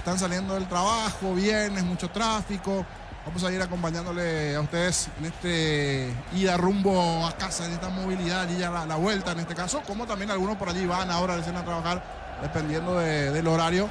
están saliendo del trabajo, viernes, mucho tráfico. Vamos a ir acompañándole a ustedes en este ida rumbo a casa, en esta movilidad y ya la vuelta en este caso, como también algunos por allí van ahora recién a trabajar, dependiendo del horario.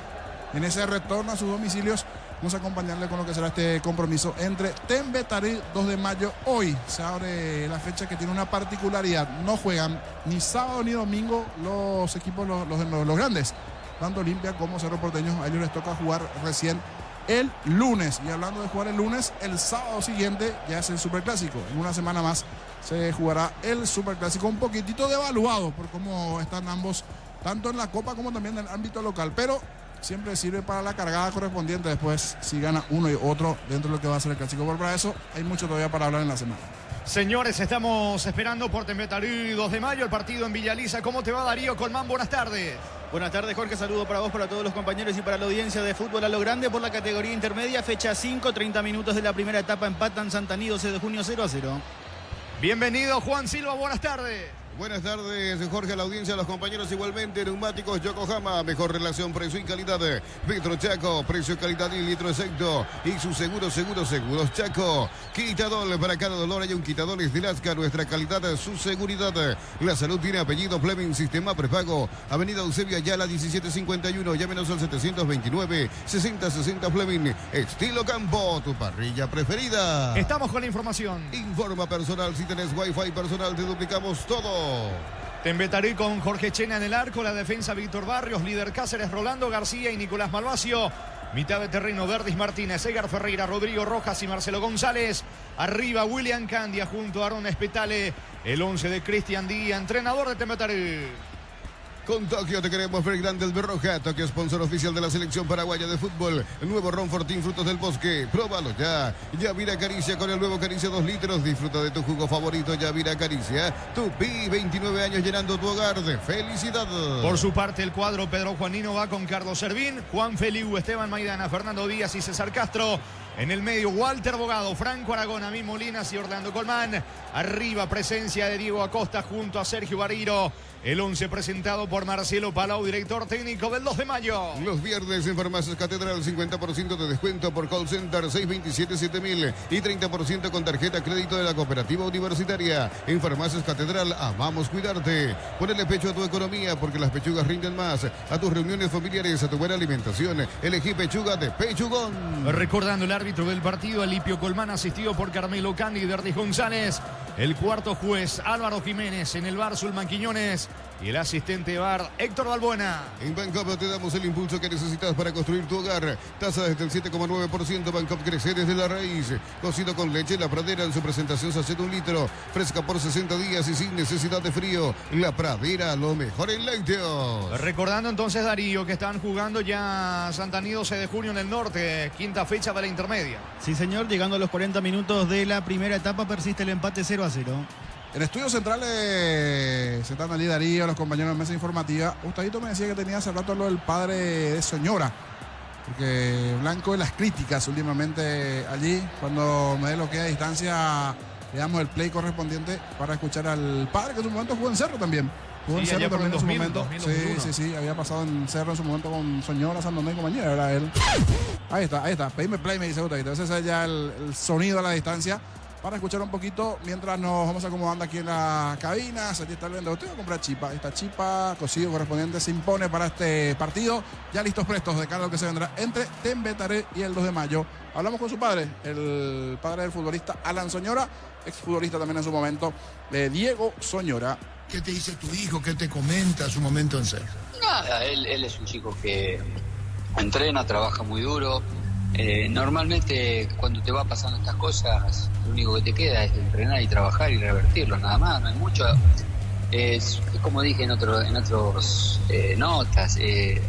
En ese retorno a sus domicilios, vamos a acompañarle con lo que será este compromiso entre Tembetarí, 2 de mayo. Hoy se abre la fecha que tiene una particularidad. No juegan ni sábado ni domingo los equipos, los grandes, tanto Olimpia como Cerro Porteño. A ellos les toca jugar recién el lunes. Y hablando de jugar el lunes, el sábado siguiente ya es el Superclásico. En una semana más se jugará el Superclásico, un poquitito devaluado por cómo están ambos, tanto en la Copa como también en el ámbito local. Pero siempre sirve para la cargada correspondiente después si gana uno y otro dentro de lo que va a ser el Clásico. Por para eso hay mucho todavía para hablar en la semana. Señores, estamos esperando por Tembetarí, 2 de mayo, el partido en Villaliza. ¿Cómo te va, Darío Colmán? Buenas tardes. Buenas tardes, Jorge. Saludo para vos, para todos los compañeros y para la audiencia de Fútbol a lo Grande por la categoría intermedia. Fecha 5, 30 minutos de la primera etapa. Empatan Santaní, 12 de junio, 0-0. Bienvenido, Juan Silva. Buenas tardes. Buenas tardes, Jorge, a la audiencia, a los compañeros igualmente. Neumáticos Yokohama, mejor relación precio y calidad. Petro Chaco, precio, calidad y litro exacto. Y sus seguros Chaco. Quitadol, para cada dolor hay un quitadol de Lasca, nuestra calidad, su seguridad. La salud tiene apellido Fleming, sistema prepago. Avenida Eusebio Ayala, 1751, llámenos al 729-6060 Fleming. Estilo Campo, tu parrilla preferida. Estamos con la información. Informa personal, si tenés wifi personal te duplicamos todo. Tembetarí con Jorge Chena en el arco, la defensa Víctor Barrios, líder Cáceres, Rolando García y Nicolás Malvacio. Mitad de terreno, Verdis Martínez, Edgar Ferreira, Rodrigo Rojas y Marcelo González. Arriba, William Candia junto a Aaron Espetale. El 11 de Cristian Díaz, entrenador de Tembetarí. Con Tokio te queremos ver grande el Berroja. Tokio, sponsor oficial de la selección paraguaya de fútbol. El nuevo Ron Fortín, frutos del bosque. Próbalo ya. Yavira Caricia con el nuevo Caricia 2 litros. Disfruta de tu jugo favorito, Yavira Caricia. Tupi, 29 años llenando tu hogar de felicidad. Por su parte, el cuadro Pedro Juanino va con Carlos Servín, Juan Feliu, Esteban Maidana, Fernando Díaz y César Castro. En el medio, Walter Bogado, Franco Aragón, Amí Molinas y Orlando Colmán. Arriba, presencia de Diego Acosta junto a Sergio Barreiro. El 11 presentado por Marcelo Palau, director técnico del 2 de mayo. Los viernes en Farmacias Catedral, 50% de descuento por call center 627-7000 y 30% con tarjeta crédito de la Cooperativa Universitaria. En Farmacias Catedral, amamos cuidarte. Ponele pecho a tu economía porque las pechugas rinden más. A tus reuniones familiares, a tu buena alimentación. Elegí pechuga de Pechugón. Recordando el árbitro del partido, Alipio Colmán, asistido por Carmelo Candi y Verdis González. El cuarto juez, Álvaro Jiménez. En el bar, Zulman Quiñones. Y el asistente bar, Héctor Balbuena. En Bancop te damos el impulso que necesitas para construir tu hogar. Tasa desde el 7,9%. Bancop crece desde la raíz. Cocido con leche, La Pradera en su presentación sachet 1 litro. Fresca por 60 días y sin necesidad de frío. La Pradera, lo mejor en lácteos. Recordando entonces, Darío, que están jugando ya Santaní 12 de junio en el norte. Quinta fecha de la intermedia. Sí, señor. Llegando a los 40 minutos de la primera etapa, persiste el empate 0-0. En estudios centrales se están allí Darío, los compañeros de mesa informativa. Gustavo me decía que tenía hace rato lo del padre de Soñora, porque blanco de las críticas últimamente allí. Cuando me dé lo que a distancia, le damos el play correspondiente para escuchar al padre, que en su momento jugó en Cerro también. Jugó en Cerro también en su momento. Sí, había pasado en Cerro en su momento con Soñora, Sandomé y compañía, era él. Ahí está. Pedime play, me dice Gustavo. Ese es ya el sonido a la distancia, para escuchar un poquito mientras nos vamos acomodando aquí en la cabina. Aquí está el vendedor. Usted va a comprar chipa. Esta chipa, cocido correspondiente, se impone para este partido. Ya listos prestos de cara a lo que se vendrá entre Tembetarí y el 2 de mayo. Hablamos con su padre, el padre del futbolista Alan Soñora, exfutbolista también en su momento, Diego Soñora. ¿Qué te dice tu hijo? ¿Qué te comenta su momento en Cerro? Nada, él es un chico que entrena, trabaja muy duro. Normalmente cuando te va pasando estas cosas, lo único que te queda es entrenar y trabajar y revertirlo, nada más, no hay mucho. Es como dije en otras notas,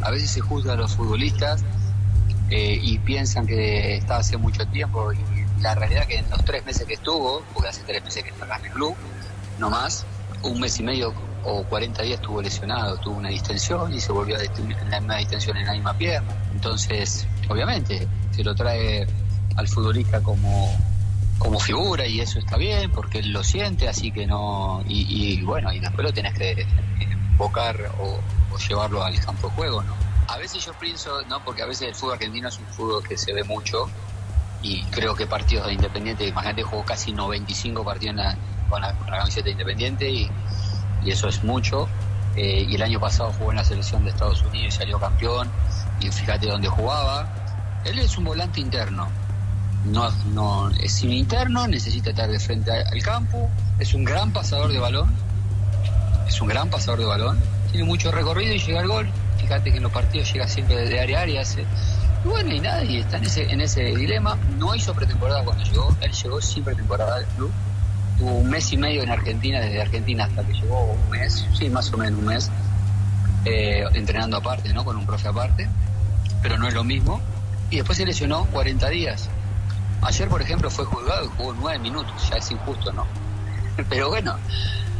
a veces se juzga a los futbolistas y piensan que está hace mucho tiempo, y la realidad que en los 3 meses que estuvo, porque hace 3 meses que está acá en el club, no más, 1 mes y medio o 40 días estuvo lesionado, tuvo una distensión y se volvió a la misma distensión en la misma pierna. Entonces, obviamente, se lo trae al futbolista como figura, y eso está bien porque él lo siente, así que no. Y bueno, y después lo tenés que invocar o llevarlo al campo de juego, ¿no? A veces yo pienso, ¿no? Porque a veces el fútbol argentino es un fútbol que se ve mucho, y creo que partidos de Independiente, imagínate, jugó casi 95 partidos con la camiseta de Independiente, y eso es mucho. Y el año pasado jugó en la selección de Estados Unidos y salió campeón, y fíjate dónde jugaba. Él es un volante interno, no es un interno, necesita estar de frente al campo, es un gran pasador de balón, tiene mucho recorrido y llega al gol. Fíjate que en los partidos llega siempre de área a área, y bueno, y nada, y está en ese dilema. No hizo pretemporada cuando llegó, él llegó sin pretemporada del club, tuvo un mes y medio en Argentina, desde Argentina hasta que llegó un mes, sí, más o menos un mes, entrenando aparte, ¿no? Con un profe aparte, pero no es lo mismo, y después se lesionó 40 días. Ayer, por ejemplo, fue juzgado y jugó 9 minutos, ya es injusto, ¿no? Pero bueno,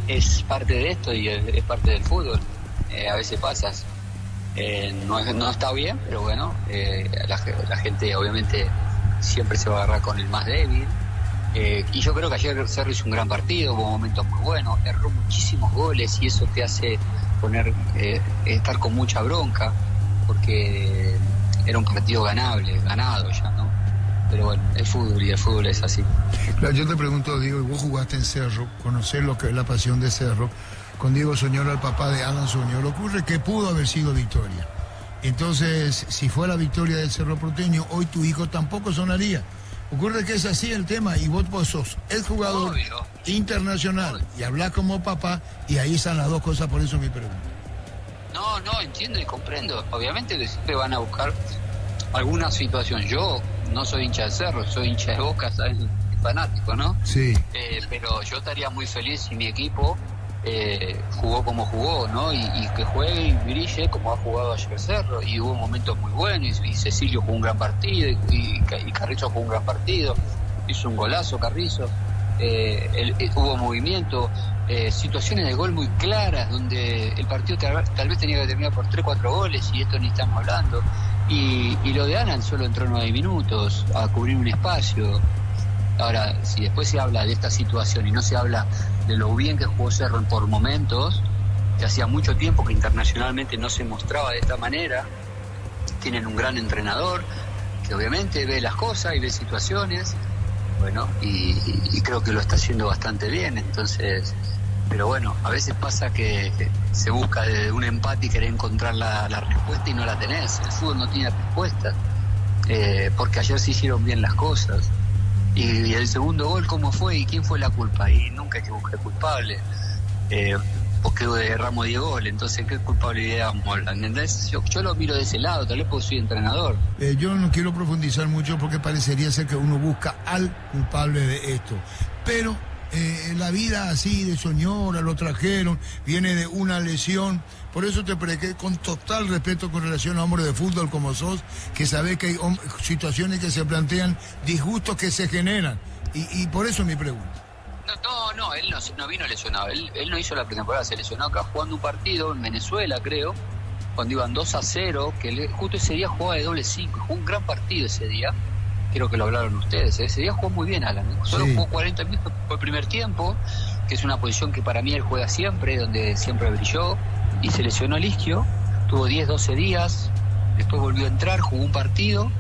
es parte de esto y es parte del fútbol, a veces pasas. No está bien, pero bueno, la gente obviamente siempre se va a agarrar con el más débil, y yo creo que ayer Cerro hizo un gran partido, hubo momentos muy buenos, erró muchísimos goles y eso te hace estar con mucha bronca, porque era un partido ganado ya, ¿no? Pero bueno, el fútbol es así. Claro, yo te pregunto, Diego, vos jugaste en Cerro, conocés lo que es la pasión de Cerro. Con Diego Soñoro, el papá de Alan Soñoro, ocurre que pudo haber sido victoria. Entonces, si fuera victoria del Cerro Porteño, hoy tu hijo tampoco sonaría. Ocurre que es así el tema, y vos sos el jugador Obvio. internacional y hablás como papá, y ahí están las dos cosas, por eso mi pregunta. No, entiendo y comprendo. Obviamente que siempre van a buscar alguna situación. Yo no soy hincha de Cerro, soy hincha de Boca, ¿sabes? Fanático, ¿no? Sí. Pero yo estaría muy feliz si mi equipo jugó como jugó, ¿no? Y que juegue y brille como ha jugado ayer Cerro, y hubo momentos muy buenos, y Cecilio jugó un gran partido, y Carrizo jugó un gran partido, hizo un golazo Carrizo, hubo movimiento, situaciones de gol muy claras, donde el partido tal vez tenía que terminar por 3-4 goles, y esto ni estamos hablando, y lo de Alan solo entró 9 minutos a cubrir un espacio. Ahora, si después se habla de esta situación y no se habla de lo bien que jugó Cerro por momentos, que hacía mucho tiempo que internacionalmente no se mostraba de esta manera, tienen un gran entrenador que obviamente ve las cosas y ve situaciones, bueno, y creo que lo está haciendo bastante bien. Entonces, pero bueno, a veces pasa que se busca de un empate y querer encontrar la respuesta y no la tenés. El fútbol no tiene respuesta, porque ayer se hicieron bien las cosas. Y el segundo gol, ¿cómo fue? ¿Y quién fue la culpa? Y nunca hay que buscar culpable, porque erramos 10 goles, entonces ¿qué culpabilidad vamos a hablar? ¿Entendés? Yo lo miro de ese lado, tal vez porque soy entrenador. Yo no quiero profundizar mucho porque parecería ser que uno busca al culpable de esto, pero la vida así de Soñora, lo trajeron, viene de una lesión. Por eso te pregué con total respeto con relación a hombres de fútbol como sos, que sabés que hay situaciones que se plantean, disgustos que se generan. Y por eso mi pregunta. No, él no vino lesionado. Él no hizo la pretemporada, se lesionó acá jugando un partido en Venezuela, creo, cuando iban 2-0, que justo ese día jugaba de doble 5. Jugó un gran partido ese día. Creo que lo hablaron ustedes. Ese día jugó muy bien Alan. Solo jugó 40 minutos por el primer tiempo, que es una posición que para mí él juega siempre, donde siempre brilló. Y se lesionó el isquio, tuvo 10-12 días, después volvió a entrar, jugó un partido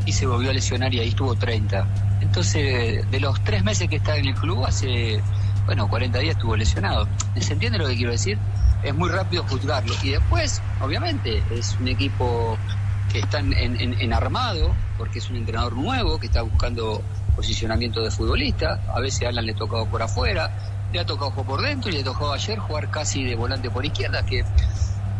y se volvió a lesionar, y ahí estuvo 30. Entonces, de los 3 meses que está en el club, hace 40 días estuvo lesionado. ¿Se entiende lo que quiero decir? Es muy rápido juzgarlo. Y después, obviamente, es un equipo que está en armado, porque es un entrenador nuevo que está buscando posicionamiento de futbolista. A veces a Alan le tocado por afuera, le ha tocado jugar por dentro, y le tocó ayer jugar casi de volante por izquierda, que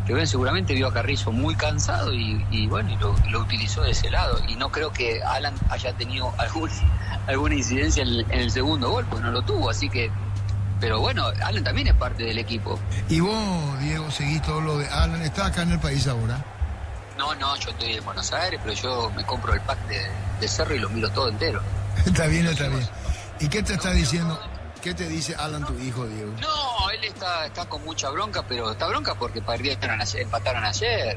bien, seguramente vio a Carrizo muy cansado y lo utilizó de ese lado. Y no creo que Alan haya tenido alguna incidencia en el segundo gol, pues no lo tuvo, así que... Pero bueno, Alan también es parte del equipo. ¿Y vos, Diego, seguís todo lo de Alan? ¿Estás acá en el país ahora? No, yo estoy en Buenos Aires, pero yo me compro el pack de Cerro y lo miro todo entero. Está bien. ¿Y qué te está diciendo? ¿Qué te dice Alan, tu hijo, Diego? No, él está con mucha bronca, pero está bronca porque empataron ayer.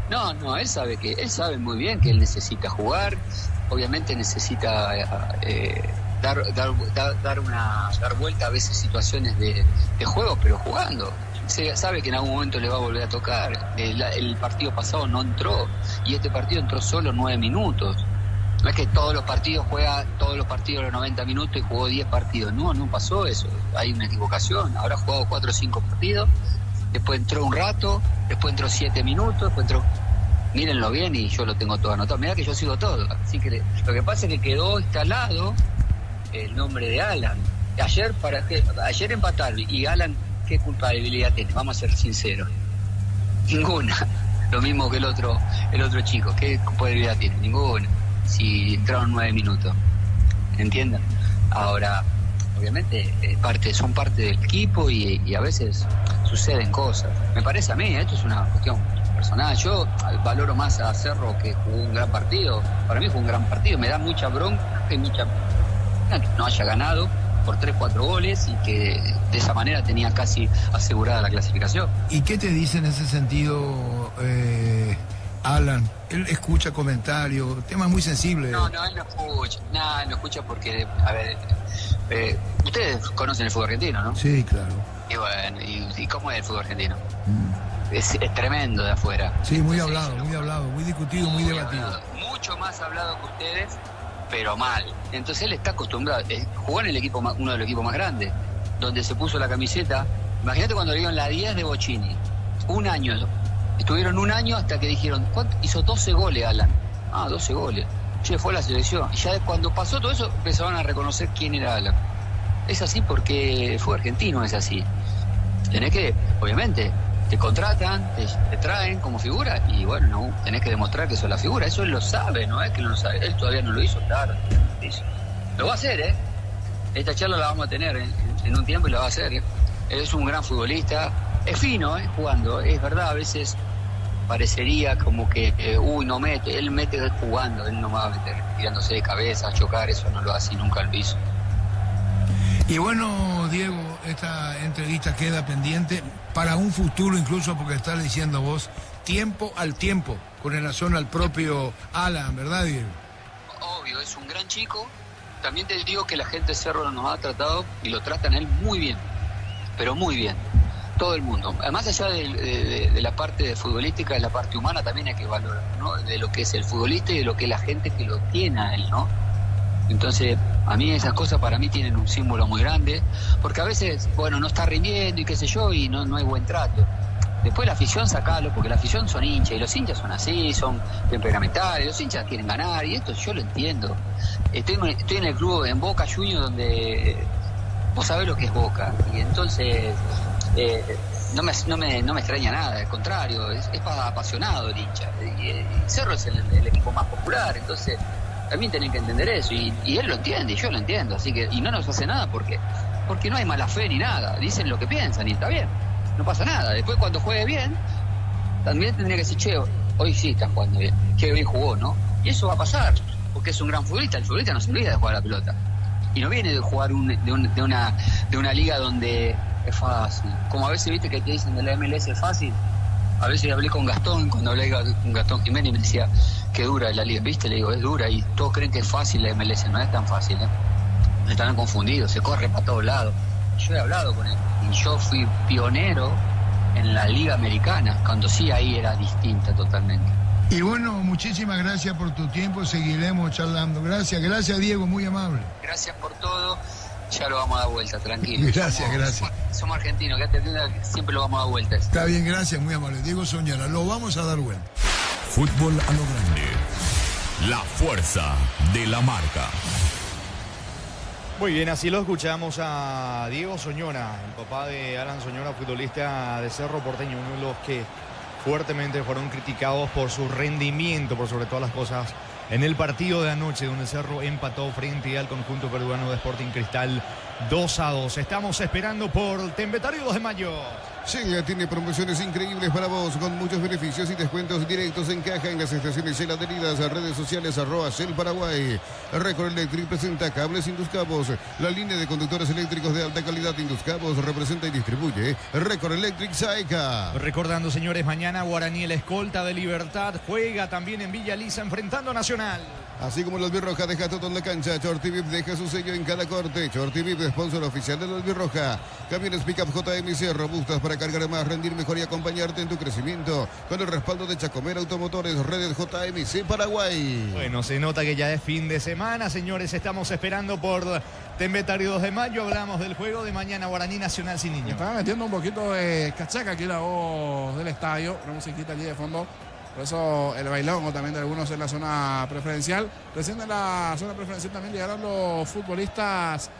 No, él sabe muy bien que él necesita jugar, obviamente necesita dar vuelta a veces situaciones de juego, pero jugando. sabe que en algún momento le va a volver a tocar. El partido pasado no entró y este partido entró solo 9 minutos. No es que todos los partidos juega todos los partidos los 90 minutos y jugó 10 partidos. No pasó eso. Hay una equivocación. Ahora ha jugado 4 o 5 partidos, después entró un rato, después entró 7 minutos, después entró... Mírenlo bien y yo lo tengo todo anotado. Mirá que yo sigo todo. Así que lo que pasa es que quedó instalado el nombre de Alan. Ayer empataron y Alan, ¿qué culpabilidad tiene? Vamos a ser sinceros. Ninguna. Lo mismo que el otro chico. ¿Qué culpabilidad tiene? Ninguna. Si entraron 9 minutos. ¿Entienden? Ahora, obviamente, son parte del equipo y a veces suceden cosas. Me parece a mí, esto es una cuestión personal. Yo valoro más a Cerro, que jugó un gran partido. Para mí fue un gran partido. Me da mucha bronca y mucha pena que no haya ganado por 3-4 goles y que de esa manera tenía casi asegurada la clasificación. ¿Y qué te dice en ese sentido Alan? Él escucha comentarios, temas muy sensibles. No, él no escucha. Él no escucha porque, a ver, ustedes conocen el fútbol argentino, ¿no? Sí, claro. Y bueno, ¿y cómo es el fútbol argentino? Es tremendo de afuera. Sí, muy hablado, muy discutido, muy debatido. Mucho más hablado que ustedes, pero mal. Entonces él está acostumbrado. Jugó en uno de los equipos más grandes, donde se puso la camiseta. Imagínate cuando le dieron la 10 de Bocini. Un año. Estuvieron un año hasta que dijeron, ¿cuánto? Hizo 12 goles, Alan. 12 goles. Che, fue a la selección. Y ya cuando pasó todo eso, empezaron a reconocer quién era Alan. Es así porque fue argentino, es así. Tenés que, obviamente, te contratan, te traen como figura y bueno, no, tenés que demostrar que sos la figura. Eso él lo sabe, no es que no lo sabe. Él todavía no lo hizo, claro. Lo va a hacer, Esta charla la vamos a tener en un tiempo y la va a hacer, Él es un gran futbolista. Es fino, jugando. Es verdad, a veces parecería como que, no mete. Él mete jugando, él no va a meter tirándose de cabeza, a chocar, eso no lo hace nunca al piso. Y bueno, Diego, esta entrevista queda pendiente para un futuro, incluso porque estás diciendo vos, tiempo al tiempo, con relación al propio Alan, ¿verdad, Diego? Obvio, es un gran chico. También te digo que la gente de Cerro nos ha tratado y lo tratan a él muy bien, pero muy bien. Todo el mundo. Más allá de la parte de futbolística, de la parte humana también hay que valorar, ¿no? De lo que es el futbolista y de lo que es la gente que lo tiene a él, ¿no? Entonces, a mí esas cosas para mí tienen un símbolo muy grande, porque a veces, bueno, no está rindiendo y qué sé yo, y no hay buen trato. Después la afición, sacalo, porque la afición son hinchas, y los hinchas son así, son temperamentales, los hinchas quieren ganar, y esto yo lo entiendo. Estoy en el club, en Boca Juniors, donde vos sabés lo que es Boca, y entonces no me extraña nada, al contrario, es apasionado el hincha, y Cerro es el equipo más popular, entonces también tienen que entender eso, y él lo entiende, y yo lo entiendo, así que, y no nos hace nada porque no hay mala fe ni nada, dicen lo que piensan, y está bien, no pasa nada. Después cuando juegue bien, también tendría que decir, che, hoy sí está jugando bien, qué bien jugó, ¿no? Y eso va a pasar, porque es un gran futbolista, el futbolista no se olvida de jugar a la pelota, y no viene de jugar de una liga donde es fácil, como a veces viste que te dicen de la MLS es fácil. A veces hablé con Gastón, cuando hablé con Gastón Jiménez, me decía, qué dura es la liga, ¿viste? Le digo, es dura, y todos creen que es fácil la MLS, no es tan fácil, Están confundidos, se corre para todos lados. Yo he hablado con él, y yo fui pionero en la liga americana, cuando sí ahí era distinta totalmente. Y bueno, muchísimas gracias por tu tiempo, seguiremos charlando. Gracias, Diego, muy amable. Gracias por todo, ya lo vamos a dar vuelta, tranquilo. Gracias. Somos argentinos, que siempre lo vamos a dar vuelta. Está bien, gracias, muy amable. Diego Soñora, lo vamos a dar vuelta. Fútbol a lo grande, la fuerza de la marca. Muy bien, así lo escuchamos a Diego Soñora, el papá de Alan Soñora, futbolista de Cerro Porteño, uno de los que fuertemente fueron criticados por su rendimiento, por sobre todas las cosas, en el partido de anoche, donde Cerro empató frente al conjunto peruano de Sporting Cristal 2-2. Estamos esperando por el Tembetario 2 de mayo. Shell tiene promociones increíbles para vos, con muchos beneficios y descuentos directos en caja en las estaciones Shell adheridas a redes sociales @Shell Paraguay. Record Electric presenta Cables Induscabos, la línea de conductores eléctricos de alta calidad. Induscabos representa y distribuye Record Electric Saica. Recordando, señores, mañana Guaraní, el escolta de Libertad, juega también en Villa Lisa enfrentando a Nacional. Nacional. Así como el Albirroja deja todo en la cancha, Shorty VIP deja su sello en cada corte. Shorty VIP, sponsor oficial del Albirroja. Camiones Pickup JMC, robustas para cargar más, rendir mejor y acompañarte en tu crecimiento. Con el respaldo de Chacomer Automotores, redes JMC Paraguay. Bueno, se nota que ya es fin de semana, señores. Estamos esperando por Tembetari 2 de mayo. Hablamos del juego de mañana, Guaraní Nacional sin niños. Estaba metiendo un poquito de cachaca aquí la voz del estadio. Una musiquita allí de fondo. Por eso el bailongo también de algunos en la zona preferencial. Recién en la zona preferencial también llegaron los futbolistas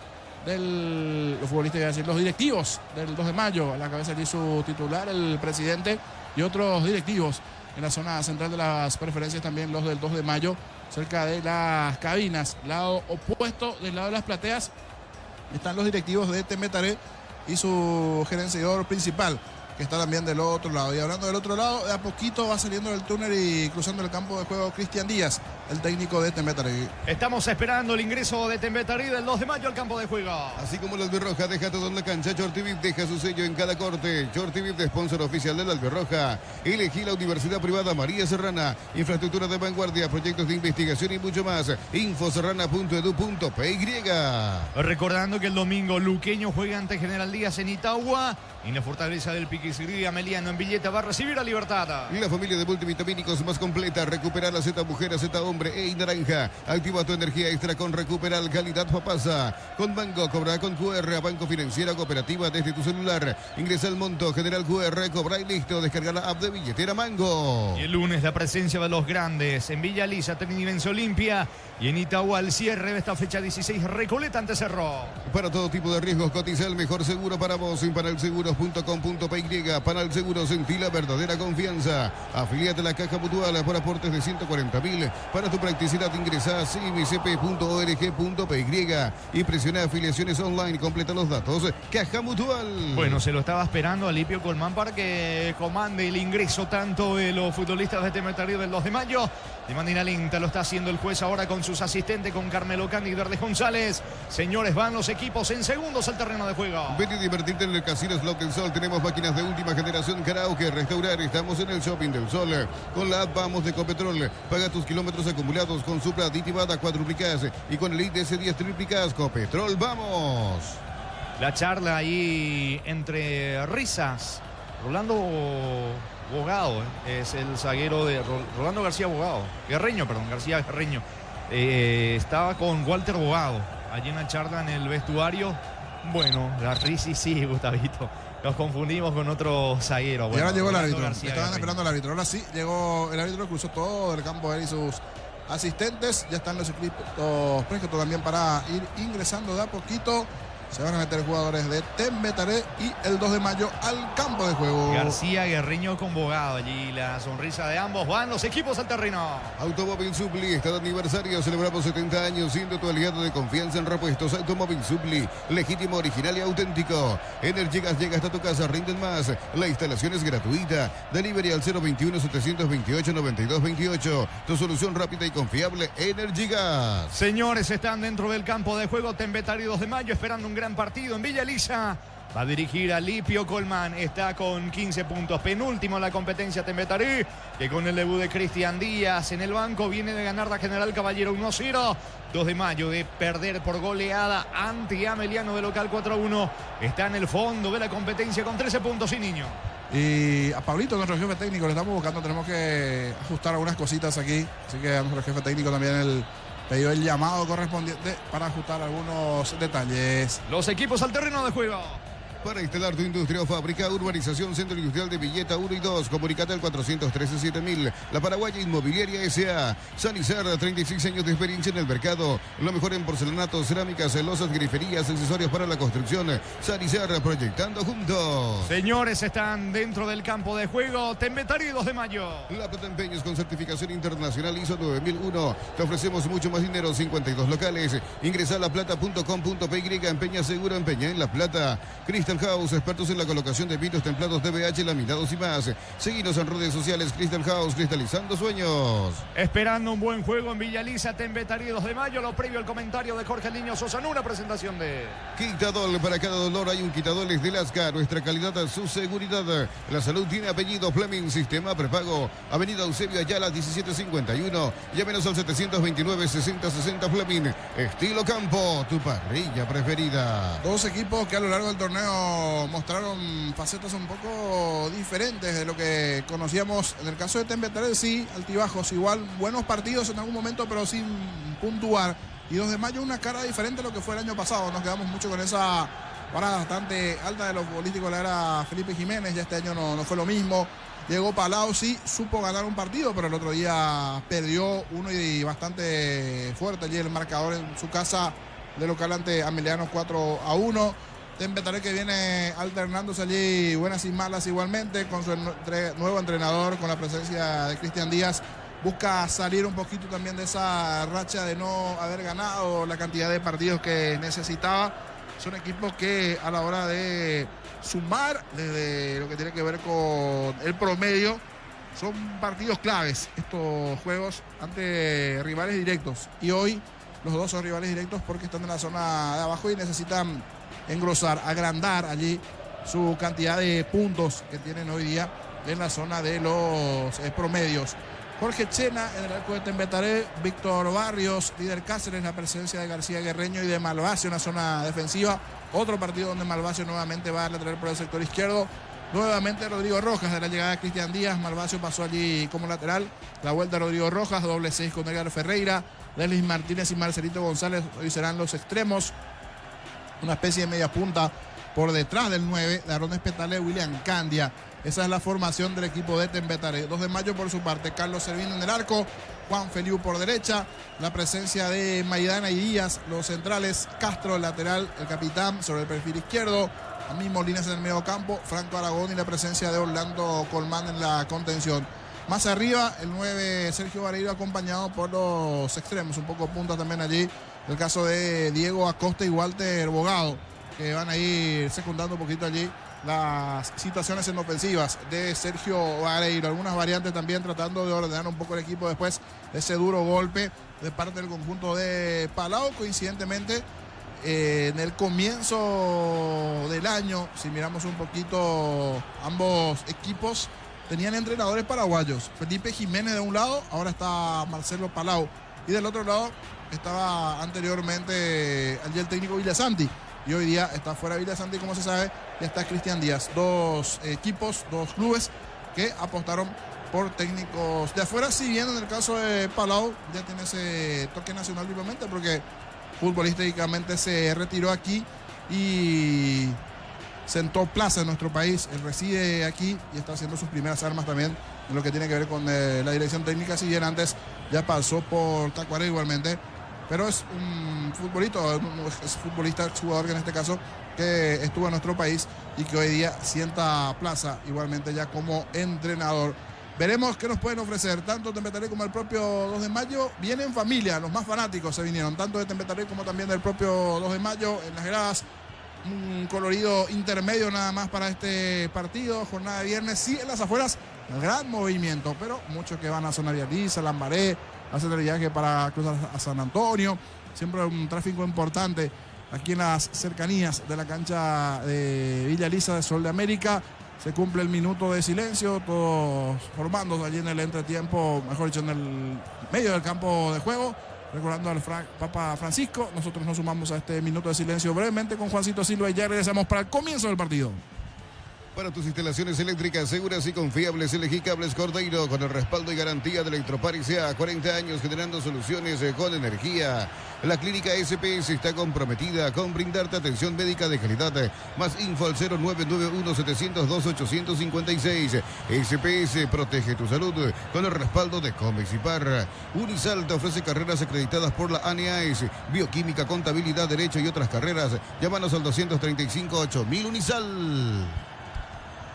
los directivos del 2 de mayo. A la cabeza allí su titular, el presidente, y otros directivos en la zona central de las preferencias también los del 2 de mayo, cerca de las cabinas. Lado opuesto, del lado de las plateas, están los directivos de Tembetare y su gerenciador principal, que está también del otro lado. Y hablando del otro lado, de a poquito va saliendo del túnel y cruzando el campo de juego Cristian Díaz, el técnico de Tembetare. Estamos esperando el ingreso de Tembetare del 2 de mayo al campo de juego. Así como el Albirroja deja todo en la cancha, Shorty VIP deja su sello en cada corte. Shorty VIP, sponsor oficial del Albirroja. Elegí la Universidad Privada María Serrana. Infraestructura de vanguardia, proyectos de investigación y mucho más. Infoserrana.edu.py. Recordando que el domingo Luqueño juega ante General Díaz en Itagua. Y la fortaleza del Piquisiri Ameliano en Villeta va a recibir a Libertad. La familia de multivitamínicos más completa. Recupera la Z Mujer, Z Hombre e Naranja. Activa tu energía extra con Recuperal Calidad Papasa. Con Banco, cobra con QR a Banco Financiera Cooperativa desde tu celular. Ingresa al monto, general QR, cobra y listo. Descarga la app de Billetera Mango. Y el lunes la presencia de los grandes en Villa Lisa, Trinidense Olimpia. Y en Itagua el cierre de esta fecha 16, Recoleta ante Cerro. Para todo tipo de riesgos, cotiza el mejor seguro para vos en panalseguros.com.py. Panal Seguros, sentí la verdadera confianza. Afiliate a la Caja Mutual por aportes de 140.000. Para tu practicidad ingresa a cmcp.org.py y presiona afiliaciones online. Completa los datos. Caja Mutual. Bueno, se lo estaba esperando a Lipio Colmán para que comande el ingreso tanto de los futbolistas de Tembetare del 2 de mayo. De manera lenta lo está haciendo el juez ahora con sus asistentes, con Carmelo Candi y Verdes González. Señores, van los equipos en segundos al terreno de juego. Ven y divertirte en el Casino Slot del Sol. Tenemos máquinas de última generación, karaoke, restaurar. Estamos en el Shopping del Sol. Con la app Vamos de Ecopetrol. Paga tus kilómetros acumulados con Supra aditivada cuádruplicas y con el ITS 10 triplicas. Copetrol, vamos. La charla ahí entre risas. Rolando Bogado es el zaguero de Rolando García García Guerreño. Estaba con Walter Bogado allí en la charla en el vestuario. Bueno, la risa sí, Gustavito. Nos confundimos con otro zaguero. Bueno, y ahora llegó el árbitro. García Estaban Guerreño. esperando al árbitro. Ahora sí, llegó el árbitro, cruzó todo el campo él y sus asistentes. Ya están los equipos prestos también para ir ingresando de a poquito. Se van a meter jugadores de Tembetare y el 2 de mayo al campo de juego. García Guerreño con Bogado allí. La sonrisa de ambos. Van los equipos al terreno. Automóvil Supli está de aniversario. Celebramos 70 años siendo tu aliado de confianza en repuestos. Automóvil Supli, legítimo, original y auténtico. Energigas llega hasta tu casa, rinden más. La instalación es gratuita. Delivery al 021-728-9228. Tu solución rápida y confiable, Energigas. Señores, están dentro del campo de juego. Tembetare 2 de mayo esperando un gran partido en Villa Elisa. Va a dirigir a Lipio Colmán. Está con 15 puntos. Penúltimo en la competencia Tembetare, que con el debut de Cristian Díaz en el banco viene de ganar la General Caballero 1-0. 2 de mayo de perder por goleada ante Ameliano de local 4-1. Está en el fondo de la competencia con 13 puntos y niño. Y a Pablito, nuestro jefe técnico, le estamos buscando. Tenemos que ajustar algunas cositas aquí. Así que a nuestro jefe técnico también pidió el llamado correspondiente para ajustar algunos detalles. Los equipos al terreno de juego. Para instalar tu industria o fábrica, Urbanización Centro Industrial de Villeta 1 y 2. Comunicate al 413-7000. La Paraguaya Inmobiliaria S.A. Sanizar, 36 años de experiencia en el mercado. Lo mejor en porcelanatos, cerámicas, celosas, griferías, accesorios para la construcción. Sanizar, proyectando juntos. Señores, están dentro del campo de juego. Tembetare 2 de mayo. La Plata Empeños con certificación internacional ISO 9001. Te ofrecemos mucho más dinero, 52 locales. Ingresa a laplata.com.py. Empeña seguro, empeña en La Plata. Cristal Crystal House, expertos en la colocación de vidrios templados DBH, laminados y más. Seguinos en redes sociales. Crystal House, cristalizando sueños. Esperando un buen juego en Villaliza, Tembetarí 2 de mayo. Lo previo al comentario de Jorge Niño Sosa en una presentación de Quitadol, para cada dolor hay un Quitadol de Lasca. Nuestra calidad, su seguridad. La salud tiene apellido. Fleming, sistema prepago. Avenida Eusebio Ayala 1751. Llámenos al 729-6060 Fleming. Estilo Campo, tu parrilla preferida. Dos equipos que a lo largo del torneo mostraron facetas un poco diferentes de lo que conocíamos. En el caso de Tembetarí, sí, altibajos, igual buenos partidos en algún momento, pero sin puntuar. Y 2 de mayo una cara diferente a lo que fue el año pasado. Nos quedamos mucho con esa parada bastante alta de los futbolísticos de la era Felipe Jiménez. Ya este año no fue lo mismo. Llegó Palau, sí, supo ganar un partido, pero el otro día perdió uno y bastante fuerte allí el marcador en su casa de local ante Ameliano 4-1. Tembetarí que viene alternándose allí buenas y malas igualmente con su nuevo entrenador, con la presencia de Cristian Díaz. Busca salir un poquito también de esa racha de no haber ganado la cantidad de partidos que necesitaba. Son equipos que a la hora de sumar desde lo que tiene que ver con el promedio, son partidos claves estos juegos ante rivales directos. Y hoy los dos son rivales directos porque están en la zona de abajo y necesitan engrosar, agrandar allí su cantidad de puntos que tienen hoy día en la zona de los promedios. Jorge Chena en el arco de Tembetarí, Víctor Barrios, líder Cáceres, la presencia de García Guerreño y de Malvacio en la zona defensiva. Otro partido donde Malvacio nuevamente va a lateral por el sector izquierdo. Nuevamente Rodrigo Rojas de la llegada de Cristian Díaz. Malvacio pasó allí como lateral. La vuelta de Rodrigo Rojas, doble 6 con Edgar Ferreira. Delis Martínez y Marcelito González hoy serán los extremos. Una especie de media punta por detrás del 9, de Arón Espetale, William Candia. Esa es la formación del equipo de Tembetarí. 2 de mayo por su parte, Carlos Servín en el arco, Juan Feliu por derecha, la presencia de Maidana y Díaz, los centrales, Castro el lateral, el capitán sobre el perfil izquierdo, a mí Molinas en el medio campo, Franco Aragón y la presencia de Orlando Colmán en la contención. Más arriba, el 9 Sergio Vareiro acompañado por los extremos, un poco punta también allí, el caso de Diego Acosta y Walter Bogado, que van a ir secundando un poquito allí las situaciones en ofensivas de Sergio Vareiro. Algunas variantes también tratando de ordenar un poco el equipo después de ese duro golpe de parte del conjunto de Palau. Coincidentemente, en el comienzo del año, si miramos un poquito, ambos equipos tenían entrenadores paraguayos. Felipe Jiménez de un lado, ahora está Marcelo Palau. Y del otro lado estaba anteriormente allí el técnico Villasanti. Y hoy día está fuera Villasanti, como se sabe, ya está Cristian Díaz. Dos equipos, dos clubes que apostaron por técnicos de afuera, si bien en el caso de Palau ya tiene ese toque nacional vivamente porque futbolísticamente se retiró aquí y sentó plaza en nuestro país. Él reside aquí y está haciendo sus primeras armas también en lo que tiene que ver con la dirección técnica, si bien antes ya pasó por Tacuarembó igualmente. Pero es un futbolista, jugador que en este caso que estuvo en nuestro país y que hoy día sienta plaza igualmente ya como entrenador. Veremos qué nos pueden ofrecer, tanto Tembetarí como el propio 2 de mayo. Vienen en familia, los más fanáticos se vinieron, tanto de Tembetarí como también del propio 2 de mayo en las gradas. Un colorido intermedio nada más para este partido, jornada de viernes. Sí, en las afueras, gran movimiento, pero muchos que van a zona Villaliza, Lambaré, hacen el viaje para cruzar a San Antonio. Siempre un tráfico importante aquí en las cercanías de la cancha de Villaliza de Sol de América. Se cumple el minuto de silencio, todos formándose allí en el entretiempo, mejor dicho, en el medio del campo de juego. Recordando al Papa Francisco, nosotros nos sumamos a este minuto de silencio brevemente con Juancito Silva y ya regresamos para el comienzo del partido. Para tus instalaciones eléctricas seguras y confiables, elegí Cables Cordeiro con el respaldo y garantía de Electropar S.A. 40 años generando soluciones con energía. La clínica SPS está comprometida con brindarte atención médica de calidad. Más info al 0991-702-856. SPS protege tu salud con el respaldo de Comex y Par. Unisal te ofrece carreras acreditadas por la ANEAES, bioquímica, contabilidad, derecho y otras carreras. Llámanos al 235-8000 Unisal.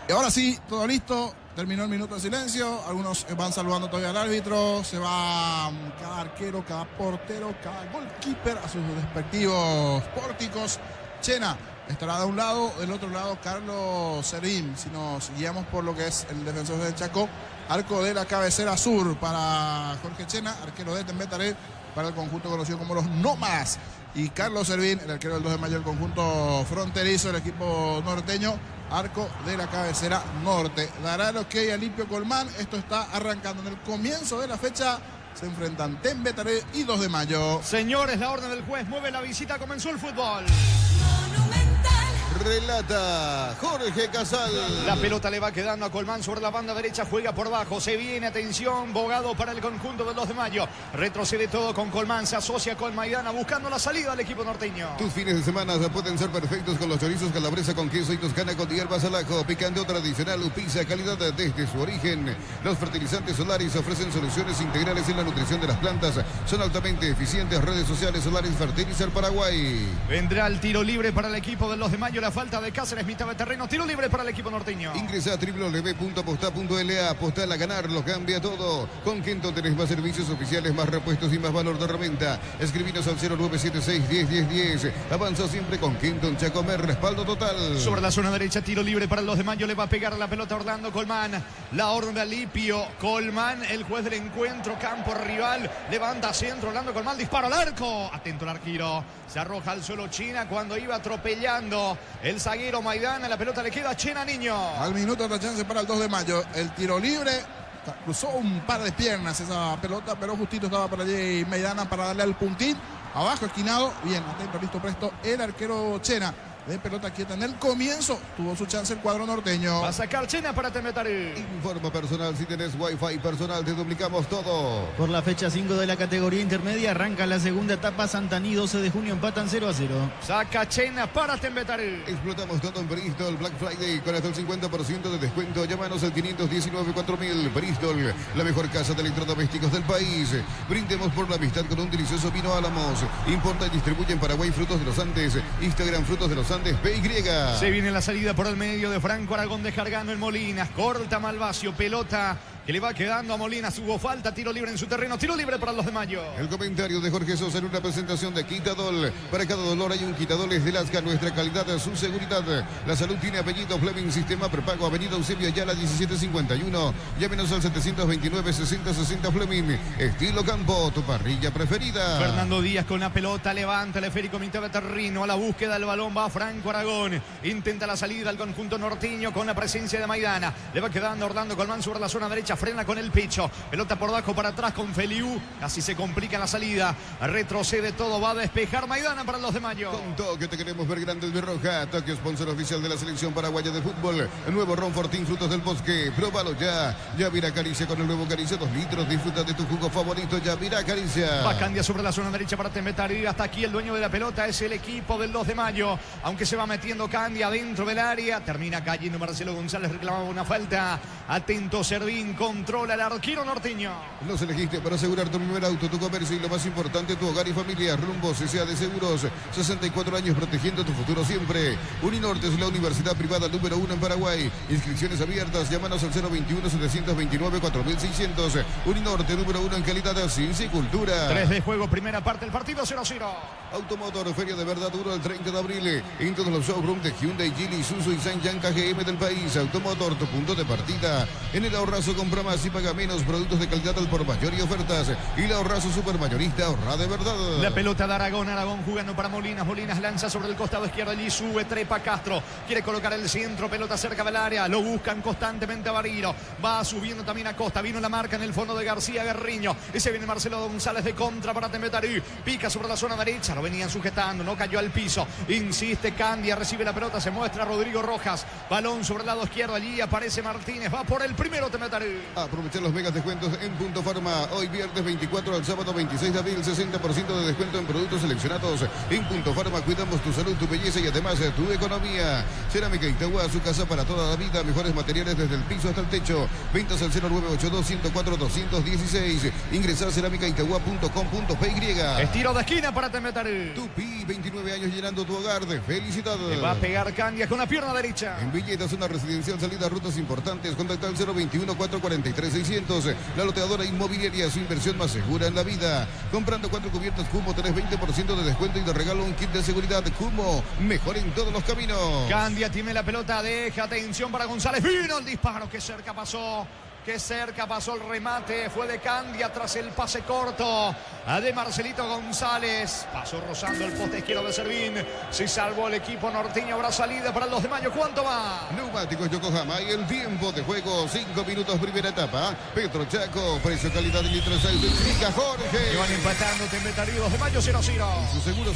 Y ahora sí, todo listo. Terminó el minuto de silencio. Algunos van saludando todavía al árbitro. Se va cada arquero, cada portero, cada goalkeeper a sus respectivos pórticos. Chena estará de un lado, del otro lado Carlos Servín. Si nos guiamos por lo que es el defensor del Chaco, arco de la cabecera sur para Jorge Chena, arquero de Tembetaré para el conjunto conocido como los Nómadas. Y Carlos Servín, el arquero del 2 de mayo del conjunto fronterizo del equipo norteño, arco de la cabecera norte. Dará el ok a Limpio Colmán. Esto está arrancando en el comienzo de la fecha. Se enfrentan Tembetaré y 2 de mayo. Señores, la orden del juez mueve la visita, comenzó el fútbol. Relata Jorge Casal. La pelota le va quedando a Colmán sobre la banda derecha, juega por bajo, se viene, atención, Bogado para el conjunto del 2 de mayo. Retrocede todo con Colmán, se asocia con Maidana buscando la salida del equipo norteño. Tus fines de semana pueden ser perfectos con los chorizos calabresa con queso y toscana con hierbas al ajo, picante tradicional, pizza, calidad desde su origen. Los fertilizantes Solaris ofrecen soluciones integrales en la nutrición de las plantas. Son altamente eficientes. Redes sociales Solaris Fertilizer Paraguay. Vendrá el tiro libre para el equipo del 2 de mayo. La falta de Cáceres, mitad de terreno. Tiro libre para el equipo norteño. Ingresa a www.aposta.la. Apostar a ganar, lo cambia todo. Con Kenton tenés más servicios oficiales, más repuestos y más valor de reventa. Escribinos al 0976-101010. Avanza siempre con Kenton Chacomer. Respaldo total. Sobre la zona derecha, tiro libre para el 2 de mayo. Le va a pegar a la pelota Orlando Colmán. La orden de Alipio Colmán, el juez del encuentro. Campo rival. Levanta centro. Orlando Colmán. Disparo al arco. Atento el arquero. Se arroja al suelo China cuando iba atropellando el zaguero Maidana. La pelota le queda a Chena, niño. Al minuto otra chance para el 2 de mayo. El tiro libre. Cruzó un par de piernas esa pelota, pero justito estaba por allí Maidana para darle al puntín. Abajo, esquinado. Bien, atento, listo, presto. El arquero Chena. De pelota quieta en el comienzo. Tuvo su chance el cuadro norteño. Va a sacar Chena para Tembetaré. Informa personal. Si tenés Wi-Fi personal, te duplicamos todo. Por la fecha 5 de la categoría intermedia arranca la segunda etapa. Santaní 12 de junio empatan 0-0. Saca Chena para Tembetaré. Explotamos todo en Bristol Black Friday con hasta el 50% de descuento. Llámanos al 519-4000. Bristol, la mejor casa de electrodomésticos del país. Brindemos por la amistad con un delicioso vino Álamos. Importa y distribuye en Paraguay Frutos de los Andes. Instagram Frutos de los Andes PY. Se viene la salida por el medio de Franco Aragón descargando en Molinas. Corta Malvacio, pelota que le va quedando a Molinas. Hubo falta, tiro libre en su terreno, tiro libre para el 2 de mayo. El comentario de Jorge Sosa en una presentación de Quitadol. Para cada dolor hay un Quitadol, es de Lasca, nuestra calidad, su seguridad. La salud tiene apellido Fleming, sistema prepago, avenida Eusebio Ayala 1751. Llámenos al 729-6060 Fleming. Estilo campo, tu parrilla preferida. Fernando Díaz con la pelota, levanta el esférico mitad de terreno. A la búsqueda del balón va Franco Aragón. Intenta la salida al conjunto norteño con la presencia de Maidana. Le va quedando Orlando Colmán sobre la zona derecha. Frena con el pecho. Pelota por abajo para atrás con Feliu. Casi se complica la salida. Retrocede todo. Va a despejar Maidana para el 2 de mayo. Con toque te queremos ver grande el de Roja. Toque sponsor oficial de la selección paraguaya de fútbol. El nuevo Ron Fortín Frutos del Bosque. Próbalo ya. Yavira Caricia con el nuevo Caricia 2 litros. Disfruta de tu jugo favorito. Yavira Caricia. Va Candia sobre la zona derecha para Tembetaré. Hasta aquí el dueño de la pelota es el equipo del 2 de mayo. Aunque se va metiendo Candia dentro del área. Termina cayendo Marcelo González. Reclamaba una falta. Atento Servín. Controla el arquero norteño. Nos elegiste para asegurar tu primer auto, tu comercio y lo más importante, tu hogar y familia. Rumbo CCA de Seguros. 64 años protegiendo tu futuro siempre. Uninorte es la universidad privada número 1 en Paraguay. Inscripciones abiertas. Llámanos al 021-729-4600. Uninorte número 1 en calidad, ciencia y cultura. 3 de juego, primera parte del partido, 0-0. Automotor, feria de verdad duro el 30 de abril. En todos los showrooms de Hyundai, Geely, Isuzu y Sanyang KGM del país. Automotor, tu punto de partida. En el ahorrazo compra más y paga menos. Productos de calidad al por mayor y ofertas. Y el ahorrazo supermayorista, ahorra de verdad. La pelota de Aragón. Aragón jugando para Molinas. Molinas lanza sobre el costado izquierdo. Allí sube, trepa Castro. Quiere colocar el centro. Pelota cerca del área. Lo buscan constantemente a Barilo. Va subiendo también a Costa. Vino la marca en el fondo de García Guerriño. Ese viene Marcelo González de contra para Tembetaré. Pica sobre la zona derecha. Lo venían sujetando. No cayó al piso. Insiste Candia. Recibe la pelota. Se muestra Rodrigo Rojas. Balón sobre el lado izquierdo. Allí aparece Martínez. Va por el primero Tembetaré. Aprovechar los megas descuentos en Punto Farma. Hoy viernes 24 al sábado 26 de abril. 60% de descuento en productos seleccionados. En Punto Farma cuidamos tu salud, tu belleza y además tu economía. Cerámica Itagua, su casa para toda la vida. Mejores materiales desde el piso hasta el techo. Ventas al 0982-104-216. Ingresa a cerámicaitagua.com.py. Estiro de esquina para Tembetaré. Tupi, 29 años llenando tu hogar de felicidad. Le va a pegar Candia con la pierna derecha. En Villetas, una residencial, salida a rutas importantes. Contacta al 021-440 43-600. La loteadora inmobiliaria, su inversión más segura en la vida. Comprando 4 cubiertas Cumo tenés 20% de descuento y de regalo un kit de seguridad. Cumo, mejor en todos los caminos. Candia tiene la pelota, deja atención para González. Vino el disparo, que cerca pasó. Que cerca pasó el remate, fue de Candia tras el pase corto de Marcelito González. Pasó rozando el poste izquierdo de Servín. Si salvó el equipo norteño, habrá salida para el 2 de mayo. ¿Cuánto va? Neumáticos Yokohama y el tiempo de juego, 5 minutos primera etapa. Petro Chaco, precio calidad de litro 6 explica Jorge. Y van empatando Tembetarí, 2 de mayo 0-0. Su seguro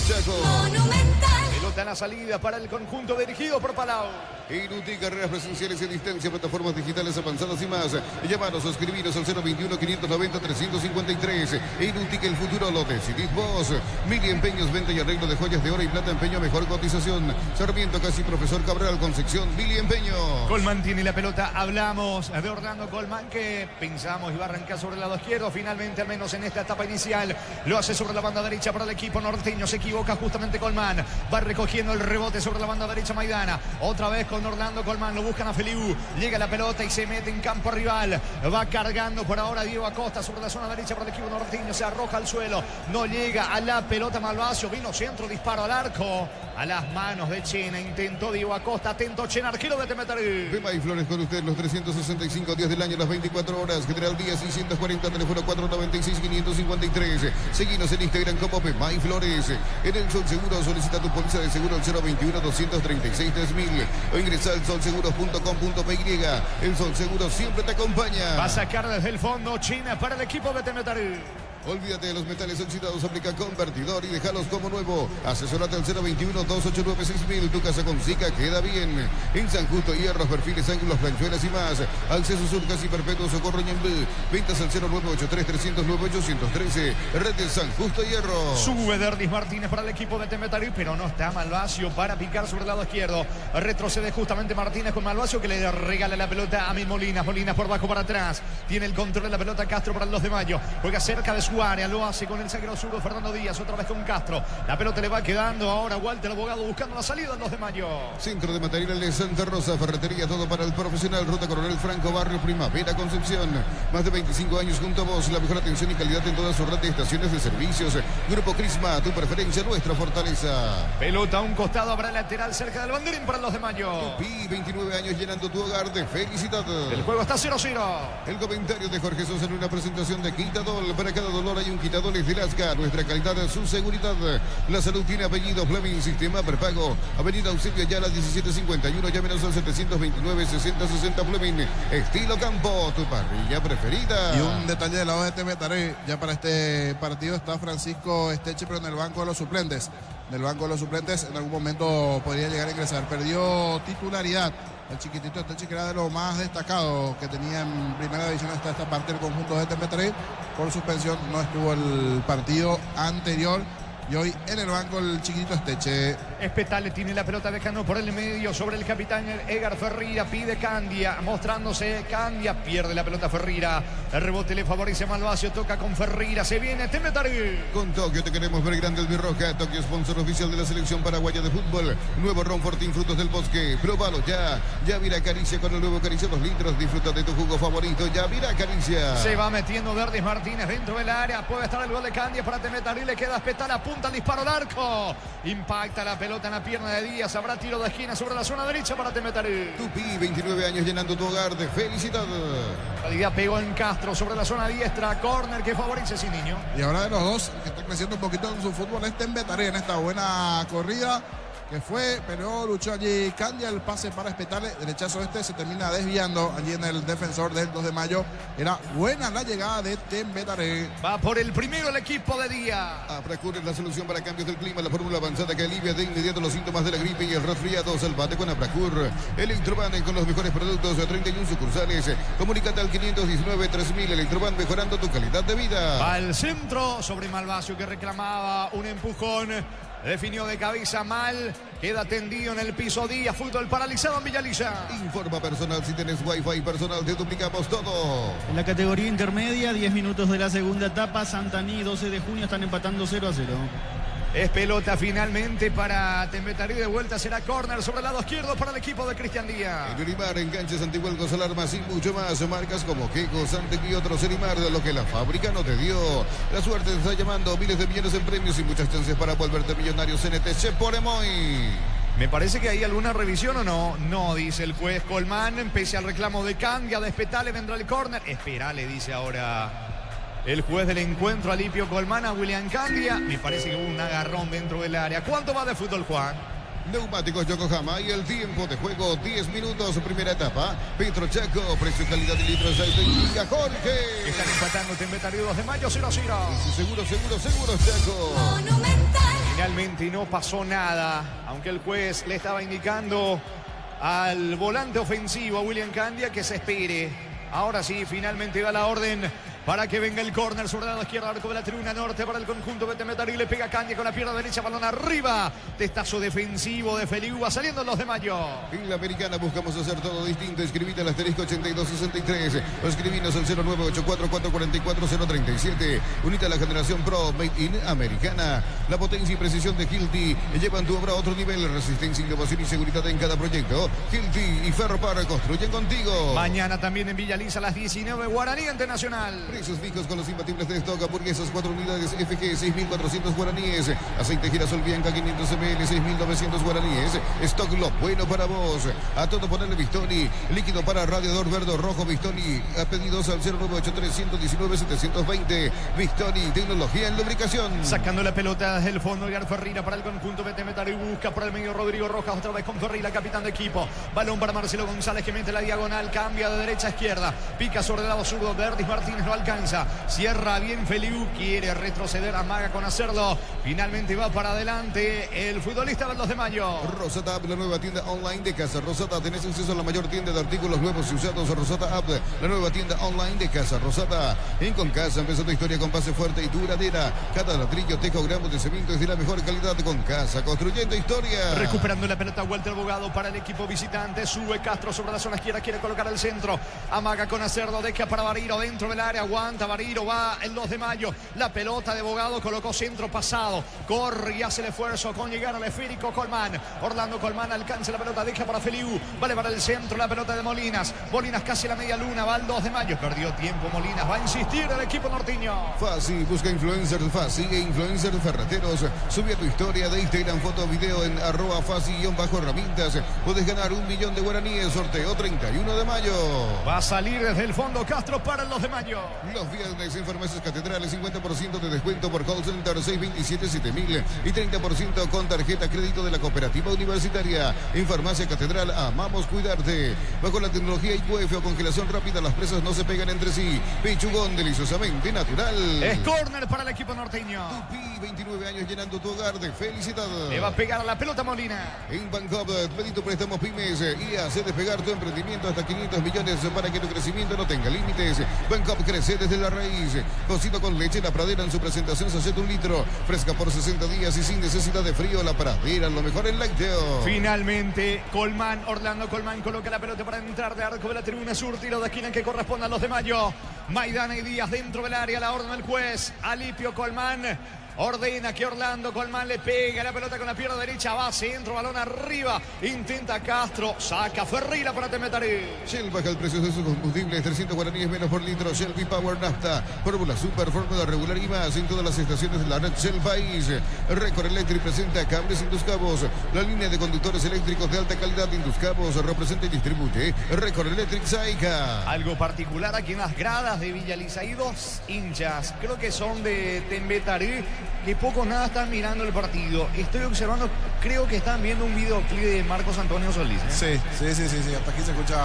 Chaco. Monumental. Pelota en la salida para el conjunto dirigido por Palau. Inuti, carreras presenciales y distancia, plataformas digitales avanzadas y más. Llamanos o escribiros al 021-590-353. Inuti, que el futuro lo decidís vos. Mili Empeños, venta y arreglo de joyas de oro y plata, empeño, mejor cotización. Sarmiento, casi Profesor Cabral, Concepción, Mili Empeño. Colman tiene la pelota, hablamos de Orlando Colman, que pensamos iba a arrancar sobre el lado izquierdo, finalmente al menos en esta etapa inicial lo hace sobre la banda derecha para el equipo norteño, se equivoca justamente Colman, va recogiendo el rebote sobre la banda derecha Maidana, otra vez con Orlando Colman, lo buscan a Feliu, llega la pelota y se mete en campo rival, va cargando por ahora Diego Acosta sobre la zona derecha para el equipo norteño, se arroja al suelo, no llega a la pelota Malvasio, vino centro, disparo al arco, a las manos de Chena, intentó Diego Acosta, atento Chena, arquero de Tembetarí. Bema y Flores con usted los 365 días del año, las 24 horas, General Díaz 640, teléfono 496-553. Seguinos en Instagram como Bema y Flores. En el Sol Seguro solicita tu póliza de seguro al 021-236-3000 o ingresa al solseguros.com.py. El Sol Seguro siempre te acompaña. Va a sacar desde el fondo China para el equipo de Tembetarí. Olvídate de los metales oxidados, aplica convertidor y déjalos como nuevo. Asesorate al 021-289-6000. Tu casa con Zika queda bien. En San Justo, hierros, perfiles, ángulos, planchuelas y más. Acceso Sur, casi perpetuo, Socorro Ñemby. Ventas al 0983-309-813. Red de San Justo, hierro. Sube Derdis Martínez para el equipo de Tembetarí, pero no está Malvasio para picar sobre el lado izquierdo. Retrocede justamente Martínez con Malvasio, que le regala la pelota a Mil Molinas. Molinas por bajo para atrás. Tiene el control de la pelota Castro para el 2 de mayo. Juega cerca de su área, lo hace con el zaguero zurdo Fernando Díaz, otra vez con Castro. La pelota le va quedando ahora Walter Abogado buscando la salida al 2 de mayo. Centro de materiales Santa Rosa, ferretería, todo para el profesional. Ruta Coronel Franco, Barrio Primavera, Concepción. Más de 25 años junto a vos, la mejor atención y calidad en toda su red de estaciones de servicios. Grupo Crisma, tu preferencia, nuestra fortaleza. Pelota a un costado, habrá lateral cerca del banderín para el 2 de mayo. Tupi, 29 años llenando tu hogar de felicidad. El juego está 0-0. El comentario de Jorge Sosa en una presentación de Quitadol. Para cada dolor hay un Quitadol de Lasca. Nuestra calidad, su seguridad. La salud tiene apellido. Fleming, sistema prepago. Avenida Eusebio Ayala 1751. Llámenos al 729-6060 Fleming. Estilo Campo, tu parrilla preferida. Y un detalle del lado de Tembetarí, ya para este partido está Francisco Esteche, pero en el banco de los suplentes. En el banco de los suplentes en algún momento podría llegar a ingresar. Perdió titularidad. El chiquitito Esteche, que era de lo más destacado que tenía en primera división hasta esta parte del conjunto de Tembetarí. Por suspensión no estuvo el partido anterior. Y hoy en el banco el chiquitito Esteche. Espetale tiene la pelota dejando por el medio sobre el capitán Edgar Ferreira. Pide Candia, mostrándose Candia. Pierde la pelota Ferreira. El rebote le favorece a Malvasio. Toca con Ferreira. Se viene Tembetarí. Con Tokio te queremos ver grande el Birroca. Tokio, sponsor oficial de la selección paraguaya de fútbol. Nuevo Ron Fortín, frutos del bosque. Próbalo ya. Ya mira Caricia con el nuevo Caricia 2 litros. Disfruta de tu jugo favorito. Ya mira Caricia. Se va metiendo Derdis Martínez dentro del área. Puede estar el gol de Candia para Tembetarí. Le queda Espetale a punta. El disparo al arco. Impacta la pelota en la pierna de Díaz. Habrá tiro de esquina sobre la zona derecha para Tembetarí. Tupi, 29 años llenando tu hogar de felicidad. Calidad pegó en Castro sobre la zona diestra. Córner que favorece sin niño. Y ahora de los dos, que está creciendo un poquito en su fútbol, es Tembetarí en esta buena corrida. Que fue, peleó, luchó allí Candia, el pase para Espetale, derechazo se termina desviando allí en el defensor del 2 de mayo. Era buena la llegada de Tembetarí. Va por el primero el equipo de Díaz. Apracur es la solución para cambios del clima, la fórmula avanzada que alivia de inmediato los síntomas de la gripe y el resfriado. Salvate con Apracur. Electroban con los mejores productos, 31 sucursales. Comunícate al 519-3000. Electroban, mejorando tu calidad de vida. Va al centro sobre Malvasio, que reclamaba un empujón. Definió de cabeza mal. Queda tendido en el piso Díaz. Fútbol paralizado en Villaliza. Informa personal, si tenés wifi personal te duplicamos todo. En la categoría intermedia, 10 minutos de la segunda etapa. Santaní, 12 de junio están empatando 0-0. Es pelota finalmente para Tembetarí. De vuelta será córner sobre el lado izquierdo para el equipo de Cristian Díaz. En Urimar, enganches, antivuelcos, alarmas y mucho más. Marcas como Keko, Santec y otros. Urimar, lo que la fábrica no te dio. La suerte te está llamando. Miles de millones en premios y muchas chances para volverte millonario. CNTC por Emoy. Me parece que hay alguna revisión o no. No, dice el juez Colmán. Pese al reclamo de Candia, despetale, vendrá el córner. Espera, le dice ahora el juez del encuentro, Alipio Colmán, a William Candia. Me parece que hubo un agarrón dentro del área. ¿Cuánto va de fútbol, Juan? Neumáticos Yokohama y el tiempo de juego 10 minutos, primera etapa. Petro Chaco, precio, calidad y litros de aceite. Indica Jorge. Están empatando Tembetarí 2 de mayo, 0-0. Seguro, Chaco. Finalmente no pasó nada, aunque el juez le estaba indicando al volante ofensivo, a William Candia, que se espere. Ahora sí, finalmente va la orden para que venga el córner sobre el lado izquierdo, arco de la tribuna norte para el conjunto de Tembetarí. Le pega Candia con la pierna derecha, balón arriba. Testazo defensivo de Feligua, saliendo en 2 de mayo. En la Americana buscamos hacer todo distinto. Escribite al asterisco 8263 o escribinos al 09844444037. Unite a la generación Pro Made in Americana. La potencia y precisión de Hilti llevan tu obra a otro nivel. Resistencia, innovación y seguridad en cada proyecto. Hilti y Ferropar construyen contigo. Mañana también en Villa Lisa a las 19, Guaraní Internacional. Precios fijos con los imbatibles de stock. Hamburguesas 4 unidades FG 6.400 guaraníes. Aceite girasol Bianca 500 ml 6.900 guaraníes. Stock lo bueno para vos. A todo ponerle Bistoni. Líquido para radiador verde o rojo Bistoni. A pedidos al 0983-119-720. Bistoni, tecnología en lubricación. Sacando la pelota desde el fondo, Edgar Ferreira para el conjunto de Tembetarí. Busca por el medio Rodrigo Rojas, otra vez con Ferreira, capitán de equipo. Balón para Marcelo González, que mete la diagonal, cambia de derecha a izquierda. Pica sobre el lado zurdo, Verdis Martínez lo alcanza. Cierra bien Feliu, quiere retroceder, amaga con hacerlo. Finalmente va para adelante el futbolista del 2 de mayo. Rosata App, la nueva tienda online de Casa Rosata. Tenés acceso a la mayor tienda de artículos nuevos y usados. Rosata App, la nueva tienda online de Casa Rosata. En Concasa, empezando historia con base fuerte y duradera. Cada ladrillo, tejo, gramos de cemento es de la mejor calidad. Con Casa, construyendo historia. Recuperando la pelota, Walter Bogado para el equipo visitante. Sube Castro sobre la zona izquierda, quiere colocar el centro. Amaga con Acerdo, deja para Bariro dentro del área. Aguanta Bariro, va el 2 de mayo. La pelota de Bogado, colocó centro pasado. Corre y hace el esfuerzo con llegar al esférico Colmán. Orlando Colmán alcanza la pelota, deja para Feliu. Vale para el centro la pelota de Molinas. Molinas casi a la media luna, va el 2 de mayo. Perdió tiempo Molinas, va a insistir el equipo norteño. Fácil, busca influencers Fácil e influencers ferreteros. Sube a tu historia de Instagram, foto, video en @fácil_herramientas. Puedes ganar 1 millón de guaraníes. Sorteo 31 de mayo. Va a salir desde el fondo Castro para el 2 de mayo. Los viernes en Farmacias Catedrales, 50% de descuento por call center 627-7000 y 30% con tarjeta crédito de la Cooperativa Universitaria. En Farmacia Catedral amamos cuidarte. Bajo la tecnología IQF o congelación rápida, las presas no se pegan entre sí. Pechugón deliciosamente natural. Es córner para el equipo norteño. Tupi, 29 años llenando tu hogar de felicidad. Le va a pegar a la pelota Molina. En Bancop, pedí tu préstamo pymes y hace despegar tu emprendimiento hasta 500 millones para que tu crecimiento no tenga límites. Bancop crece desde la raíz. Cocido con leche, la Pradera en su presentación se hace 1 litro. Fresca por 60 días y sin necesidad de frío. La Pradera, lo mejor en lácteo. Finalmente, Colmán, Orlando Colmán coloca la pelota para entrar de arco de la tribuna sur. Tiro de esquina que corresponde a los de mayo. Maidana y Díaz dentro del área. La orden del juez. Alipio Colmán ordena que Orlando Colmán le pega la pelota con la pierna derecha, va centro, balón arriba, intenta Castro, saca Ferreira para Tembetarí. Shell baja el precio de sus combustibles, 300 guaraníes menos por litro. Shell V-Power Nafta, fórmula super, fórmula regular y más en todas las estaciones de la red Shell País. Record Electric presenta cables Induscabos, la línea de conductores eléctricos de alta calidad Induscabos, representa y distribuye Record Electric Saica. Algo particular aquí en las gradas de Villa Lisa, hay 2 hinchas, creo que son de Tembetarí, que pocos nada están mirando el partido. Estoy observando, creo que están viendo un videoclip de Marcos Antonio Solís. Sí. Hasta aquí se escucha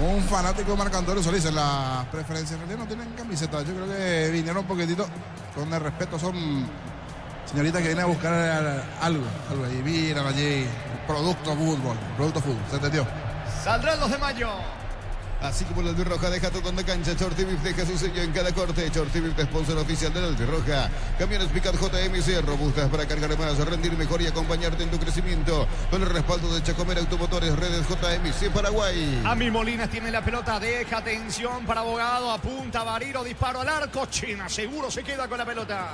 un fanático de Marco Antonio Solís en la preferencia. En realidad no tienen camiseta. Yo creo que vinieron un poquitito con el respeto. Son señoritas que vienen a buscar algo y miran allí producto fútbol. ¿Se entendió? Saldrá el 2 de mayo. Así como la Albirroja deja todo en la cancha, Chortibif deja su sello en cada corte. Chortibif, sponsor oficial de la Albirroja. Camiones Picat JMC, robustas para cargar más, rendir mejor y acompañarte en tu crecimiento. Con el respaldo de Chacomer Automotores, redes JMC Paraguay. A mi Molinas tiene la pelota, deja atención para Abogado, apunta Bariro, disparo al arco. China seguro se queda con la pelota.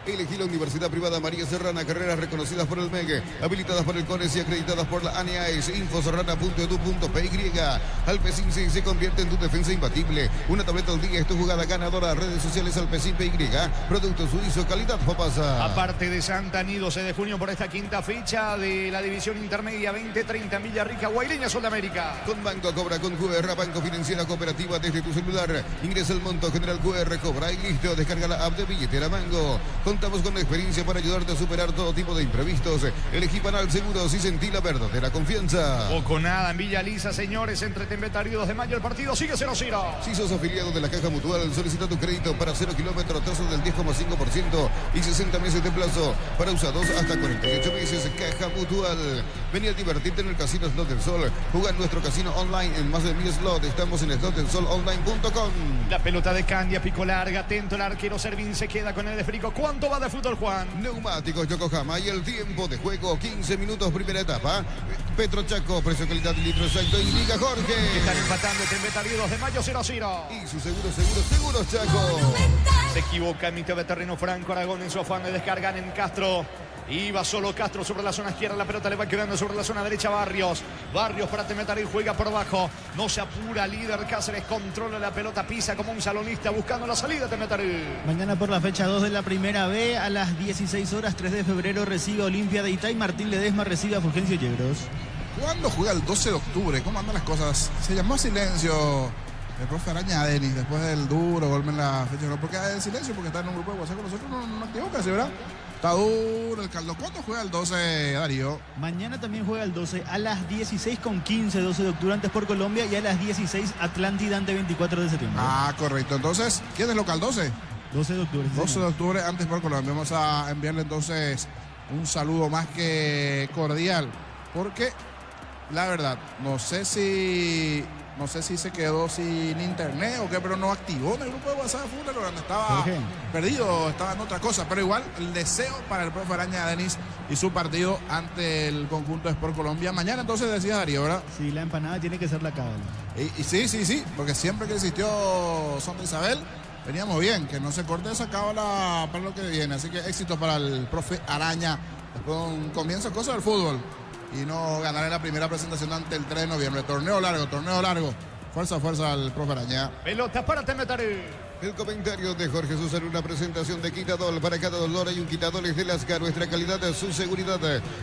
Elegí la Universidad Privada María Serrana, carreras reconocidas por el MEG, habilitadas por el CONES y acreditadas por la ANEAES. Infoserrana.edu.py. Alpecin se convierte en tu defensa imbatible. Una tableta al día es tu jugada ganadora. Redes sociales Alpecin PY. Producto suizo, calidad Fopasa. Aparte de Santa Anita, 12 de junio por esta quinta fecha de la división intermedia 2030 en Villarrica, Guaireña, Sudamérica. Con Banco Cobra, con QR, Banco Financiera Cooperativa desde tu celular. Ingresa el monto, general QR, cobra y listo. Descarga la app de Billetera Mango. Contamos con la experiencia para ayudarte a superar todo tipo de imprevistos. Elegí Panal Seguros y sentí la verdadera confianza. Poco nada en Villa Lisa, señores, entre Tembetario y 2 de mayo el partido sigue 0-0. Si sos afiliado de la Caja Mutual, solicita tu crédito para 0 kilómetros, tasa del 10,5% y 60 meses de plazo para usados hasta 48 meses. Caja Mutual. Vení a divertirte en el Casino Slot del Sol. Juega en nuestro casino online en más de 1000 slots. Estamos en slotdelsolonline.com. La pelota de Candia, pico larga, atento el arquero Servín, se queda con el esférico. ¿Cuánto va de fútbol, Juan? Neumáticos Yokohama y el tiempo de juego, 15 minutos, primera etapa. Petro Chaco, precio, calidad y litro exacto. Indica Jorge. Están empatando Tembetario 2 de mayo 0-0. Y su seguro Chaco. Se equivoca en mitad de terreno Franco Aragón en su afán de descargar en Castro. Iba solo Castro sobre la zona izquierda, la pelota le va quedando sobre la zona derecha Barrios. Barrios para Tembetario, juega por abajo. No se apura, líder Cáceres, controla la pelota, pisa como un salonista buscando la salida Tembetario. Mañana por la fecha 2 de la primera B, a las 16 horas, 3 de febrero, recibe Olimpia de Itay. Martín Ledesma recibe a Fulgencio Yegros. ¿Cuándo juega el 12 de octubre? ¿Cómo andan las cosas? Se llamó silencio el profe Araña Denis después del duro golpe en la fecha. ¿Por qué hay silencio? Porque está en un grupo de WhatsApp con nosotros. No activó casi, ¿verdad? Está duro el caldo. ¿Cuándo juega el 12, Darío? Mañana también juega el 12 a las 16:15, 12 de octubre antes por Colombia, y a las 16 Atlántida ante 24 de septiembre. Ah, correcto. Entonces, ¿quién es local 12? 12 de octubre. 12 de octubre antes por Colombia. Vamos a enviarle entonces un saludo más que cordial. Porque, la verdad, no sé si se quedó sin internet o qué, pero no activó en el grupo de WhatsApp de fútbol, cuando estaba perdido, estaba en otra cosa. Pero igual, el deseo para el profe Araña Denis y su partido ante el conjunto de Sport Colombia. Mañana entonces decía Darío, ¿verdad? Sí, la empanada tiene que ser la cábala. Y sí, porque siempre que existió Santa Isabel, veníamos bien, que no se corte esa cábala para lo que viene. Así que éxito para el profe Araña. Después de un comienzo cosa del fútbol. Y no ganaré la primera presentación ante el 3 de noviembre. Torneo largo. Fuerza al profe Araña. Pelota para Tembetario. El comentario de Jorge Sosa en una presentación de Quitadol. Para cada dolor hay un Quitadol, es de Lascar. Nuestra calidad, su seguridad.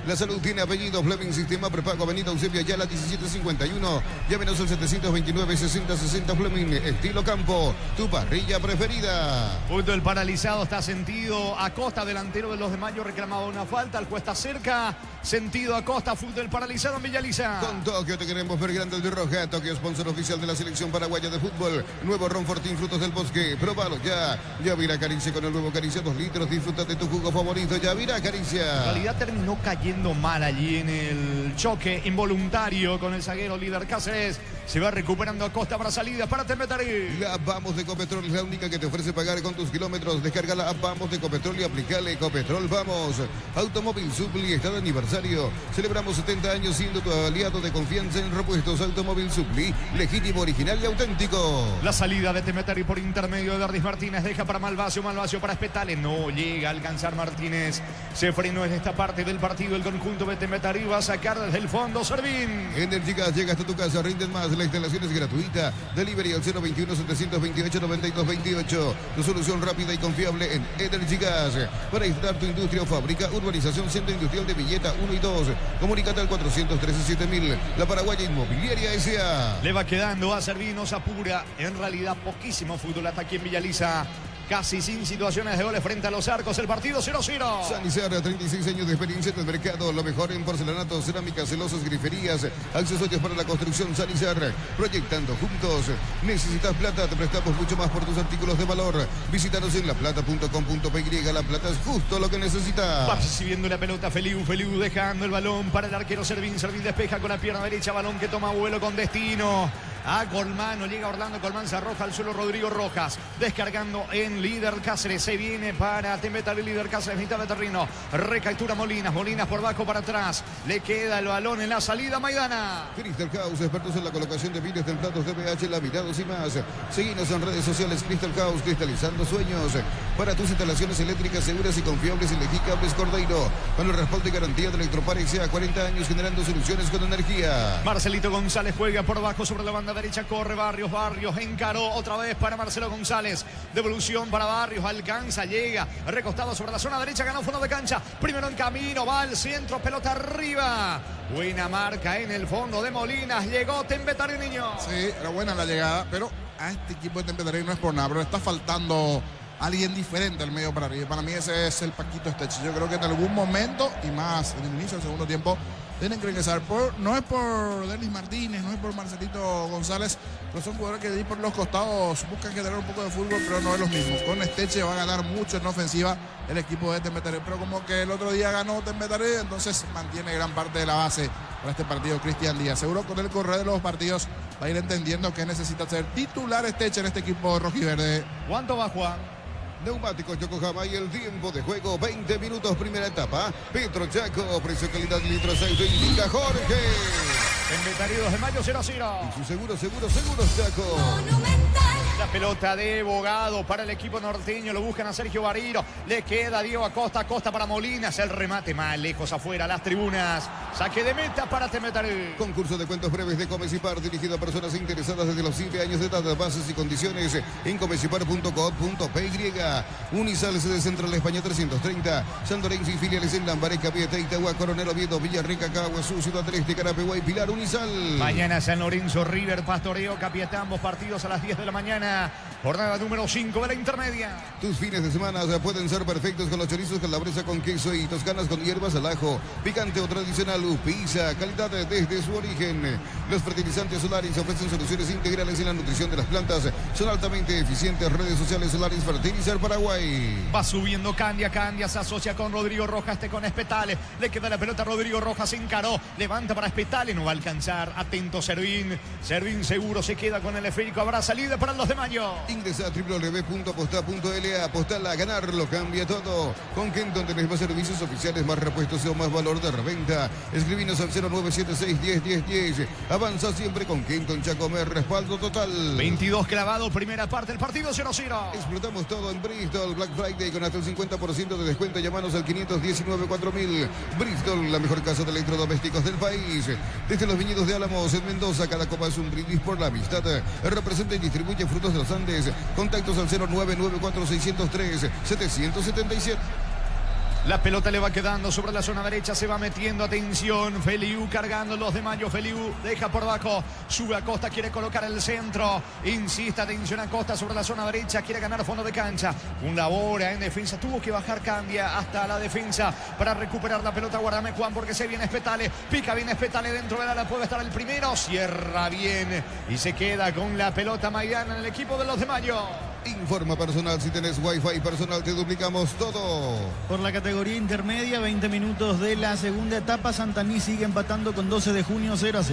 La salud tiene apellido. Fleming Sistema Prepago, Avenida Eusebio Ayala 1751. Llámenos al 729-6060 Fleming. Estilo Campo, tu parrilla preferida. Fútbol paralizado, está sentido Acosta, delantero de los de Mayo, reclamaba una falta. El juez está cerca. Sentido Acosta, fútbol paralizado en Villa Lisa. Con Tokio te queremos ver grande de Roja. Tokio, sponsor oficial de la selección paraguaya de fútbol. Nuevo Ron Fortín, frutos del bosque. Probalo ya. Yavira Caricia con el nuevo Caricia 2 litros. Disfruta de tu jugo favorito. Yavira Caricia. En realidad terminó cayendo mal allí en el choque involuntario con el zaguero líder Cáceres. Se va recuperando Acosta para salida para Tembetario. La Vamos de Ecopetrol es la única que te ofrece pagar con tus kilómetros. Descarga la app Vamos de Ecopetrol y aplicale Ecopetrol Vamos. Automóvil Supli está de aniversario. Celebramos 70 años siendo tu aliado de confianza en repuestos. Automóvil Supli, legítimo, original y auténtico. La salida de Tembetario por intermedio de Dardis Martínez, deja para Malvacio para Espetale, no llega a alcanzar Martínez. Se frenó en esta parte del partido el conjunto de Tembetario, va a sacar desde el fondo Servín. Energigas llega hasta tu casa, rinden más. La instalación es gratuita. Delivery al 021-728-9228. Tu solución rápida y confiable en Energigas. Para instalar tu industria o fábrica, urbanización Centro Industrial de Villeta 1 y 2. Comunícate al 413-7000. La Paraguaya Inmobiliaria S.A. Le va quedando a Servín, no se apura. En realidad, poquísimo fútbol hasta aquí en Villa Lisa. Casi sin situaciones de goles frente a los arcos. El partido 0-0. Sanizar, 36 años de experiencia en el mercado. Lo mejor en porcelanato, cerámicas, celosas, griferías, accesorios para la construcción. Sanizar, proyectando juntos. Necesitas plata, te prestamos mucho más por tus artículos de valor. Visítanos en laplata.com.py. La Plata es justo lo que necesitas. Va recibiendo la pelota Feliu dejando el balón para el arquero Servín. Servín despeja con la pierna derecha. Balón que toma vuelo con destino a Colmán. No llega Orlando Colmán, se arroja al suelo Rodrigo Rojas. Descargando en líder Cáceres. Se viene para Tembetario, líder Cáceres, mitad de terreno. Recaptura Molinas por abajo para atrás. Le queda el balón en la salida Maidana. Crystal House, expertos en la colocación de vidrios templados de pH, laminados y más. Seguinos en redes sociales. Crystal House, cristalizando sueños. Para tus instalaciones eléctricas seguras y confiables, elegí Cables Cordeiro. Con el respaldo y garantía de Electropar sea 40 años generando soluciones con energía. Marcelito González juega por abajo sobre la banda derecha, corre Barrios, encaró otra vez para Marcelo González, devolución para Barrios, alcanza, llega, recostado sobre la zona derecha, ganó fondo de cancha, primero en camino, va al centro, pelota arriba, buena marca en el fondo de Molinas, llegó Tembetarí, niño. Sí, era buena la llegada, pero a este equipo de Tembetarí no es por nada, pero le está faltando alguien diferente al medio para arriba. Para mí ese es el Paquito Estech. Yo creo que en algún momento, y más en el inicio del segundo tiempo, tienen que ingresar. No es por Denis Martínez, no es por Marcelito González, pero son jugadores que de ahí por los costados buscan generar un poco de fútbol, pero no es lo mismo. Con Esteche va a ganar mucho en ofensiva el equipo de Tembetarí, pero como que el otro día ganó Tembetarí, entonces mantiene gran parte de la base para este partido Cristian Díaz. Seguro con el correr de los partidos va a ir entendiendo que necesita ser titular Esteche en este equipo rojiverde. ¿Cuánto va Juan? Neumáticos Yokohama y el tiempo de juego, 20 minutos, primera etapa. Petro Chaco, precio calidad litro aceite, indica Jorge. Tembetarí 2 de mayo, 0-0. Y su seguro Chaco. La pelota de Bogado para el equipo norteño, lo buscan a Sergio Bariro, le queda Diego Acosta, Acosta para Molinas, el remate más lejos afuera, las tribunas, saque de meta para Tembetarí. Concurso de cuentos breves de Comecipar, dirigido a personas interesadas desde los 7 años de edad, bases y condiciones en comecipar.com.py. Unisal, sede Central España 330, San Lorenzo y filiales en Lambaré, Capieta, Itagua, Coronel Oviedo, Villarrica, Caguazú, Ciudad del Este, Carapeguá y Pilar. Unisal. Mañana San Lorenzo, River, Pastoreo, Capieta, ambos partidos a las 10 de la mañana. Jornada número 5 de la intermedia. Tus fines de semana pueden ser perfectos con los chorizos calabresa con queso y toscanas con hierbas al ajo, picante o tradicional, pizza, calidad desde su origen. Los fertilizantes Solaris ofrecen soluciones integrales en la nutrición de las plantas. Son altamente eficientes. Redes sociales Solaris Fertilizar Paraguay. Va subiendo Candia, se asocia con Rodrigo Rojas, con Espetale. Le queda la pelota a Rodrigo Rojas, encaró, levanta para Espetale, no va a alcanzar. Atento Servín seguro se queda con el esférico, habrá salida para el 2 de mayo. Ingresa a www.aposta.la, apostala a ganar, lo cambia todo. Con Kenton tenés más servicios oficiales, más repuestos o más valor de reventa. Escribinos al 0976 101010. Avanza siempre con Kenton Chacomer, respaldo total. 22 clavado, primera parte del partido, 0-0. Explotamos todo en Bristol, Black Friday con hasta el 50% de descuento. Llámanos al 519-4000. Bristol, la mejor casa de electrodomésticos del país. Desde los viñedos de Álamos en Mendoza, cada copa es un brindis por la amistad. Representa y distribuye Frutos de los Andes. Contactos al 0994603-777. La pelota le va quedando sobre la zona derecha, se va metiendo, atención, Feliu cargando el 2 de mayo, Feliu deja por abajo, sube Acosta, quiere colocar el centro, insiste, atención Acosta sobre la zona derecha, quiere ganar fondo de cancha, colabora en defensa, tuvo que bajar Candia hasta la defensa para recuperar la pelota, guárdame Juan porque se viene Espetale, pica bien Espetale dentro del área, puede estar el primero, cierra bien y se queda con la pelota Maidana en el equipo de los de mayo. Informa personal, si tenés Wi-Fi personal te duplicamos todo. Por la categoría intermedia, 20 minutos de la segunda etapa, Santaní sigue empatando con 12 de junio 0-0.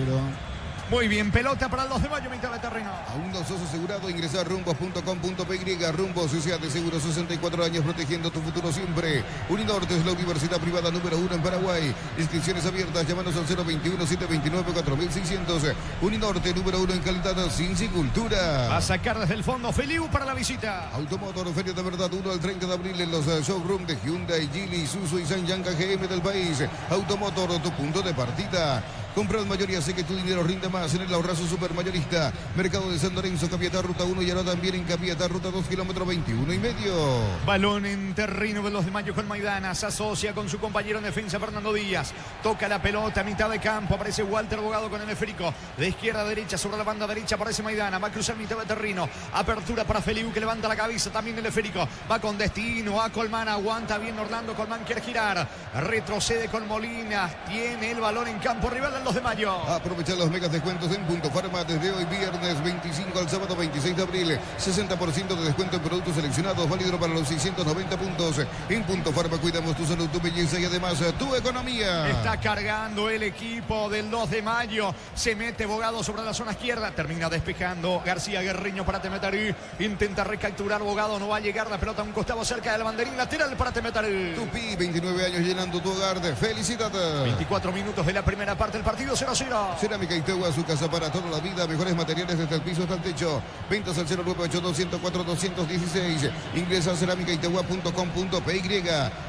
Muy bien, pelota para el 2 de mayo, mitad de terreno. Aún no sos asegurado, ingresa a rumbos.com.py. Rumbos, sociedad de seguros, 64 años protegiendo tu futuro siempre. Uninorte es la universidad privada número 1 en Paraguay. Inscripciones abiertas, llámanos al 021-729-4600. Uninorte número 1 en calidad, ciencia y cultura. Va a sacar desde el fondo Feliu para la visita. Automotor, Feria de Verdad, 1 al 30 de abril en los showrooms de Hyundai, Geely, Isuzu y Sanyang GM del país. Automotor, tu punto de partida. Compra en mayoría, sé que tu dinero rinde más en el ahorrazo supermayorista. Mercado de San Lorenzo, Capiatá, ruta 1 y ahora también en Capiatá, ruta 2, kilómetro 21,5. Balón en terreno de los de mayo con Maidana. Se asocia con su compañero en defensa, Fernando Díaz. Toca la pelota a mitad de campo. Aparece Walter Bogado con el esférico. De izquierda a derecha, sobre la banda derecha aparece Maidana. Va a cruzar mitad de terreno. Apertura para Feliu que levanta la cabeza. También el esférico. Va con destino a Colmán. Aguanta bien Orlando. Colmán quiere girar. Retrocede con Molina. Tiene el balón en campo rival del 2 de mayo. Aprovechar los megas descuentos en Punto Farma desde hoy viernes 25 al sábado 26 de abril. 60% de descuento en productos seleccionados, válido para los 690 puntos. En Punto Farma cuidamos tu salud, tu belleza y además tu economía. Está cargando el equipo del 2 de mayo. Se mete Bogado sobre la zona izquierda. Termina despejando García Guerriño para Tembetarí. Intenta recapturar Bogado. No va a llegar la pelota a un costado cerca del banderín lateral para Tembetarí. Tupi, 29 años llenando tu hogar de felicidad. 24 minutos de la primera parte del partido. partido 0-0. Cerámica Itaúa, su casa para toda la vida. Mejores materiales desde el piso hasta el techo. Ventas al 098-204-216. Ingresa a cerámicaitagua.com.py.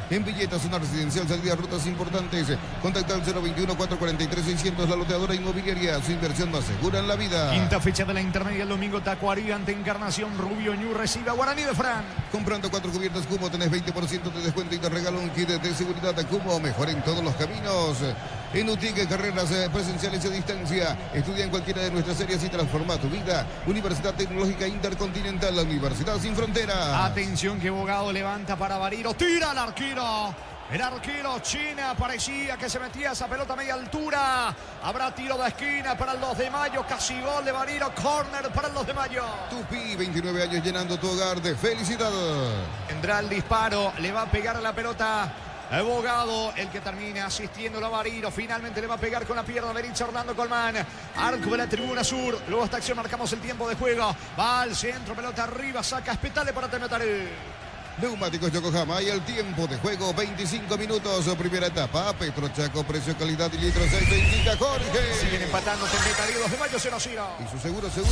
En Villeta, zona residencial, salida a rutas importantes. Contacta al 021-443-600. La loteadora inmobiliaria, su inversión más segura en la vida. Quinta fecha de la intermedia el domingo. Tacuarí ante Encarnación. Rubio Ñu recibe a Guaraní de Fran. Comprando 4 cubiertas Cumo tenés 20% de descuento y te regalo un kit de seguridad de Cumo. Mejor en todos los caminos. En UTIC, carreras presenciales y a distancia. Estudia en cualquiera de nuestras áreas y transforma tu vida. Universidad Tecnológica Intercontinental, la Universidad Sin Fronteras. Atención que Bogado levanta para Bariro. Tira al arquero. El arquero China parecía que se metía esa pelota a media altura. Habrá tiro de esquina para el 2 de mayo. Casi gol de Bariro. Corner para el 2 de mayo. Tupi, 29 años llenando tu hogar de felicidad. Tendrá el disparo. Le va a pegar a la pelota. Bogado, el que termina asistiendo a Bariro. Finalmente le va a pegar con la pierna derecha Orlando Colmán. Arco de la tribuna sur. Luego esta acción marcamos el tiempo de juego. Va al centro, pelota arriba. Saca Espetale para Temetaré. Neumáticos Yokohama y el tiempo de juego 25 minutos, primera etapa. Petro Chaco, precio, calidad y litros 6, indica Jorge. Siguen empatando Temetaré, 2 de mayo 0-0. Y su seguro Chaco.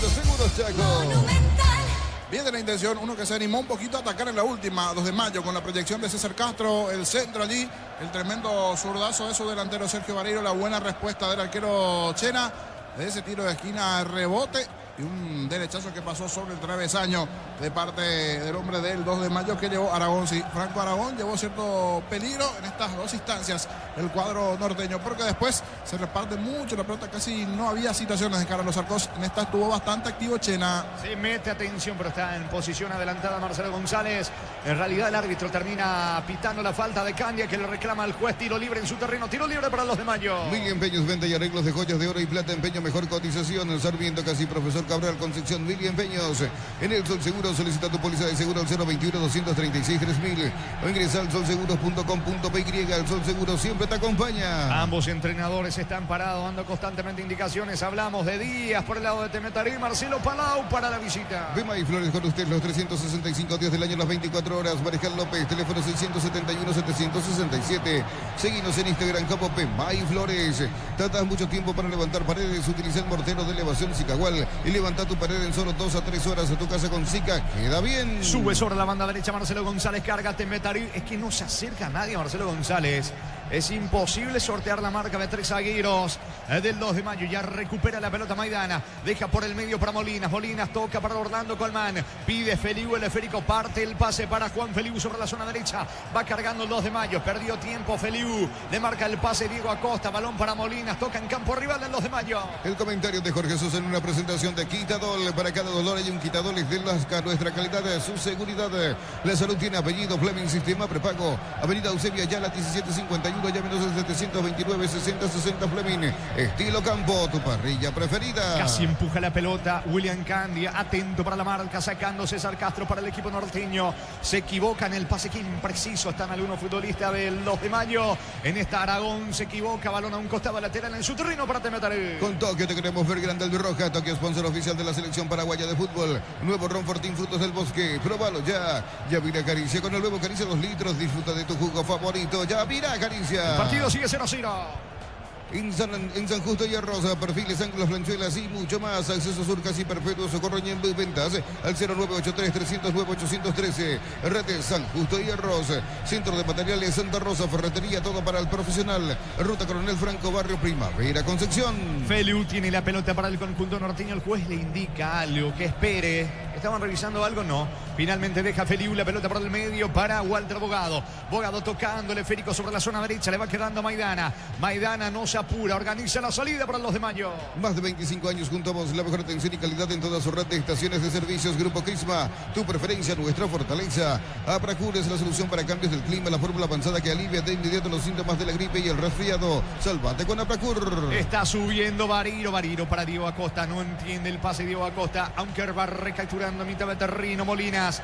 Bien de la intención, uno que se animó un poquito a atacar en la última, 2 de mayo, con la proyección de César Castro, el centro allí, el tremendo zurdazo de su delantero Sergio Barreiro, la buena respuesta del arquero Chena, de ese tiro de esquina, rebote y un derechazo que pasó sobre el travesaño de parte del hombre del 2 de mayo que llevó Aragón. Sí, Franco Aragón llevó cierto peligro en estas dos instancias el cuadro norteño, porque después se reparte mucho la pelota, casi no había situaciones de cara a los arcos. En esta estuvo bastante activo Chena. Se mete atención, pero está en posición adelantada Marcelo González. En realidad el árbitro termina pitando la falta de Candia, que le reclama al juez tiro libre en su terreno. Tiro libre para el 2 de mayo. Mil Empeños, venta y arreglos de joyas de oro y plata. Empeño, mejor cotización. El Sarmiento, casi Profesor Cabral, Concepción. Mil Empeños. En el Sol Seguro solicita tu póliza de seguro al 021-236-3000 o ingresa al solseguros.com.py. El Sol Seguro siempre te acompaña. Ambos entrenadores están parados, dando constantemente indicaciones. Hablamos de Díaz por el lado de Temetaré. Marcelo Palau para la visita. Bema y Flores con usted los 365 días del año, las 24 horas. Mariscal López, teléfono 671-767. Seguinos en Instagram como Bema y Flores. Tratas mucho tiempo para levantar paredes. Utiliza el mortero de elevación Sicagual y levanta tu pared en solo 2 a 3 horas. A tu casa con Sica queda bien. Sube sobre la banda derecha Marcelo González, carga Temetaré. Es que no se acerca a nadie a Marcelo González. Es imposible sortear la marca de 3 zagueros del 2 de mayo. Ya recupera la pelota Maidana. Deja por el medio para Molinas. Molinas toca para Orlando Colmán. Pide Feliu, el esférico. Parte el pase para Juan Feliu sobre la zona derecha. Va cargando el 2 de mayo. Perdió tiempo Feliu. Le marca el pase Diego Acosta. Balón para Molinas. Toca en campo rival del 2 de mayo. El comentario de Jorge Sosa en una presentación de Quitadol. Para cada dolor hay un Quitadol de nuestra calidad, su seguridad. La salud tiene apellido. Fleming Sistema Prepago. Avenida Eusebia Yala 1751. Llámenos al 729-60-60 Fleming. Estilo campo, tu parrilla preferida. Casi empuja la pelota William Candia. Atento para la marca. Sacando César Castro para el equipo norteño. Se equivoca en el pase. Que impreciso están algunos futbolistas del 2 de mayo. En esta Aragón se equivoca. Balón a un costado lateral en su terreno para Temetaré. Con Tokio te queremos ver grande el Roja. Tokio, sponsor oficial de la selección paraguaya de fútbol. Nuevo Ron Fortín Frutos del Bosque. Próbalo ya. Ya vira Caricia con el nuevo Caricia 2 litros. Disfruta de tu jugo favorito. Ya vira Caricia. El partido sigue 0-0. En San Justo y Arroz, perfiles, ángulos, flanchuelas y mucho más. Acceso Sur casi perpetuo, socorro y en ventas al 0983-309-813. Red San Justo y Arroz. Centro de materiales Santa Rosa, ferretería, todo para el profesional. Ruta Coronel Franco, barrio Primavera, Concepción. Feliu tiene la pelota para el conjunto norteño. El juez le indica algo, que espere. ¿Estaban revisando algo? No. Finalmente deja Feliu la pelota por el medio para Walter Bogado. Bogado tocando el esférico sobre la zona derecha. Le va quedando Maidana. Maidana no se apura. Organiza la salida para el 2 de mayo. Más de 25 años junto a vos. La mejor atención y calidad en toda su red de estaciones de servicios. Grupo Crisma. Tu preferencia, nuestra fortaleza. Apracur es la solución para cambios del clima. La fórmula avanzada que alivia de inmediato los síntomas de la gripe y el resfriado. Salvate con Apracur. Está subiendo Bariro. Bariro para Diego Acosta. No entiende el pase Diego Acosta. Aunque va a recapturar aperturando mitad de terreno. Molinas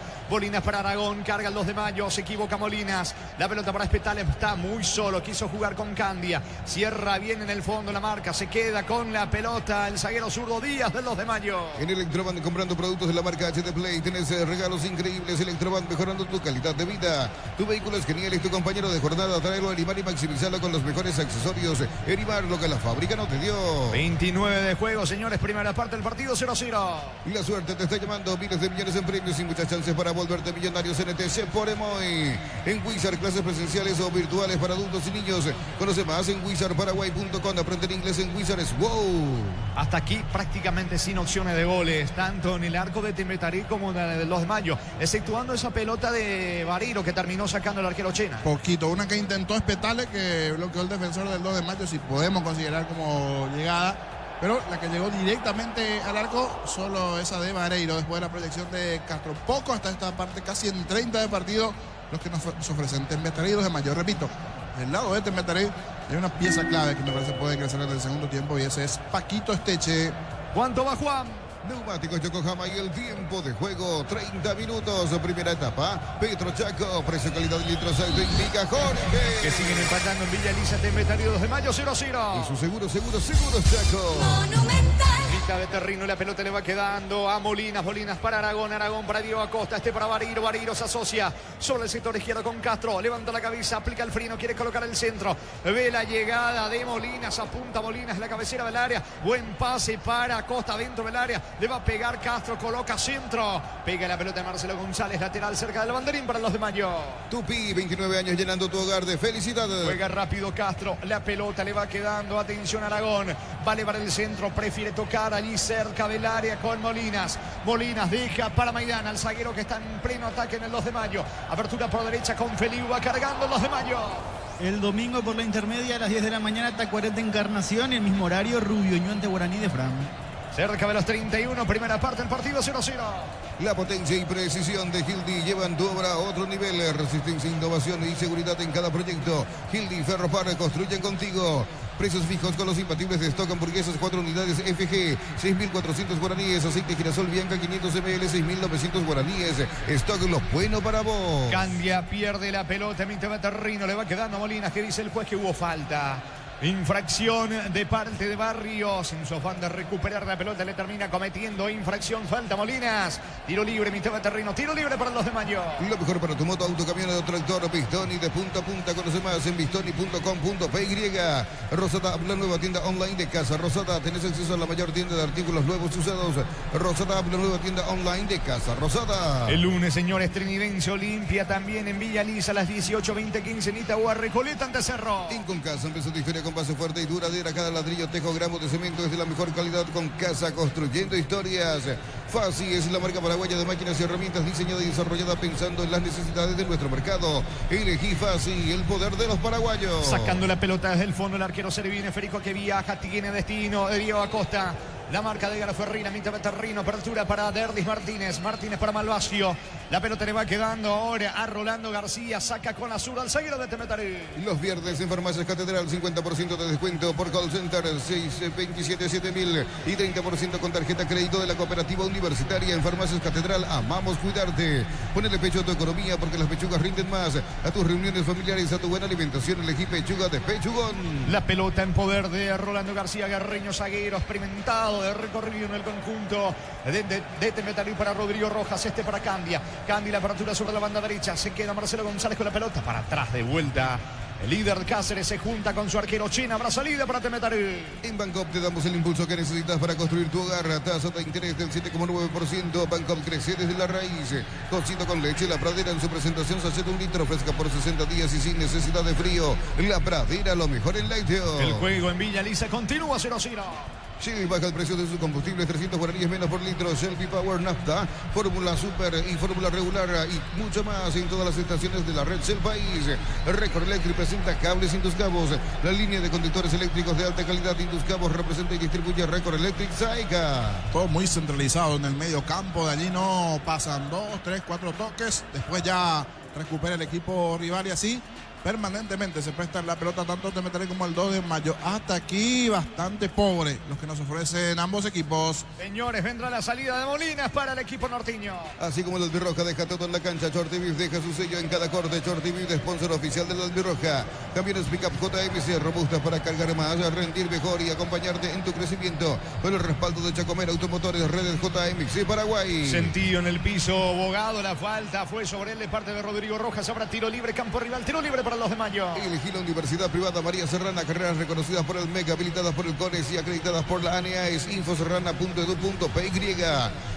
para Aragón, carga el 2 de mayo, se equivoca Molinas. La pelota para Espetales, está muy solo, quiso jugar con Candia. Cierra bien en el fondo la marca, se queda con la pelota el zaguero zurdo Díaz del 2 de mayo. En Electroban, comprando productos de la marca HD Play, tenés regalos increíbles. Electroban, mejorando tu calidad de vida. Tu vehículo es genial, es tu compañero de jornada. Tráelo a Erimar y maximizarlo con los mejores accesorios. Erimar, lo que la fábrica no te dio. 29 de juego, señores, primera parte del partido 0-0. Y la suerte te está llamando, miles de millones en premios y muchas chances para volverte millonario. CNTC por Emoy. En Wizard, clases presenciales o virtuales para adultos y niños. Conoce más en wizardparaguay.com. Aprender inglés en Wizard es wow. Hasta aquí prácticamente sin opciones de goles, tanto en el arco de Tembetarí como en el 2 de mayo, exceptuando esa pelota de Bariro que terminó sacando el arquero Chena. Poquito, una que intentó Espetales, que bloqueó el defensor del 2 de mayo, si podemos considerar como llegada. Pero la que llegó directamente al arco, solo esa de Vareiro, después de la proyección de Castro. Poco hasta esta parte, casi en 30 de partido, los que nos ofrecen Tembetarí 2 de mayo. Repito, del lado de Tembetarí hay una pieza clave que me parece puede crecer en el segundo tiempo, y ese es Paquito Esteche. ¿Cuánto va Juan? Neumáticos Yokohama y el tiempo de juego, 30 minutos, primera etapa. Petro Chaco, precio calidad de litros, indica Jorge. Que siguen empatando en Villa Elisa, Tembetarí 2 de mayo, 0-0. Y su seguro Chaco. Monumental. Mitad de terreno, la pelota le va quedando a Molinas para Aragón para Diego Acosta, para Bariro se asocia sobre el sector izquierdo con Castro, levanta la cabeza, aplica el freno, quiere colocar el centro, ve la llegada de Molinas, apunta Molinas, la cabecera del área, buen pase para Acosta dentro del área, le va a pegar Castro, coloca centro, pega la pelota de Marcelo González, lateral cerca del banderín para el 2 de mayo. Tupi, 29 años llenando tu hogar de felicidad. Juega rápido Castro, la pelota le va quedando, atención Aragón, vale para el centro, prefiere tocar allí cerca del área con Molinas deja para Maidana, el zaguero que está en pleno ataque en el 2 de mayo, apertura por derecha con Feliu, va cargando el 2 de mayo. El domingo por la intermedia a las 10 de la mañana, Tacuarete Encarnación, el mismo horario, Rubio Ñu ante Guaraní de Fran. Cerca de los 31, primera parte del partido 0-0. La potencia y precisión de Hildy llevan tu obra a otro nivel. Resistencia, innovación y seguridad en cada proyecto. Hildy Ferropar, construyen contigo. Precios fijos con los imbatibles de stock, hamburguesas, 4 unidades FG, 6.400 guaraníes. Aceite girasol Bianca, 500 ml, 6.900 guaraníes. Stock, lo bueno para vos. Candia pierde la pelota en mitad de terreno, le va quedando a Molinas, que dice el juez que hubo falta. Infracción de parte de Barrios. En su afán de recuperar la pelota le termina cometiendo infracción. Falta Molinas. Tiro libre, mitad de terreno. Tiro libre para el 2 de mayo. Lo mejor para tu moto, auto, camión o tractor. Bistoni de punta a punta. Conoce más en bistoni.com.py. Rosada, la nueva tienda online de Casa Rosada. Tenés acceso a la mayor tienda de artículos nuevos usados. Rosada, la nueva tienda online de Casa Rosada. El lunes, señores, Trinidense Olimpia también en Villa Lisa a las 18, 20, 15 en Itagua, Recoleta ante Cerro. Con Casa empezó tu historia con base fuerte y duradera. Cada ladrillo, tejo, gramo de cemento es de la mejor calidad. Con Casa, construyendo historias. Fasi es la marca paraguaya de máquinas y herramientas diseñada y desarrollada pensando en las necesidades de nuestro mercado. Elegí Fasi, el poder de los paraguayos. Sacando la pelota desde el fondo el arquero Servine, Federico que viaja, tiene destino de Diego Acosta. La marca de Garaferrina, mitad de terreno, apertura para Derdis Martínez para Malvasio. La pelota le va quedando ahora a Rolando García, saca con la zurda al zaguero de Tembetarí. Los viernes en Farmacias Catedral, 50% de descuento por call center 627-7000 y 30% con tarjeta crédito de la Cooperativa Universitaria. En Farmacias Catedral, amamos cuidarte. Ponele pecho a tu economía porque las pechugas rinden más. A tus reuniones familiares, a tu buena alimentación, elegí pechuga de Pechugón. La pelota en poder de Rolando García, Guerreño, zaguero experimentado de recorrido en el conjunto de Tembetarí para Rodrigo Rojas, para Candia, la apertura sobre la banda derecha, se queda Marcelo González con la pelota para atrás de vuelta. El líder Cáceres se junta con su arquero Chena, habrá salida para Tembetarí. En Bancop te damos el impulso que necesitas para construir tu hogar. Tasa de interés del 7,9%. Bancop crece desde la raíz. Cocido con leche, La Pradera en su presentación sachet 1 litro, fresca por 60 días y sin necesidad de frío. La Pradera, lo mejor en lácteo. El juego en Villa Lisa continúa 0-0. Shell baja el precio de sus combustibles, 300 guaraníes menos por litro. Shell Power Nafta, Fórmula Super y Fórmula Regular y mucho más en todas las estaciones de la red Shell País. Record Electric presenta cables Induscabos, la línea de conductores eléctricos de alta calidad. Induscabos representa y distribuye Record Electric Saica. Todo muy centralizado en el medio campo. De allí no pasan 2, 3, 4 toques. Después ya recupera el equipo rival y así permanentemente se prestan la pelota tanto de Metalí como el 2 de mayo. Hasta aquí bastante pobre los que nos ofrecen ambos equipos. Señores, vendrá la salida de Molinas para el equipo norteño. Así como el Albirroja deja todo en la cancha, Chortibif deja su sello en cada corte. Chortibif, sponsor oficial del Albirroja. Camiones Pickup JMC, robustas para cargar más, rendir mejor y acompañarte en tu crecimiento. Con el respaldo de Chacomera Automotores, redes JMC Paraguay. Sentido en el piso, Bogado, la falta fue sobre él de parte de Rodrigo Rojas. Habrá tiro libre, campo rival, tiro libre para los de mayo. Elegí la Universidad Privada María Serrana, carreras reconocidas por el MEC, habilitadas por el CONES y acreditadas por la ANEAES. Infoserrana.edu.py.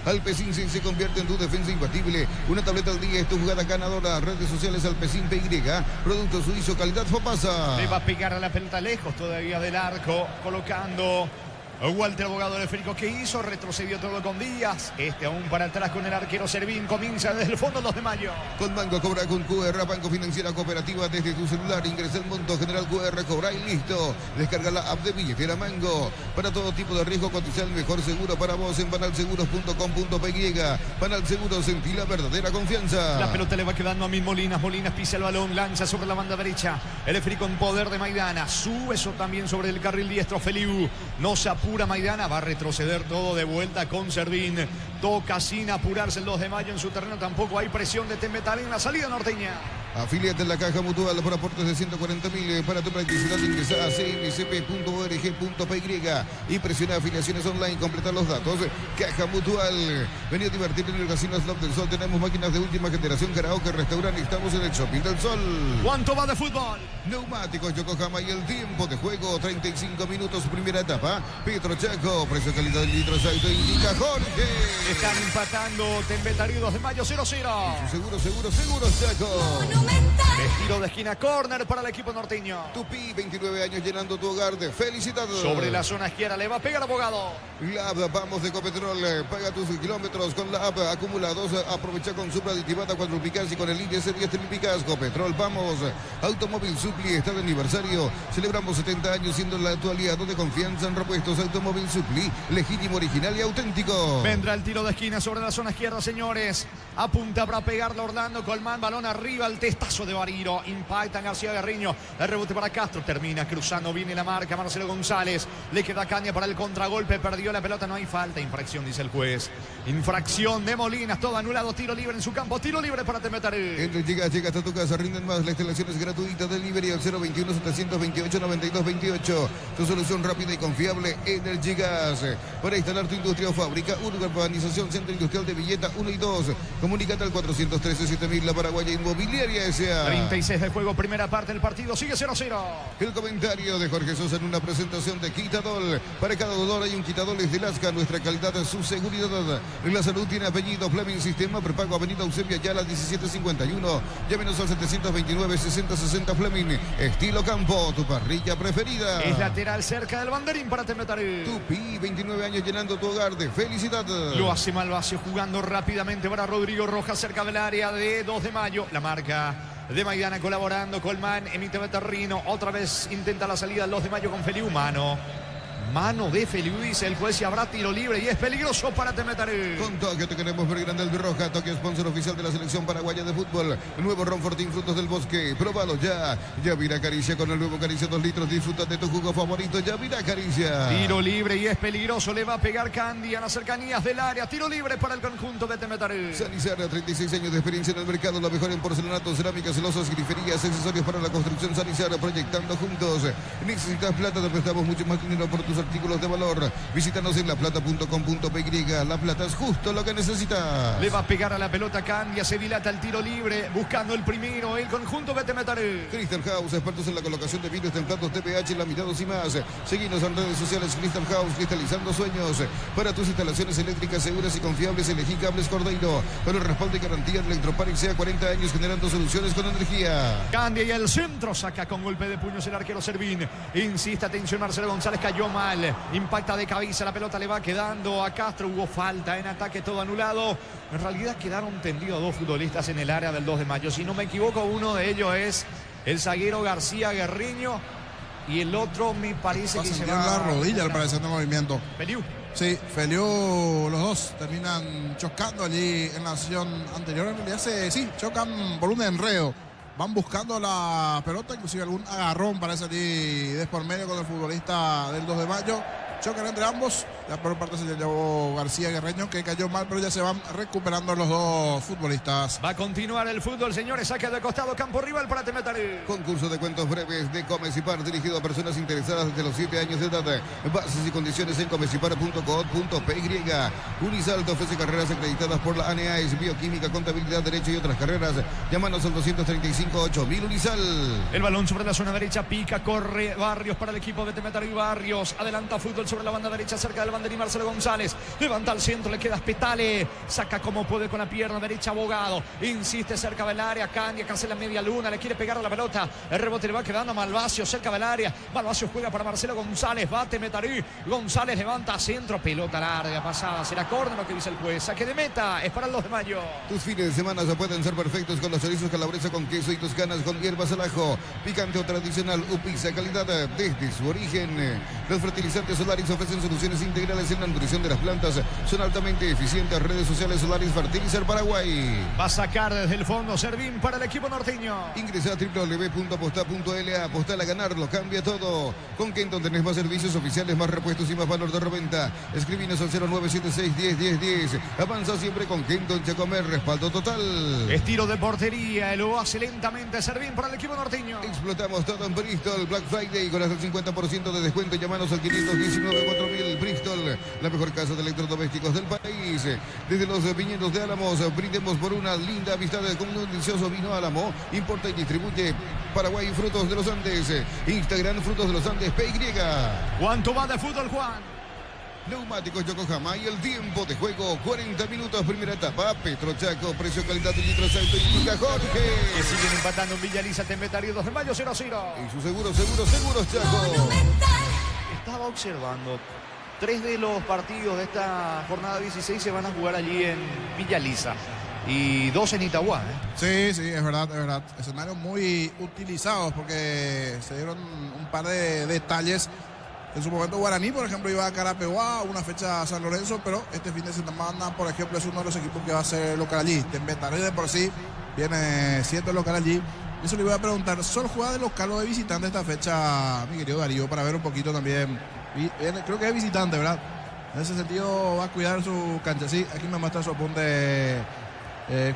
Alpecin se convierte en tu defensa imbatible. Una tableta al día es tu jugada ganadora. Redes sociales Alpecin PY. Producto suizo, calidad Fopasa. Le va a pegar a la pelota lejos todavía del arco, colocando Walter Bogado, el esférico que hizo, retrocedió todo con Díaz. Aún para atrás con el arquero Servín. Comienza desde el fondo 2 de mayo. Con Mango cobra con QR, Banco Financiera Cooperativa desde tu celular. Ingresa el monto general QR, cobra y listo. Descarga la app de billetera Mango. Para todo tipo de riesgo, cotiza el mejor seguro para vos en banalseguros.com.py. Banal Seguros, sentí la verdadera confianza. La pelota le va quedando a Molinas. Molinas pisa el balón, lanza sobre la banda derecha. El esférico en poder de Maidana. Sube eso también sobre el carril diestro. Feliu no se apura. Maidana va a retroceder todo de vuelta con Servín. Toca sin apurarse el 2 de mayo en su terreno. Tampoco hay presión de Temetalí en la salida norteña. Afíliate en la Caja Mutual por aportes de 140.000. Para tu practicidad ingresa a cmcp.org.py y presiona afiliaciones online. Completa los datos. Caja Mutual. Vení a divertirte en el Casino Slot del Sol. Tenemos máquinas de última generación, karaoke, restaurante. Estamos en el Shopping del Sol. ¿Cuánto va de fútbol? Neumáticos Yokohama y el tiempo de juego. 35 minutos, primera etapa. Petro Chaco, precio calidad del litro Saito, indica Jorge. Están empatando Temetalí 2 de mayo 0-0. Seguro, Chaco. Tiro de esquina, córner para el equipo norteño. Tupi, 29 años llenando tu hogar de felicidad. Sobre la zona izquierda le va a pegar Abogado. La app, vamos de Ecopetrol. Paga tus kilómetros con la app. Acumulados, aprovecha con Supra aditivada cuadruplicas y con el IDS 10 triplicas. Copetrol, vamos. Automóvil Supli, está de aniversario. Celebramos 70 años siendo la actualidad de confianza en repuestos. Automóvil Supli, legítimo, original y auténtico. Vendrá el tiro de esquina sobre la zona izquierda, señores. Apunta para pegarle Orlando Colmán. Balón arriba, el testazo de Bariro. Impacta García Guerriño. El rebote para Castro. Termina cruzando. Viene la marca. Marcelo González. Le queda caña para el contragolpe. Perdió la pelota. No hay falta. Infracción, dice el juez. Infracción de Molinas. Todo anulado. Tiro libre en su campo. Tiro libre para Temetalí. Llega hasta tu casa. Rinden más. La instalación es gratuita. Delivery al 021-728-9228. Tu solución rápida y confiable. Energigas. Para instalar tu industria o fábrica. Urbanización Centro Industrial de Villeta 1 y 2. Comunícate al 413-7000. La Paraguaya Inmobiliaria S.A. 36 de juego, primera parte del partido, sigue 0-0. El comentario de Jorge Sosa en una presentación de Quitadol. Para cada dolor hay un Quitadol de Lasca, nuestra calidad, su seguridad. La salud tiene apellido, Fleming Sistema, prepago Avenida Eusebio Ayala 1751. Llámenos al 729-6060 Fleming. Estilo campo, tu parrilla preferida. Es lateral cerca del banderín para Temetalí. Tupi, 29 años llenando tu hogar de felicidad. Lo hace Malvacio jugando rápidamente para Rodrigo Rojas cerca del área de 2 de mayo. La marca de Maidana colaborando. Colmán emite Betarrino. Otra vez intenta la salida el 2 de mayo con Feliu. Mano de Feliu, dice el juez, y habrá tiro libre y es peligroso para Temetalí. Con Tokio te queremos ver grande Albirroja. Tokio, sponsor oficial de la selección paraguaya de fútbol. El nuevo Ron Fortín Frutos del Bosque. Próbalo ya. Yavira Caricia con el nuevo Caricia 2 litros. Disfruta de tu jugo favorito. Yavira Caricia. Tiro libre y es peligroso. Le va a pegar Candy a las cercanías del área. Tiro libre para el conjunto de Temetalí. Sanizar, 36 años de experiencia en el mercado. Lo mejor en porcelanato, cerámicas, celosas, griferías, accesorios para la construcción. Sanizar, proyectando juntos. Necesitas plata, te prestamos mucho más dinero por tus artículos de valor. Visítanos en laplata.com.py. La Plata es justo lo que necesita. Le va a pegar a la pelota Candia. Se dilata el tiro libre. Buscando el primero. El conjunto de Temetalí. Crystal House, expertos en la colocación de vidrios, templados, TPH, laminados y más. Seguinos en redes sociales. Crystal House, cristalizando sueños. Para tus instalaciones eléctricas seguras y confiables, elegí Cables Cordeiro. Con el respaldo y garantía de Electropanic, sea 40 años generando soluciones con energía. Candia y el centro. Saca con golpe de puños el arquero Servín. Insiste, atención, Marcelo González cayó mal. Impacta de cabeza, la pelota le va quedando a Castro. Hubo falta en ataque, todo anulado. En realidad quedaron tendidos dos futbolistas en el área del 2 de mayo. Si no me equivoco, uno de ellos es el zaguero García Guerriño y el otro me parece que se va en la rodilla al parecer de movimiento. Feliu. Sí, Feliu, los dos terminan chocando allí en la acción anterior. En realidad chocan por un enredo. Van buscando la pelota, inclusive algún agarrón parece allí de por medio con el futbolista del 2 de mayo. Chocan entre ambos. La peor parte se llevó García Guerreño, que cayó mal, pero ya se van recuperando los dos futbolistas. Va a continuar el fútbol, señores. Saque de costado, campo rival para Temetari. Concurso de cuentos breves de Comecipar, dirigido a personas interesadas desde los 7 años de edad. Bases y condiciones en comecipar.co.py. Unisal te ofrece carreras acreditadas por la ANEAES, bioquímica, contabilidad, derecho y otras carreras. Llámanos al 235-8000 Unisal. El balón sobre la zona derecha, pica, corre Barrios para el equipo de Temetari. Barrios adelanta fútbol sobre la banda derecha, cerca del banderín Marcelo González. Levanta al centro, le queda Spetale. Saca como puede con la pierna derecha Abogado. Insiste cerca del área. Candia, que hace la media luna. Le quiere pegar a la pelota. El rebote le va quedando a Malvacio cerca del área. Malvacio juega para Marcelo González. Bate Metarí. González levanta a centro. Pelota larga, pasada. Será córner lo que dice el juez. Saque de meta. Es para el 2 de mayo. Tus fines de semana se pueden ser perfectos con los chorizos calabresa con queso y toscanas con hierbas al ajo. Picante o tradicional. Upisa, calidad desde su origen. Los fertilizantes Solaris ofrecen soluciones integrales en la nutrición de las plantas. Son altamente eficientes. Redes sociales Solaris Fertilizar Paraguay. Va a sacar desde el fondo Servín para el equipo norteño. Ingresa a www.aposta.la. Apostar a ganarlo, cambia todo. Con Kenton tenés más servicios oficiales, más repuestos y más valor de reventa. Escribinos al 0976-10-10-10. Avanza siempre con Kenton Chacomer, respaldo total. Estiro de portería, lo hace lentamente Servín para el equipo norteño. Explotamos todo en Bristol. Black Friday con hasta el 50% de descuento. Llámanos al 519-4000 Bristol, la mejor casa de electrodomésticos del país. Desde los viñedos de Álamos, brindemos por una linda amistad con un delicioso vino Álamo. Importa y distribuye Paraguay Frutos de los Andes. Instagram Frutos de los Andes PY. ¿Cuánto va de fútbol, Juan? Neumáticos Yokohama y el tiempo de juego 40 minutos, primera etapa. Petro Chaco, precio, calidad de litros alto y indica Jorge. Que siguen empatando en Villaliza, Temetari 2 de mayo 0-0. Y su seguros Chaco. Estaba observando 3 de los partidos de esta jornada 16 se van a jugar allí en Villaliza y 2 en Itagua. Sí, es verdad. Escenarios muy utilizados porque se dieron un par de detalles. En su momento Guaraní, por ejemplo, iba a Carapeguá, una fecha a San Lorenzo, pero este fin de semana, por ejemplo, es uno de los equipos que va a ser local allí. Temetari de por sí viene siendo local allí. Eso le iba a preguntar, ¿solo juega de local o de visitante esta fecha, mi querido Darío, para ver un poquito también? Creo que es visitante, ¿verdad? En ese sentido va a cuidar su cancha. Sí, aquí me muestra su apunte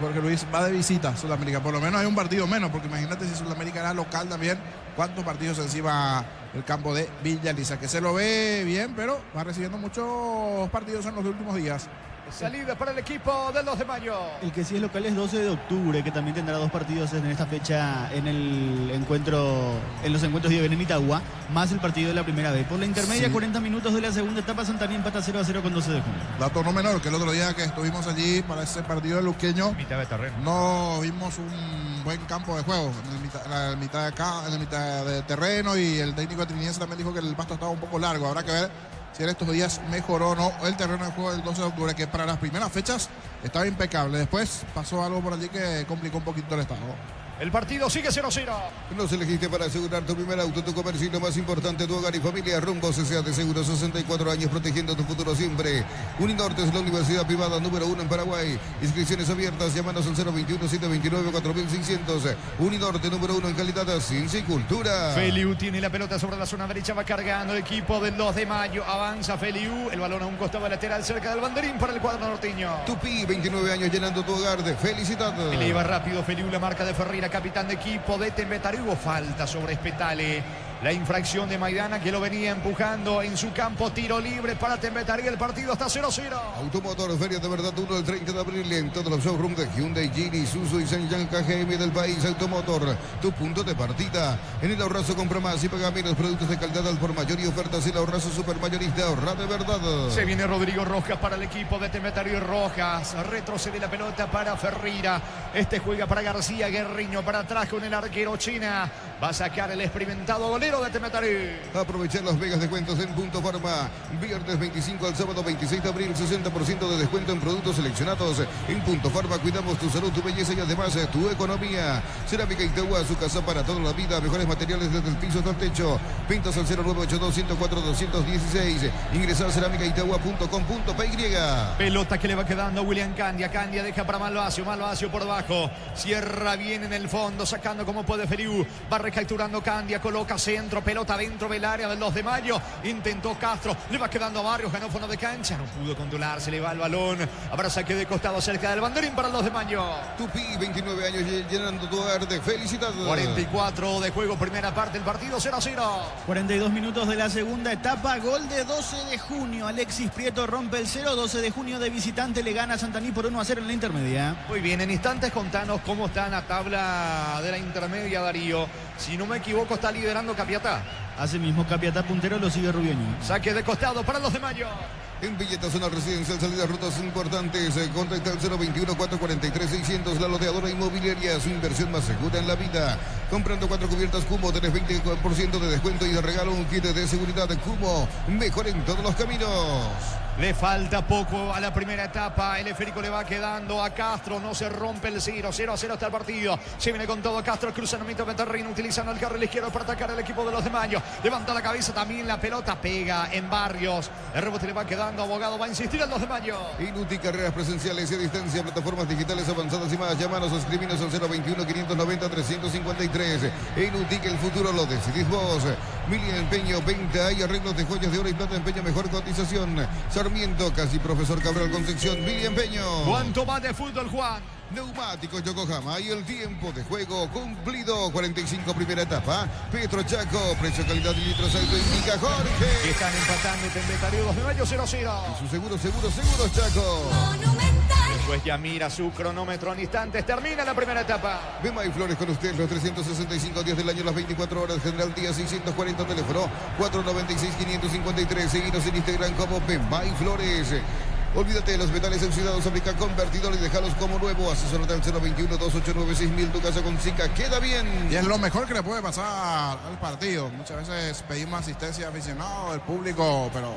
Jorge Luis, va de visita Sudamérica. Por lo menos hay un partido menos, porque imagínate si Sudamérica era local también, cuántos partidos encima el campo de Villaliza, que se lo ve bien, pero va recibiendo muchos partidos en los últimos días. Salida para el equipo del 2 de mayo. El que sí es local es 12 de octubre, que también tendrá 2 partidos en esta fecha en el encuentro, en los encuentros de Itagua, más el partido de la primera vez. Por la intermedia, sí. 40 minutos de la segunda etapa, Santaní empata 0-0 con 12 de junio. Dato no menor, que el otro día que estuvimos allí para ese partido de Luqueño, mitad de terreno, no vimos un buen campo de juego en la mitad de acá, en la mitad de terreno, y el técnico de Triniense también dijo que el pasto estaba un poco largo. Habrá que ver si en estos días mejoró o no el terreno de juego del 12 de octubre, que para las primeras fechas estaba impecable. Después pasó algo por allí que complicó un poquito el estado. El partido sigue 0-0. Nos elegiste para asegurar tu primer auto, tu comercio y lo más importante, tu hogar y familia. Rumbo CCA de Seguros, 64 años protegiendo tu futuro siempre. Uninorte es la universidad privada número 1 en Paraguay. Inscripciones abiertas, llámanos al 021-729-4600. Uninorte número 1 en calidad, ciencia y cultura. Feliu tiene la pelota sobre la zona derecha, va cargando el equipo del 2 de mayo. Avanza Feliu, el balón a un costado lateral cerca del banderín para el cuadro norteño. Tupi, 29 años llenando tu hogar de felicidad. Le iba rápido Feliu, la marca de Ferreira, capitán de equipo de Temetari. Hubo falta sobre Spetale. La infracción de Maidana, que lo venía empujando en su campo. Tiro libre para Temetari. El partido está 0-0. Automotor, Feria de Verdad 1 el 30 de abril en todos los showrooms de Hyundai, Geely, Isuzu y Sanyang KGM del país. Automotor, tu punto de partida. En el Ahorrazo compra más y paga menos. Productos de calidad al por mayor y ofertas. El Ahorrazo supermayorista, ahorra de verdad. Se viene Rodrigo Rojas para el equipo de Temetari. Rojas retrocede la pelota para Ferreira. Este juega para García, Guerriño para atrás con el arquero China. Va a sacar el experimentado golero de Temetari. Aprovechar los megas descuentos en Punto Farma. Viernes 25 al sábado 26 de abril, 60% de descuento en productos seleccionados. En Punto Farma cuidamos tu salud, tu belleza y además tu economía. Cerámica Itagua, su casa para toda la vida. Mejores materiales desde el piso hasta el techo. Pintas al 0982-104-216. Ingresa a cerámicaitagua.com.py. Pelota que le va quedando a William Candia. Candia deja para Malvasio. Malvasio por debajo. Cierra bien en el fondo, sacando como puede Feliu. Va recapturando Candia. Coloca centro. Pelota dentro del área del 2 de mayo. Intentó Castro. Le va quedando a Barrios. Ganó fondo de cancha. No pudo controlar. Se le va el balón. Habrá saque de costado cerca del banderín para el 2 de mayo. Tupi, 29 años llenando tu hogar de felicidad. 44 de juego. Primera parte del partido. 0-0. 42 minutos de la segunda etapa. Gol de 12 de junio. Alexis Prieto rompe el 0. 12 de junio de visitante le gana a Santaní por 1-0 en la intermedia. Muy bien, en instantes contanos cómo está en la tabla de la intermedia, Darío. Si no me equivoco, está liderando Capiatá. Asimismo, Capiatá puntero, lo sigue Rubioni. Saque de costado para los de Mayo. En Villeta, zona residencial, salida, rutas importantes. Contacta al 021-443-600. La loteadora inmobiliaria, su inversión más segura en la vida. Comprando 4 cubiertas Cumo, tenés 20% de descuento y de regalo un kit de seguridad de Cumo. Mejor en todos los caminos. Le falta poco a la primera etapa. El esférico le va quedando a Castro. No se rompe el 0-0 hasta el partido. Se viene con todo Castro. Cruzamiento de terreno utilizando el carril izquierdo para atacar al equipo de los de Mayo. Levanta la cabeza también. La pelota pega en Barrios. El rebote le va quedando. Abogado va a insistir al 2 de mayo. Inuti, carreras presenciales y a distancia. Plataformas digitales avanzadas y más. Llámanos o escribinos al 021-590-353. Inuti, que el futuro lo decidís vos. Milia Empeño, venta y arreglos de joyas de oro y plata. Empeño, mejor cotización. Sarmiento, casi Profesor Cabral Concepción. Milia Empeño. ¿Cuánto va de fútbol, Juan? Neumáticos Yokohama y el tiempo de juego cumplido. 45 primera etapa. Petro Chaco, precio, calidad y litros alto indica Jorge. Están empatando Tembetario 2 de mayo 0-0. Y su seguro Chaco. Después ya mira su cronómetro en instantes. Termina la primera etapa. Bema y Flores con usted los 365 días del año, las 24 horas. General Día 640, teléfono 496-553. Seguinos en Instagram como Bema y Flores. Olvídate de los metales oxidados, aplica convertidor y déjalos como nuevo. Asesórate al 021-289-6000. Tu casa con Zika queda bien. Y es lo mejor que le puede pasar al partido. Muchas veces pedimos asistencia de aficionados, del público, pero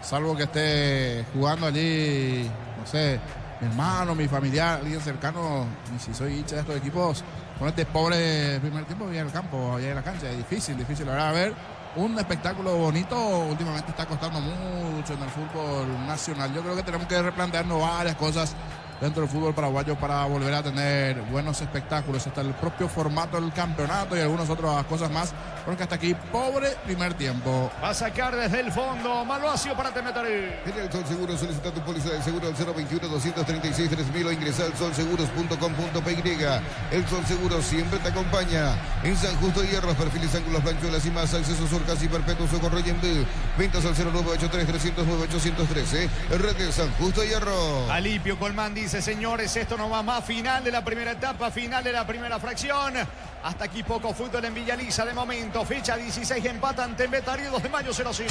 salvo que esté jugando allí, no sé, mi hermano, mi familiar, alguien cercano, y si soy hincha de estos equipos, ponerte pobre el primer tiempo allá en el campo, allá en la cancha. Es difícil, la verdad, a ver. Un espectáculo bonito, últimamente está costando mucho en el fútbol nacional. Yo creo que tenemos que replantearnos varias cosas dentro del fútbol paraguayo para volver a tener buenos espectáculos, hasta el propio formato del campeonato y algunas otras cosas más, porque hasta aquí, pobre primer tiempo. Va a sacar desde el fondo Malvasio para Temetari. En el Sol Seguro solicita tu póliza de seguro al 021-236-3000 o ingresa al solseguros.com.py. El Sol Seguro siempre te acompaña. En San Justo de Hierro, perfiles, ángulos, planchuelas y más, accesos, surcas y perpetuos, socorro y envío. Ventas al 0983-309-813. Red de San Justo de Hierro. Alipio Colmán dice: señores, esto no va más. Final de la primera etapa, final de la primera fracción. Hasta aquí poco fútbol en Villa Lisa de momento. Fecha 16, empatan Tembetario 2 de mayo 0-0.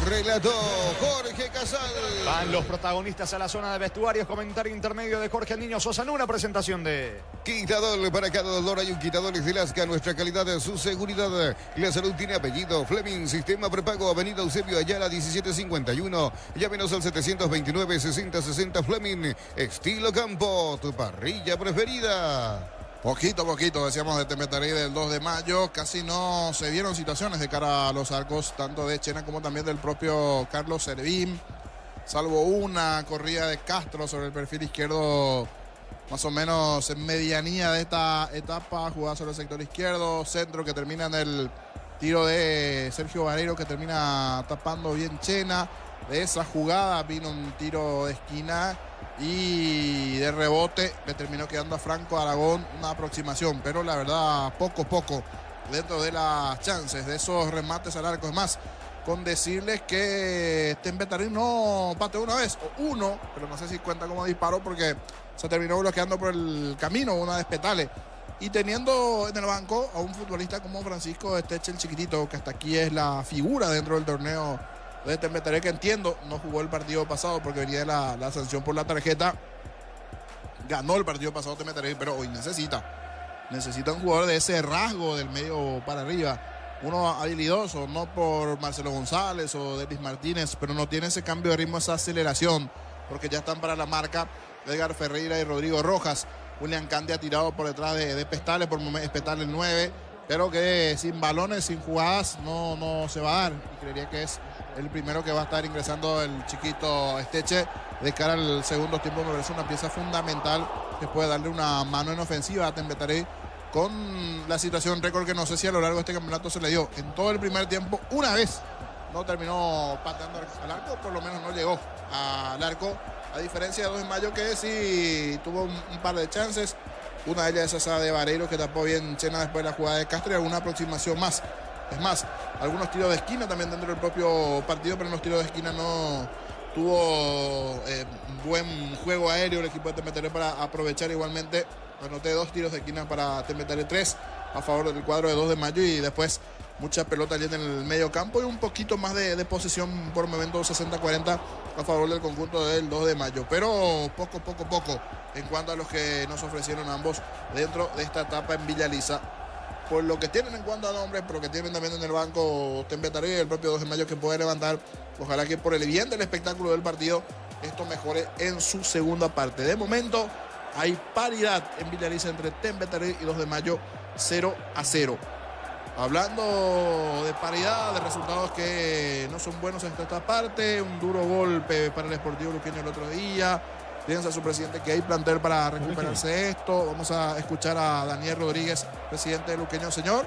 Relató Jorge Casal. Van los protagonistas a la zona de vestuarios. Comentario intermedio de Jorge Niño Sosa. En una presentación de Quitadol. Para cada dolor hay un Quitadol de Lasca. Nuestra calidad, su seguridad. La salud tiene apellido. Fleming, sistema prepago, Avenida Eusebio Ayala 1751. Llámenos al 729-6060 Fleming. Estilo Campo, tu parrilla preferida. Poquito, decíamos de Tembetarí del 2 de mayo. Casi no se dieron situaciones de cara a los arcos, tanto de Chena como también del propio Carlos Servín. Salvo una corrida de Castro sobre el perfil izquierdo, más o menos en medianía de esta etapa. Jugada sobre el sector izquierdo. Centro que termina en el tiro de Sergio Vareiro, que termina tapando bien Chena. De esa jugada vino un tiro de esquina y de rebote le terminó quedando a Franco Aragón una aproximación, pero la verdad poco dentro de las chances de esos remates al arco. Es más, con decirles que Tembetarí no pateó una vez, o uno, pero no sé si cuenta como disparo porque se terminó bloqueando por el camino una de Petale. Y teniendo en el banco a un futbolista como Francisco Esteche, el chiquitito, que hasta aquí es la figura dentro del torneo de Tembetarí, que entiendo no jugó el partido pasado porque venía de la sanción por la tarjeta. ganó el partido pasado Temetaré, pero hoy necesita un jugador de ese rasgo del medio para arriba. Uno habilidoso, no por Marcelo González o Denis Martínez, pero no tiene ese cambio de ritmo, esa aceleración, porque ya están para la marca Edgar Ferreira y Rodrigo Rojas. William Candia ha tirado por detrás de Pestales, por momentos Pestales 9, pero que sin balones, sin jugadas, no se va a dar. Y creería que es el primero que va a estar ingresando el chiquito Esteche de cara al segundo tiempo. Me parece una pieza fundamental que puede darle una mano en ofensiva a Temetaré con la situación récord que no sé si a lo largo de este campeonato se le dio. En todo el primer tiempo, una vez no terminó pateando al arco, por lo menos no llegó al arco. A diferencia de 2 de mayo, que sí tuvo un par de chances. Una de ellas es esa de Vareiro, que tapó bien Chena después de la jugada de Castro, y alguna aproximación más. Es más, algunos tiros de esquina también dentro del propio partido, pero en los tiros de esquina no tuvo buen juego aéreo el equipo de Temetaré para aprovechar. Igualmente anoté 2 tiros de esquina para Temetaré, 3 a favor del cuadro de 2 de mayo, y después mucha pelota allí en el medio campo y un poquito más de posesión por momentos, 60-40 a favor del conjunto del 2 de mayo. Pero poco en cuanto a los que nos ofrecieron ambos dentro de esta etapa en Villa Elisa. Por lo que tienen en cuanto a nombres, pero que tienen también en el banco Temetaré y el propio 2 de mayo que puede levantar. Ojalá que por el bien del espectáculo del partido esto mejore en su segunda parte. De momento hay paridad en Villa Elisa entre Temetaré y 2 de mayo, 0-0. Hablando de paridad, de resultados que no son buenos en esta parte, un duro golpe para el Sportivo Luqueño el otro día. Piensa su presidente que hay plantel para recuperarse de esto. Vamos a escuchar a Daniel Rodríguez, presidente de Luqueño. Señor.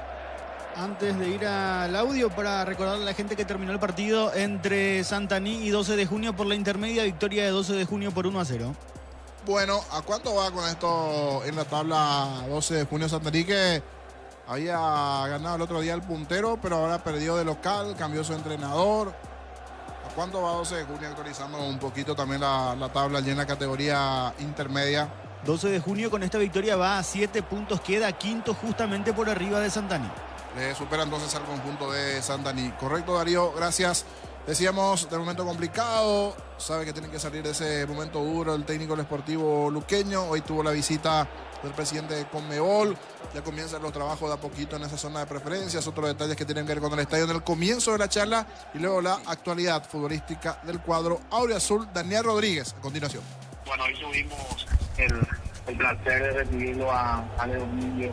Antes de ir al audio, para recordarle a la gente que terminó el partido entre Santaní y 12 de junio por la intermedia, victoria de 12 de junio por 1-0. Bueno, ¿a cuánto va con esto en la tabla 12 de junio Santaní, que había ganado el otro día el puntero, pero ahora perdió de local, cambió su entrenador? ¿A cuánto va 12 de junio, actualizando un poquito también la tabla allí en la categoría intermedia? 12 de junio con esta victoria va a 7 puntos, queda quinto justamente por arriba de Santaní. Le supera entonces al conjunto de Santaní. Correcto, Darío, gracias. Decíamos, del momento complicado, sabe que tiene que salir de ese momento duro el técnico del Sportivo Luqueño. Hoy tuvo la visita del presidente de Conmebol. Ya comienzan los trabajos de a poquito en esa zona de preferencias. Otros detalles que tienen que ver con el estadio en el comienzo de la charla y luego la actualidad futbolística del cuadro Auriazul. Daniel Rodríguez, a continuación. Bueno, hoy tuvimos el placer de recibirlo a Ale Domínguez,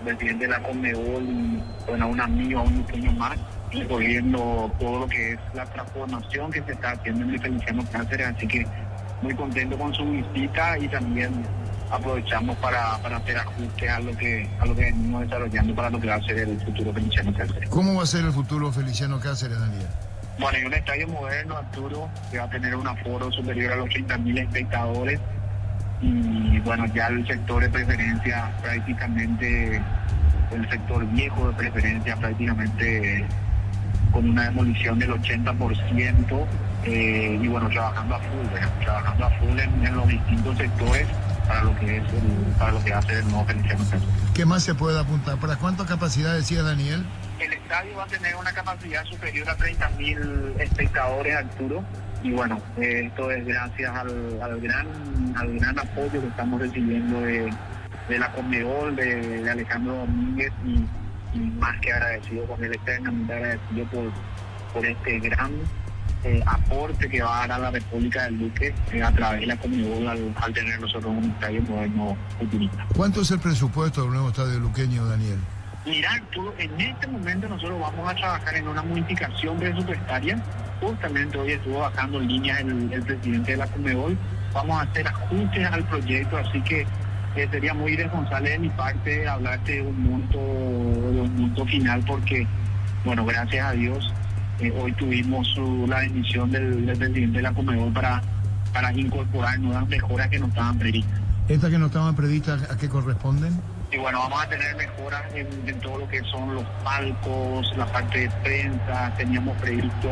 presidente de la Conmebol, y bueno, a un amigo, a un luqueño más, recorriendo todo lo que es la transformación que se está haciendo en el Feliciano Cáceres. Así que muy contento con su visita, y también aprovechamos para hacer ajustes a lo que venimos desarrollando para lo que va a ser el futuro Feliciano Cáceres. ¿Cómo va a ser el futuro Feliciano Cáceres, Daniel? Bueno, hay un estadio moderno, Arturo, que va a tener un aforo superior a los 30.000 espectadores, y bueno, ya el sector de preferencia prácticamente, el sector viejo de preferencia prácticamente con una demolición del 80%, y bueno, trabajando a full en los distintos sectores para lo que va a ser el nuevo Feliciano Cáceres. ¿Qué más se puede apuntar? ¿Para cuánta capacidad decía Daniel? El estadio va a tener una capacidad superior a 30.000 espectadores, Arturo, y bueno, esto es gracias al gran apoyo que estamos recibiendo de la Conmebol, de Alejandro Domínguez, y más que agradecido con él, eternamente agradecido por este gran aporte que va a dar a la República del Luque a través de la Conmebol al tener nosotros un estadio moderno futurista. ¿Cuánto es el presupuesto del nuevo estadio luqueño, Daniel? Mira, Arturo, en este momento nosotros vamos a trabajar en una modificación presupuestaria. Justamente hoy estuvo bajando líneas el presidente de la Conmebol. Vamos a hacer ajustes al proyecto, así que sería muy irresponsable de mi parte hablarte de un monto final, porque, bueno, gracias a Dios, hoy tuvimos la bendición del presidente de la Conmebol para incorporar nuevas mejoras que no estaban previstas. ¿Estas que no estaban previstas a qué corresponden? Y bueno, vamos a tener mejoras en todo lo que son los palcos, la parte de prensa. Teníamos previsto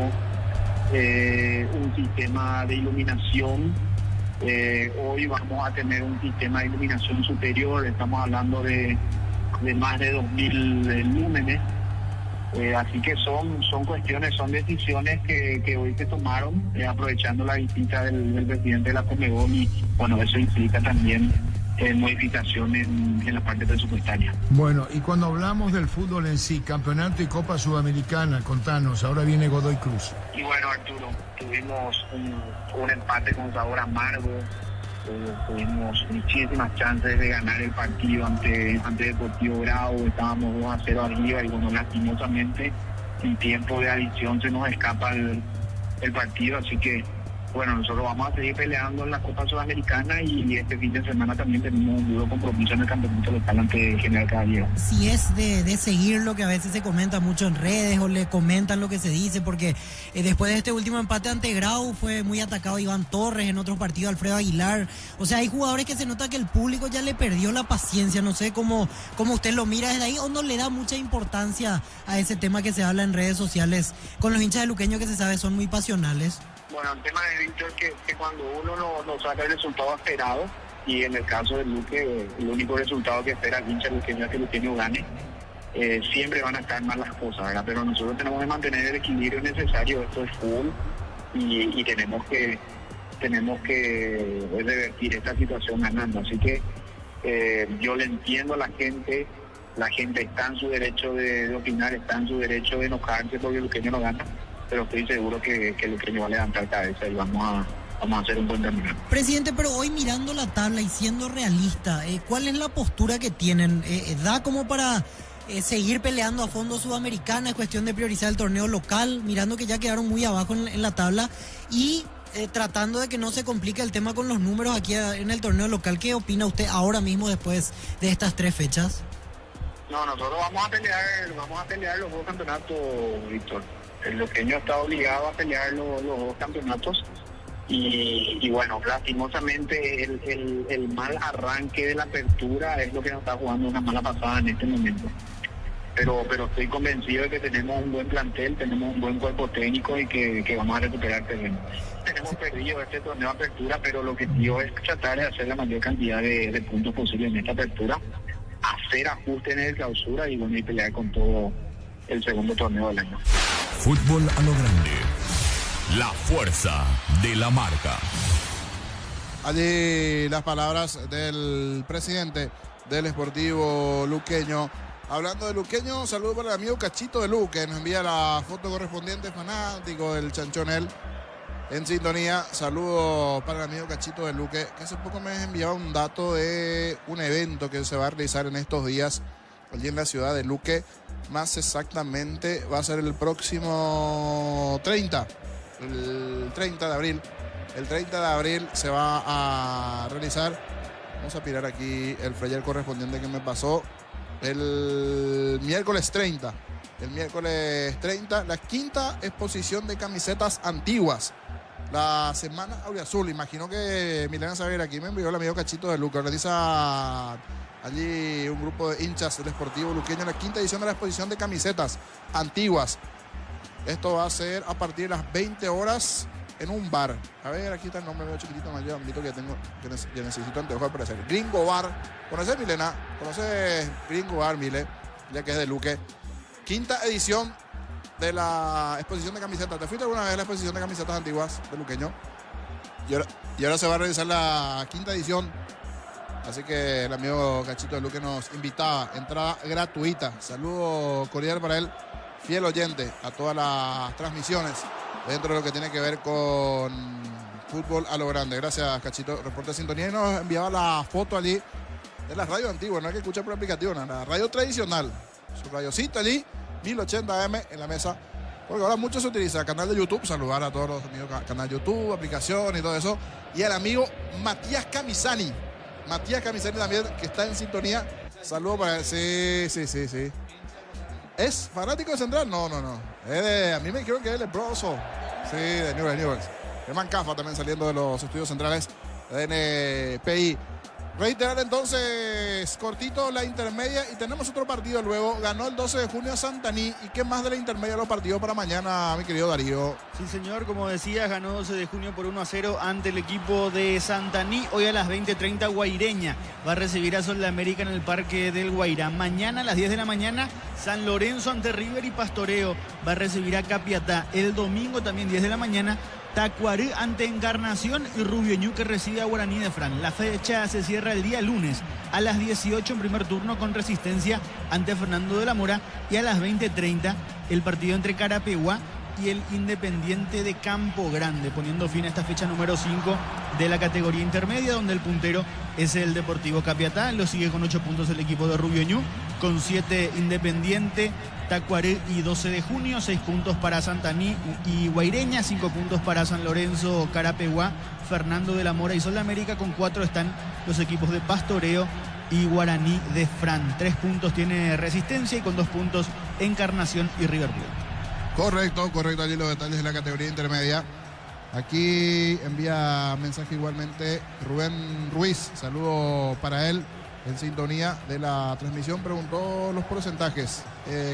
un sistema de iluminación. Hoy vamos a tener un sistema de iluminación superior. Estamos hablando de más de 2.000 lúmenes. Así que son cuestiones, son decisiones que hoy se tomaron, aprovechando la visita del presidente de la Conmebol, y bueno, eso implica también modificación en la parte presupuestaria. Bueno, y cuando hablamos del fútbol en sí, campeonato y Copa Sudamericana, contanos, ahora viene Godoy Cruz. Y bueno, Arturo, tuvimos un empate con sabor amargo, tuvimos muchísimas chances de ganar el partido ante Deportivo Bravo, estábamos 2-0 arriba y bueno, lastimosamente en tiempo de adición se nos escapa el partido, así que bueno, nosotros vamos a seguir peleando en la Copa Sudamericana y este fin de semana también tenemos un duro compromiso en el campeonato local ante General Caballero. Si es de seguir lo que a veces se comenta mucho en redes o le comentan lo que se dice, porque después de este último empate ante Grau fue muy atacado Iván Torres, en otros partidos Alfredo Aguilar. O sea, hay jugadores que se nota que el público ya le perdió la paciencia. No sé cómo usted lo mira desde ahí o no le da mucha importancia a ese tema que se habla en redes sociales con los hinchas de Luqueño que se sabe son muy pasionales. Bueno, el tema de Víctor es que cuando uno no saca el resultado esperado, y en el caso de Luque, el único resultado que espera el hincha luqueño es que Luqueño gane, siempre van a estar mal las cosas, ¿verdad? Pero nosotros tenemos que mantener el equilibrio necesario, esto es fútbol, y tenemos que revertir esta situación ganando. Así que yo le entiendo a la gente está en su derecho de opinar, está en su derecho de enojarse porque el Luqueño no gana, pero estoy seguro que el Luqueño va a levantar cabeza y vamos a hacer un buen camino. Presidente, pero hoy mirando la tabla y siendo realista, ¿cuál es la postura que tienen? ¿Da como para seguir peleando a fondo Sudamericana? ¿Es cuestión de priorizar el torneo local, mirando que ya quedaron muy abajo en la tabla y tratando de que no se complique el tema con los números aquí en el torneo local? ¿Qué opina usted ahora mismo después de estas 3 fechas? No, nosotros vamos a pelear los 2 campeonatos, Víctor. El Luqueño está obligado a pelear los 2 campeonatos y bueno, lastimosamente el mal arranque de la apertura es lo que nos está jugando una mala pasada en este momento. Pero estoy convencido de que tenemos un buen plantel, tenemos un buen cuerpo técnico y que vamos a recuperar terreno. Tenemos perdido este torneo de apertura, pero el objetivo es tratar de hacer la mayor cantidad de puntos posible en esta apertura, hacer ajustes en el clausura y bueno, y pelear con todo el segundo torneo del año. Fútbol a lo grande. La fuerza de la marca. Allí las palabras del presidente del Sportivo Luqueño. Hablando de Luqueño, saludo para el amigo Cachito de Luque. Nos envía la foto correspondiente, fanático del Chanchonel en sintonía. Saludo para el amigo Cachito de Luque, que hace poco me enviaba un dato de un evento que se va a realizar en estos días allí en la ciudad de Luque. Más exactamente va a ser el próximo 30, el 30 de abril. El 30 de abril se va a realizar, vamos a pirar aquí el flyer correspondiente que me pasó, el miércoles 30. El miércoles 30, la 5ª exposición de camisetas antiguas. La Semana Auriazul. Imagino que Milena Xavier aquí me envió el amigo Cachito de Luque. Realiza allí un grupo de hinchas del Sportivo Luqueño en la 5ª edición de la exposición de camisetas antiguas. Esto va a ser a partir de las 20 horas en un bar. A ver, aquí está el nombre medio chiquitito, más yo que tengo, que necesito anteojos para aparecer. Gringo Bar. ¿Conoces, Milena? ¿Conoces Gringo Bar, Mile? Ya que es de Luque. 5ª edición de la exposición de camisetas. ¿Te fuiste alguna vez a la exposición de camisetas antiguas de Luqueño? Y ahora se va a realizar la 5ª edición. Así que el amigo Cachito de Luque nos invitaba, entrada gratuita. Saludo cordial para él, fiel oyente a todas las transmisiones dentro de lo que tiene que ver con fútbol a lo grande. Gracias, Cachito. Reporte de sintonía y nos enviaba la foto allí de la radio antigua, no hay que escuchar por aplicativo, no, la radio tradicional. Su radiocita allí, 1080M en la mesa. Porque ahora mucho se utiliza el canal de YouTube. Saludar a todos los amigos canal de YouTube, aplicación y todo eso. Y al amigo Matías Camisani. Matías Camisani también, que está en sintonía. Saludos para él. Sí. ¿Es fanático de Central? No. A mí me dijeron que es leproso. Sí, de Newell's. Germán Cafa también saliendo de los estudios centrales de NPI. Reiterar entonces, cortito, la intermedia y tenemos otro partido luego. Ganó el 12 de junio a Santaní. ¿Y qué más de la intermedia de los partidos para mañana, mi querido Darío? Sí, señor, como decías, ganó 12 de junio por 1-0 ante el equipo de Santaní. Hoy a las 20:30 Guaireña va a recibir a Sol de América en el Parque del Guairá. Mañana a las 10 de la mañana, San Lorenzo ante River y Pastoreo va a recibir a Capiatá. El domingo también 10 de la mañana, Tacuaré ante Encarnación y Rubio Ñu que recibe a Guaraní de Fran. La fecha se cierra el día lunes a las 18 en primer turno con Resistencia ante Fernando de la Mora y a las 20:30 el partido entre Carapeguá y el Independiente de Campo Grande, poniendo fin a esta fecha número 5 de la categoría intermedia, donde el puntero es el Deportivo Capiatá. Lo sigue con 8 puntos el equipo de Rubio Ñu, con 7 Independiente, Tacuaré y 12 de junio, 6 puntos para Santaní y Guaireña, 5 puntos para San Lorenzo, Carapeguá, Fernando de la Mora y Sol de América. Con 4 están los equipos de Pastoreo y Guaraní de Fran. 3 puntos tiene Resistencia y con 2 puntos Encarnación y River Plate. Correcto, allí los detalles de la categoría intermedia. Aquí envía mensaje igualmente Rubén Ruiz, saludo para él en sintonía de la transmisión. Preguntó los porcentajes.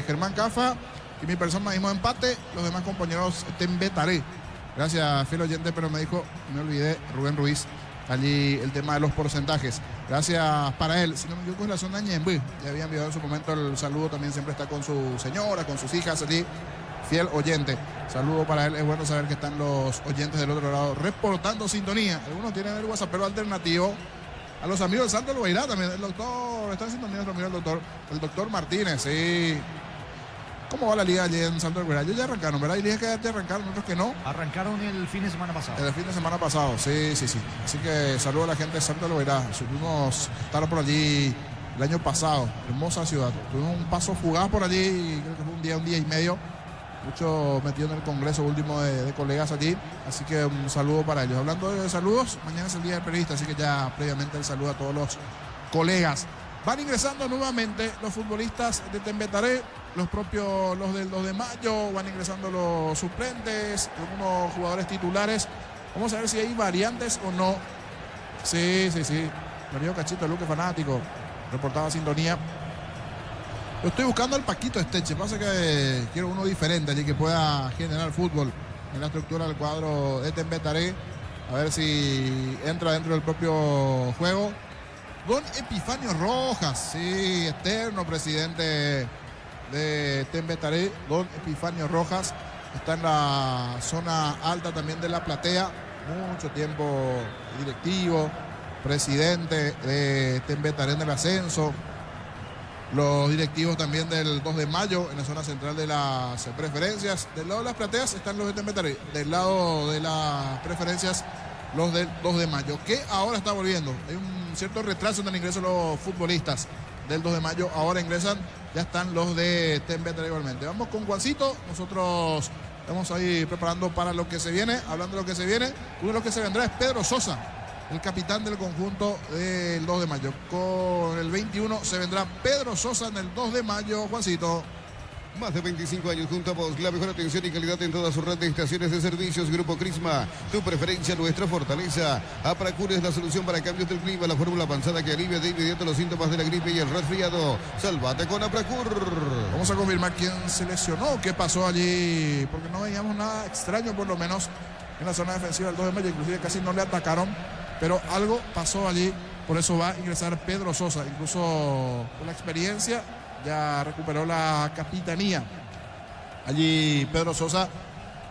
Germán Cafa y mi persona mismo empate, los demás compañeros Tembetaré. Gracias, fiel oyente, pero me dijo, me olvidé, Rubén Ruiz, allí el tema de los porcentajes. Gracias para él. Si no me equivoco, es la zona Ñemby. Ya había enviado en su momento el saludo, también siempre está con su señora, con sus hijas allí. Fiel oyente, saludo para él. Es bueno saber que están los oyentes del otro lado reportando sintonía. Algunos tienen el WhatsAppero alternativo. A los amigos del Santo Lobeirá también. El doctor, está en sintonía nuestro amigo el doctor Martínez, sí. ¿Cómo va la liga allí en Santo Lobeirá? Ellos ya arrancaron, ¿verdad? Hay ligas que ya arrancaron, otros que no. Arrancaron el fin de semana pasado. El fin de semana pasado, sí. Así que saludo a la gente de Santo Lobeirá. Supimos estar por allí el año pasado. Hermosa ciudad. Tuvimos un paso fugaz por allí, creo que fue un día y medio. Mucho metido en el congreso último de colegas allí, así que un saludo para ellos. Hablando de saludos, mañana es el día del periodista, así que ya previamente el saludo a todos los colegas. Van ingresando nuevamente los futbolistas de Tembetaré, los del 2 de mayo, van ingresando los suplentes, algunos jugadores titulares. Vamos a ver si hay variantes o no. Sí. Mario Cachito, Luque fanático, reportaba sintonía. Yo estoy buscando al Paquito Esteche, pasa que quiero uno diferente allí que pueda generar fútbol en la estructura del cuadro de Tembetaré. A ver si entra dentro del propio juego. Don Epifanio Rojas, sí, eterno presidente de Tembetaré. Don Epifanio Rojas está en la zona alta también de la platea. Mucho tiempo directivo, presidente de Tembetaré en el ascenso. Los directivos también del 2 de mayo en la zona central de las preferencias. Del lado de las plateas están los de Tembetaré. Del lado de las preferencias, los del 2 de mayo, que ahora está volviendo. Hay un cierto retraso en el ingreso de los futbolistas del 2 de mayo. Ahora ingresan, ya están los de Tembetaré igualmente. Vamos con Juancito. Nosotros estamos ahí preparando para lo que se viene. Hablando de lo que se viene, uno de los que se vendrá es Pedro Sosa, el capitán del conjunto del 2 de mayo. Con el 21 se vendrá Pedro Sosa en el 2 de mayo, Juancito. Más de 25 años junto a vos, la mejor atención y calidad en toda su red de estaciones de servicios. Grupo Crisma, tu preferencia, nuestra fortaleza. Apracur es la solución para cambios del clima, la fórmula avanzada que alivia de inmediato los síntomas de la gripe y el resfriado. Salvate con Apracur. Vamos a confirmar quién se lesionó, qué pasó allí, porque no veíamos nada extraño, por lo menos en la zona defensiva del 2 de mayo. Inclusive casi no le atacaron, pero algo pasó allí. Por eso va a ingresar Pedro Sosa, incluso con la experiencia. Ya recuperó la capitanía. Allí Pedro Sosa,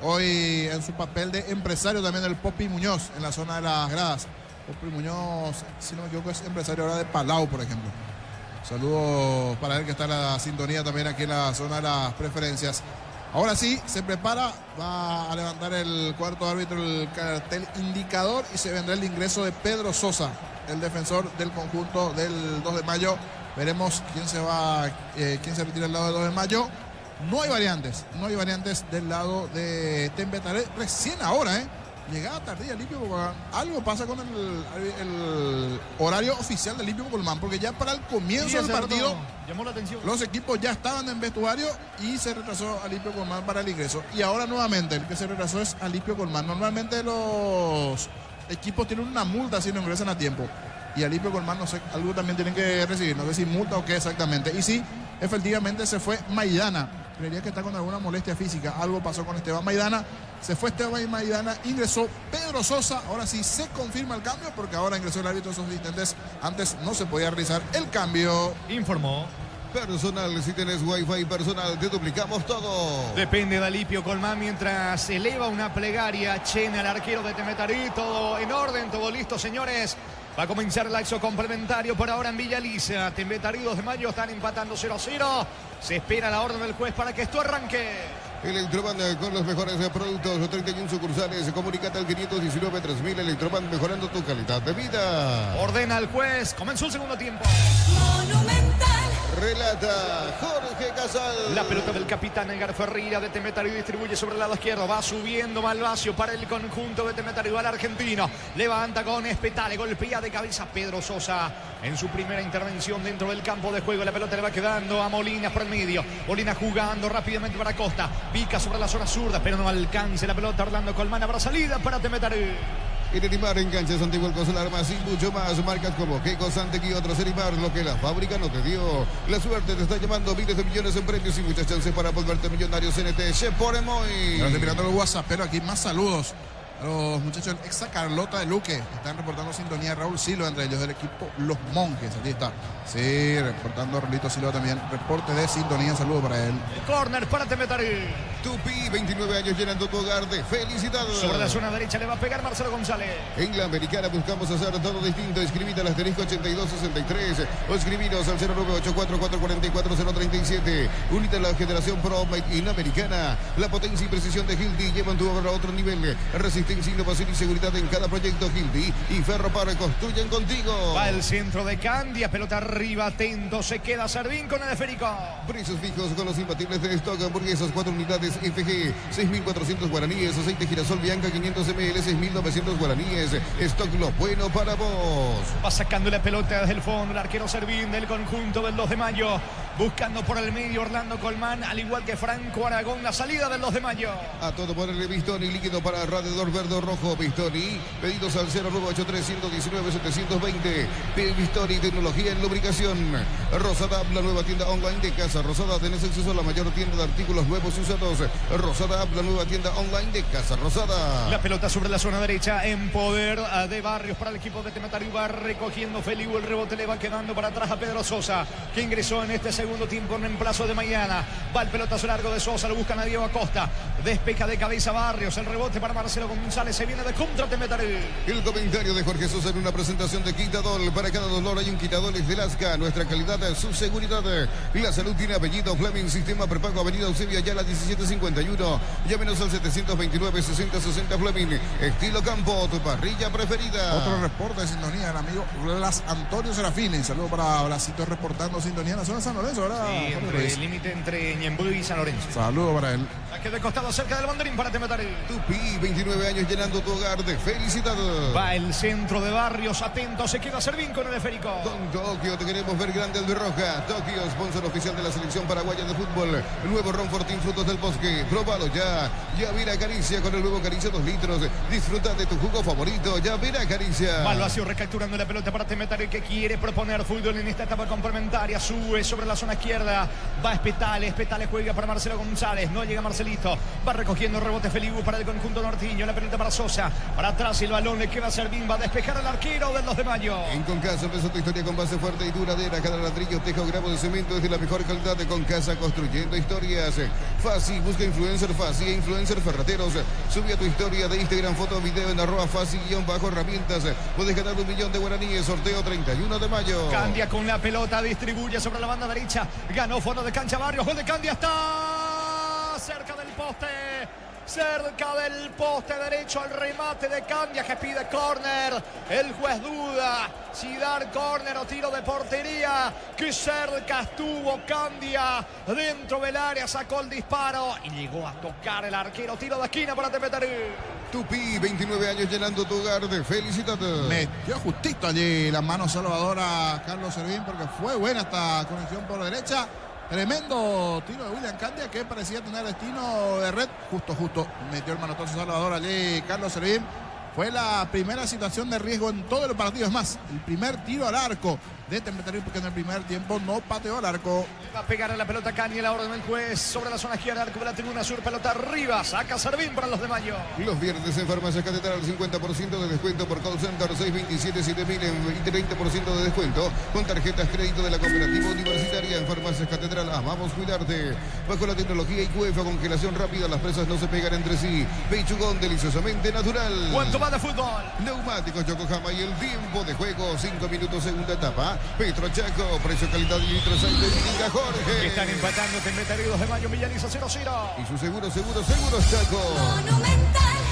hoy en su papel de empresario también del Popi Muñoz en la zona de las gradas. Popi Muñoz, si no me equivoco, es empresario ahora de Palau, por ejemplo. Saludos para él que está en la sintonía también aquí en la zona de las preferencias. Ahora sí, se prepara, va a levantar el cuarto árbitro el cartel indicador y se vendrá el ingreso de Pedro Sosa, el defensor del conjunto del 2 de mayo. Veremos quién se retira del lado del 2 de mayo. No hay variantes del lado de Tembetaré. Recién ahora, llegada tardía Limpio Colmán. Algo pasa con el horario oficial de Limpio Colmán, porque ya para el comienzo del partido llamó la atención. Los equipos ya estaban en vestuario y se retrasó a Limpio Colmán para el ingreso. Y ahora nuevamente el que se retrasó es a Limpio Colmán. Normalmente los equipos tienen una multa si no ingresan a tiempo. Y Alipio Colmán, no sé, algo también tienen que recibir, no sé si multa o qué exactamente. Y sí, efectivamente se fue Maidana. Creería que está con alguna molestia física. Algo pasó con Esteban Maidana. Se fue Esteban Maidana, ingresó Pedro Sosa. Ahora sí se confirma el cambio porque ahora ingresó el árbitro de sus asistentes. Antes no se podía realizar el cambio. Informó personal. Si tenés Wi-Fi personal, te duplicamos todo. Depende de Alipio Colmán mientras eleva una plegaria. Chena, el arquero de Temetarí. Todo en orden, todo listo, señores. Va a comenzar el laxo complementario por ahora en Villa Lisa. Temetarí 2 de mayo están empatando 0-0. Se espera la orden del juez para que esto arranque. Electroban con los mejores productos, 31 sucursales. Comunícate al 519-3000. Electroban, mejorando tu calidad de vida. Ordena el juez. Comenzó el segundo tiempo. Relata Jorge Casal. La pelota del capitán Edgar Ferreira de Temetarí distribuye sobre el lado izquierdo. Va subiendo Malvacio para el conjunto de Temetarí. Va el argentino. Levanta con Espetale. Golpea de cabeza Pedro Sosa en su primera intervención dentro del campo de juego. La pelota le va quedando a Molina por el medio. Molina jugando rápidamente para Costa. Pica sobre la zona zurda, pero no alcanza la pelota. Orlando Colmán habrá salida para Temetarí. En Erimar, en canchas antiguo el Armas y mucho más. Marcas como Keiko, Santec y otros. Erimar, lo que la fábrica no te dio. La suerte te está llamando, miles de millones en premios y muchas chances para volverte millonario. CNT, Sheporemoy. Estoy mirando los WhatsApp, pero aquí más saludos a los muchachos de Exa Carlota de Luque. Están reportando sintonía. Raúl Silva, entre ellos del equipo Los Monjes. Aquí está. Sí, reportando Rolito Silva también. Reporte de sintonía. Saludo para él. Corner para Temetarí. Tupi, 29 años llenando tu hogar de felicidad. Sobre la zona derecha le va a pegar Marcelo González. En la Americana buscamos hacer todo distinto. Escribite al asterisco 8263 o escribiros al 09844444037. Unite a la generación Pro Made in Americana. La potencia y precisión de Hildy llevan tu obra a otro nivel. Resistencia, innovación y seguridad en cada proyecto. Hildy y Ferropar construyen contigo. Va el centro de Candia. Pelota arriba, atento. Se queda Servín con el esférico. Precios fijos con los imbatibles de stock. Hamburguesas 4 unidades FG, 6.400 guaraníes. Aceite girasol Bianca 500 ml, 6.900 guaraníes. Stock lo bueno para vos. Va sacando la pelota desde el fondo el arquero Servín del conjunto del 2 de mayo. Buscando por el medio Orlando Colmán, al igual que Franco Aragón. La salida del 2 de mayo. A todo ponerle Bistoni, líquido para radiador verde o rojo. Bistoni, pedidos al 0983119-720. Bistoni, tecnología en lubricación. Rosada, la nueva tienda online de Casa Rosada. Tenés acceso a la mayor tienda de artículos nuevos y usados. Rosada, la nueva tienda online de Casa Rosada. La pelota sobre la zona derecha en poder de Barrios para el equipo de Temetarí. Va recogiendo Feliu, el rebote le va quedando para atrás a Pedro Sosa, que ingresó en este segundo tiempo en reemplazo de Maidana. Va el pelotazo largo de Sosa, lo buscan a Diego Acosta. Despeja de cabeza Barrios, el rebote para Marcelo González, se viene de contra Temetarí. El comentario de Jorge Sosa en una presentación de Quitadol. Para cada dolor hay un Quitadol de Lasca. Nuestra calidad, su seguridad. La salud tiene apellido Fleming. Sistema prepago Avenida Eusebio Ayala 1751. Llámenos al 729-6060 Fleming. Estilo Campo, tu parrilla preferida. Otro reporte de sintonía, el amigo Blas Antonio Serafini. Saludo para Blasito reportando sintonía en la zona de San Lorenzo, ¿verdad? Sí, el límite entre Ñembuy y San Lorenzo. Saludo para él. Saque de costado cerca del banderín para Temetarí. Tupi, 29 años llenando tu hogar de felicidad. Va el centro de Barrios, atento, se queda Servín con el esférico. Con Tokio te queremos ver grande de roja. Tokio, sponsor oficial de la selección paraguaya de fútbol. El nuevo Ron Fortín Frutos del Bosque. Próbalo ya. Llavera Caricia con el nuevo Caricia 2 litros. Disfruta de tu jugo favorito. Llavera Caricia. Malvacio recapturando la pelota para Temetarí, que quiere proponer fútbol en esta etapa complementaria. Sube sobre la zona izquierda. Va Espetale. Espetale juega para Marcelo González. No llega Marcelito. Va recogiendo rebote Feliu para el conjunto norteño. La pelota para Sosa. Para atrás el balón le queda a Servín. Va a despejar al arquero del 2 de mayo. En Concasa empezó tu historia con base fuerte y duradera. Cada ladrillo, teja o gramo de cemento es de la mejor calidad de Concasa, construyendo historias. Fácil, busca influencer Fácil e influencer ferreteros. Sube a tu historia de Instagram, foto, video en @Fácil_herramientas. Puedes ganar 1 millón de guaraníes. Sorteo 31 de mayo. Candia con la pelota, distribuye sobre la banda derecha. Ganó fondo de cancha Barrios. Gol de Candia, está cerca del poste. Cerca del poste derecho al remate de Candia, que pide córner. El juez duda si dar córner o tiro de portería. Que cerca estuvo Candia. Dentro del área sacó el disparo y llegó a tocar el arquero. Tiro de esquina para Temetarí. Tupi, 29 años llenando tu hogar de felicidad. Metió justito allí la mano salvadora a Carlos Servín, porque fue buena esta conexión por la derecha. Tremendo tiro de William Candia, que parecía tener destino de red. Justo metió el manotazo salvador allí Carlos Servín. Fue la primera situación de riesgo en todo el partido. Es más, el primer tiro al arco de Temetari, porque en el primer tiempo no pateó al arco. Va a pegar a la pelota Cañi, la orden del juez sobre la zona izquierda, arco de la tribuna sur, pelota arriba, saca Servín para los de Mayo. Los viernes en Farmacias Catedral, 50% de descuento por call center 627-7000 y 30% de descuento con tarjetas crédito de la Cooperativa Universitaria. En Farmacias Catedral, amamos cuidarte. Bajo la tecnología IQF, congelación rápida, las presas no se pegan entre sí. Pechugón deliciosamente natural. ¿Cuánto va de fútbol? Neumáticos Yokohama y el tiempo de juego, 5 minutos segunda etapa. Petro Chaco, precio, calidad y litros al indica Jorge. Están empatando Temetari, 2 de Mayo, Millaniza 0-0. Y su seguro Chaco.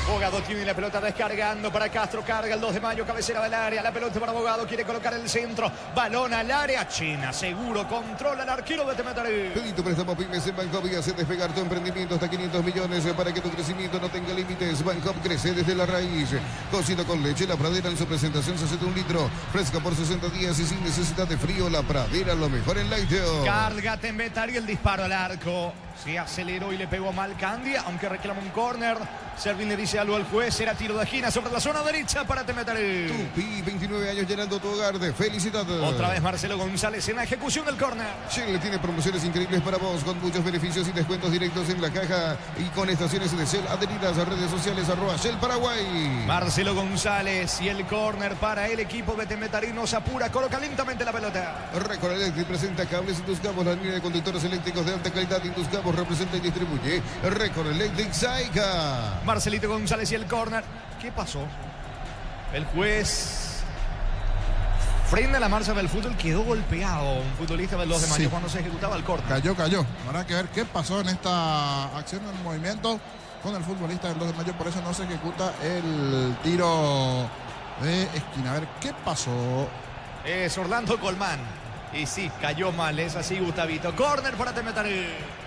Bogado tiene la pelota descargando para Castro, carga el 2 de Mayo, cabecera del área, la pelota para Bogado, quiere colocar el centro, balón al área, China, seguro, controla el arquero de Temetari. Pedí tu préstamo pymes en Bancop y hace despegar tu emprendimiento hasta 500 millones para que tu crecimiento no tenga límites. Bancop crece desde la raíz. Cocido con leche, la Pradera en su presentación 61 litros, fresca por 60 días y sin necesidad de frío. La Pradera, lo mejor en lácteo. Carga Temetari, el disparo al arco. Se aceleró y le pegó mal Candia, aunque reclama un córner. Servín le dice algo al juez, será tiro de esquina sobre la zona derecha para Temetari. Tupi, 29 años llenando tu hogar de felicidad. Otra vez Marcelo González en la ejecución del córner. Shell tiene promociones increíbles para vos, con muchos beneficios y descuentos directos en la caja y con estaciones de Shell adheridas a redes sociales @Shell Paraguay. Marcelo González y el córner para el equipo de Temetari. Nos apura, coloca lentamente la pelota. Record Electric presenta cables Induscabos, la línea de conductores eléctricos de alta calidad. Induscabos representa y distribuye Record Electric Saica. Marcelito González y el córner. ¿Qué pasó? El juez frena la marcha del fútbol, quedó golpeado un futbolista del 2 de Mayo cuando se ejecutaba el córner. Cayó. Habrá que ver qué pasó en esta acción en movimiento con el futbolista del 2 de Mayo, por eso no se ejecuta el tiro de esquina. A ver qué pasó. Es Orlando Colmán. Y sí, cayó mal, es así, Gustavito. Córner para Temetari.